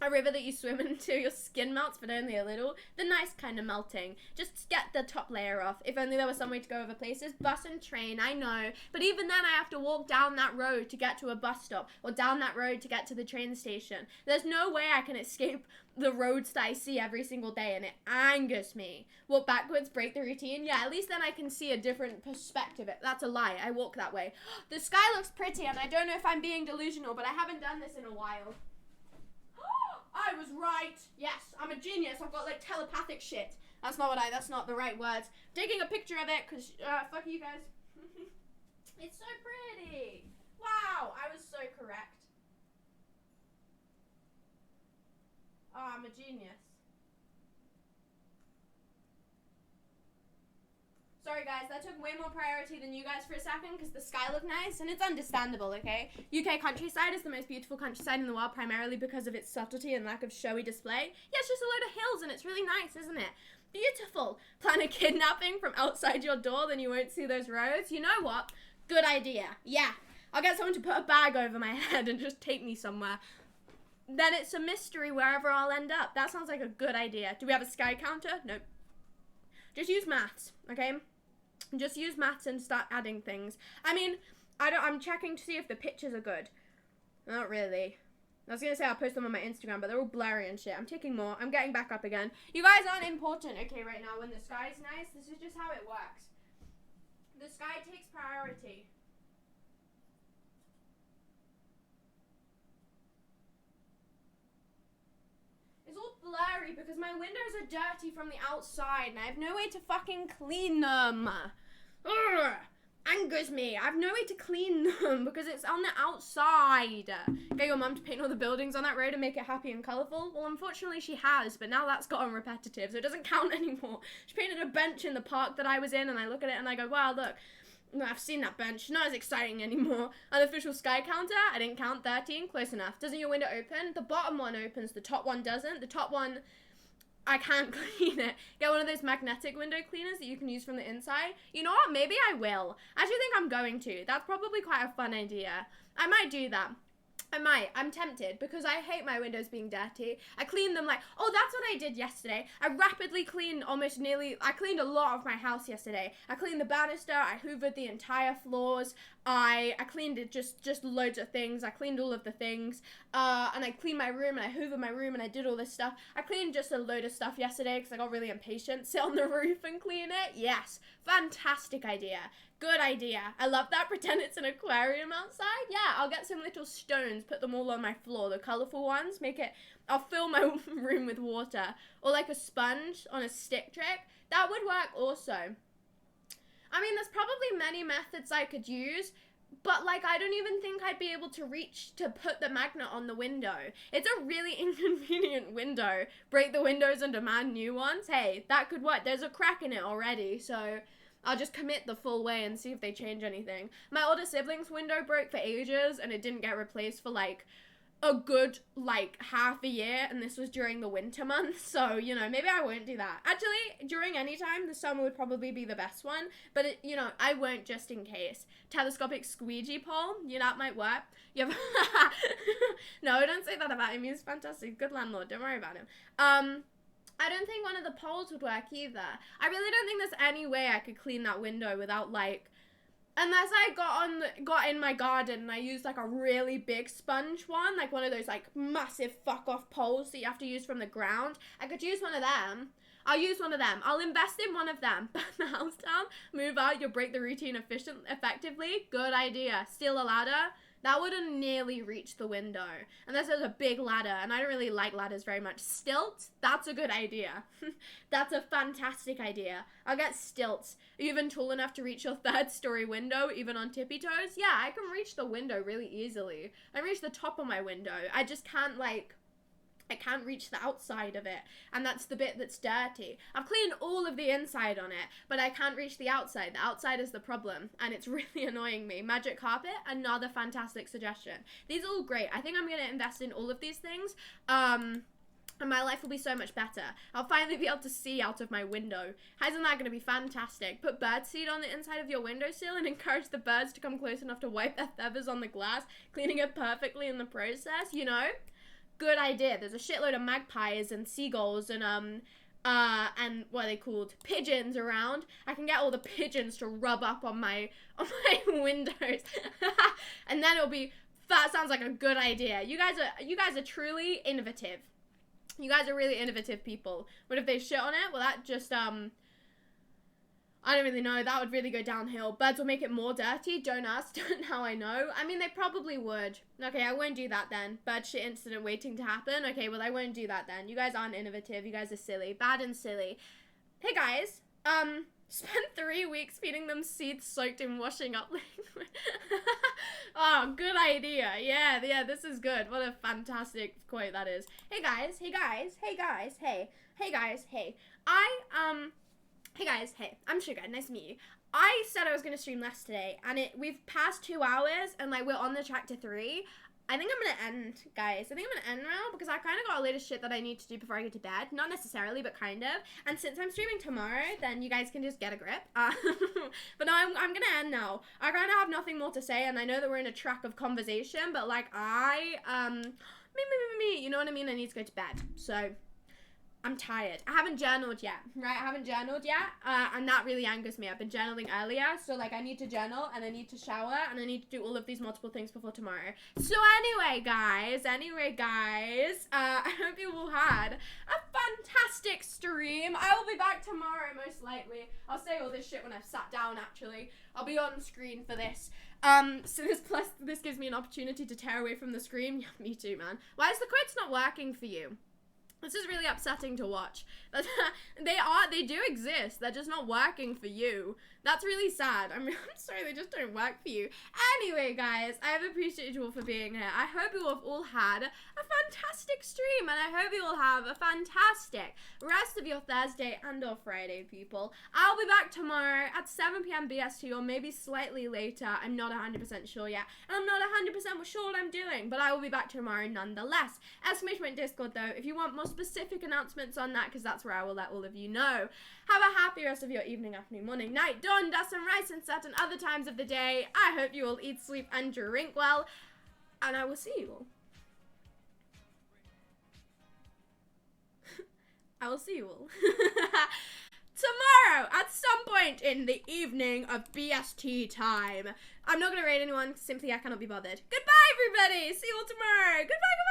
A river that you swim into, your skin melts, but only a little. The nice kind of melting. Just get the top layer off. If only there was some way to go over places. Bus and train, I know. But even then, I have to walk down that road to get to a bus stop, or down that road to get to the train station. There's no way I can escape the roads that I see every single day, and it angers me. Walk backwards, break the routine. Yeah, at least then I can see a different perspective. That's a lie. I walk that way. The sky looks pretty, and I don't know if I'm being delusional, but I haven't done this in a while. I was right. Yes, I'm a genius. I've got like telepathic shit. That's not the right words. Taking a picture of it because fuck you guys. It's so pretty. Wow, I was so correct. Oh, I'm a genius. Sorry guys, that took way more priority than you guys for a second because the sky looked nice, and it's understandable, okay? UK countryside is the most beautiful countryside in the world, primarily because of its subtlety and lack of showy display. Yeah, it's just a load of hills and it's really nice, isn't it? Beautiful. Plan a kidnapping from outside your door, then you won't see those roads. You know what? Good idea. Yeah. I'll get someone to put a bag over my head and just take me somewhere. Then it's a mystery wherever I'll end up. That sounds like a good idea. Do we have a sky counter? Nope. Just use maths, okay? Just use maths and start adding things. I mean, I'm checking to see if the pictures are good. Not really. I was going to say I'll post them on my Instagram, but they're all blurry and shit. I'm taking more. I'm getting back up again. You guys aren't important, okay, right now. When the sky's nice, this is just how it works. The sky takes priority. It's all blurry because my windows are dirty from the outside and I have no way to fucking clean them. Ugh, angers me. I have no way to clean them because it's on the outside. Get your mum to paint all the buildings on that road and make it happy and colourful. Well, unfortunately she has, but now that's gotten repetitive, so it doesn't count anymore. She painted a bench in the park that I was in and I look at it and I go, wow, look. I've seen that bench. Not as exciting anymore. Unofficial sky counter. I didn't count 13. Close enough. Doesn't your window open? The bottom one opens. The top one doesn't. The top one, I can't clean it. Get one of those magnetic window cleaners that you can use from the inside. You know what? Maybe I will. I actually think I'm going to. That's probably quite a fun idea. I might do that. I might. I'm tempted because I hate my windows being dirty. I clean them like, oh, that's what I did yesterday. I rapidly cleaned I cleaned a lot of my house yesterday. I cleaned the banister. I hoovered the entire floors. I cleaned it just loads of things. I cleaned all of the things. And I cleaned my room and I hoovered my room and I did all this stuff. I cleaned just a load of stuff yesterday because I got really impatient. Sit on the roof and clean it. Yes. Fantastic idea. Good idea. I love that. Pretend it's an aquarium outside. Yeah, I'll get some little stones, put them all on my floor, the colourful ones, I'll fill my room with water. Or like a sponge on a stick trick. That would work also. I mean, there's probably many methods I could use, but like I don't even think I'd be able to reach to put the magnet on the window. It's a really inconvenient window. Break the windows and demand new ones. Hey, that could work. There's a crack in it already, so I'll just commit the full way and see if they change anything. My older sibling's window broke for ages and it didn't get replaced for like a good like half a year, and this was during the winter months, so you know, maybe I won't do that. Actually, during any time, the summer would probably be the best one, but it, you know, I won't just in case. Telescopic squeegee pole, you know, that might work. You have no, don't say that about him. He's fantastic, good landlord, don't worry about him. I don't think one of the poles would work either. I really don't think there's any way I could clean that window without like, unless I got in my garden and I used like a really big sponge one, like one of those like massive fuck off poles that you have to use from the ground. I could use one of them. I'll use one of them. I'll invest in one of them. Burn the house down, move out, you'll break the routine effectively. Good idea. Steal a ladder. That wouldn't nearly reach the window. Unless there's a big ladder, and I don't really like ladders very much. Stilts? That's a good idea. That's a fantastic idea. I'll get stilts. Are you even tall enough to reach your 3rd story window, even on tippy toes? Yeah, I can reach the window really easily. I can reach the top of my window. I just can't, like, I can't reach the outside of it, and that's the bit that's dirty. I've cleaned all of the inside on it, but I can't reach the outside. The outside is the problem, and it's really annoying me. Magic carpet, another fantastic suggestion. These are all great. I think I'm going to invest in all of these things, and my life will be so much better. I'll finally be able to see out of my window. Isn't that going to be fantastic? Put birdseed on the inside of your windowsill and encourage the birds to come close enough to wipe their feathers on the glass, cleaning it perfectly in the process, you know? Good idea. There's a shitload of magpies and seagulls and what are they called? Pigeons around. I can get all the pigeons to rub up on my windows. And then that sounds like a good idea. You guys are truly innovative. You guys are really innovative people. What if they shit on it? Well, that just I don't really know. That would really go downhill. Birds will make it more dirty. Don't ask. Don't how I know. I mean, they probably would. Okay, I won't do that then. Bird shit incident waiting to happen. Okay, well, I won't do that then. You guys aren't innovative. You guys are silly. Bad and silly. Hey, guys. Spent 3 weeks feeding them seeds soaked in washing up liquid. Oh, good idea. Yeah, this is good. What a fantastic quote that is. Hey, guys. Hey, guys. Hey, guys. Hey. Hey, guys. Hey. Hey guys, hey, I'm Sugar, nice to meet you. I said I was going to stream less today, and we've passed 2 hours, and like we're on the track to 3. I think I'm going to end, guys. I think I'm going to end now, because I kind of got a lot of shit that I need to do before I go to bed. Not necessarily, but kind of. And since I'm streaming tomorrow, then you guys can just get a grip. But no, I'm going to end now. I kind of have nothing more to say, and I know that we're in a track of conversation, but like you know what I mean? I need to go to bed, so I'm tired. I haven't journaled yet, right? And that really angers me. I've been journaling earlier, so like I need to journal, and I need to shower, and I need to do all of these multiple things before tomorrow. So anyway, guys, I hope you all had a fantastic stream. I will be back tomorrow, most likely. I'll say all this shit when I've sat down, actually. I'll be on screen for this. So this gives me an opportunity to tear away from the screen. Yeah, me too, man. Why is the quotes not working for you? This is really upsetting to watch. They do exist. They're just not working for you. That's really sad. I'm sorry, they just don't work for you. Anyway, guys, I have appreciated you all for being here. I hope you have all had a fantastic stream, and I hope you all have a fantastic rest of your Thursday and or Friday, people. I'll be back tomorrow at 7 p.m. BST, or maybe slightly later. I'm not 100% sure yet, and I'm not 100% sure what I'm doing, but I will be back tomorrow nonetheless. Exclamation point Discord, though, if you want more specific announcements on that, because that's where I will let all of you know. Have a happy rest of your evening, afternoon, morning, night, dawn, dusk, and rise, and certain other times of the day. I hope you all eat, sleep, and drink well, and I will see you all. I will see you all tomorrow at some point in the evening of BST time. I'm not going to raid anyone, simply I cannot be bothered. Goodbye, everybody. See you all tomorrow. Goodbye.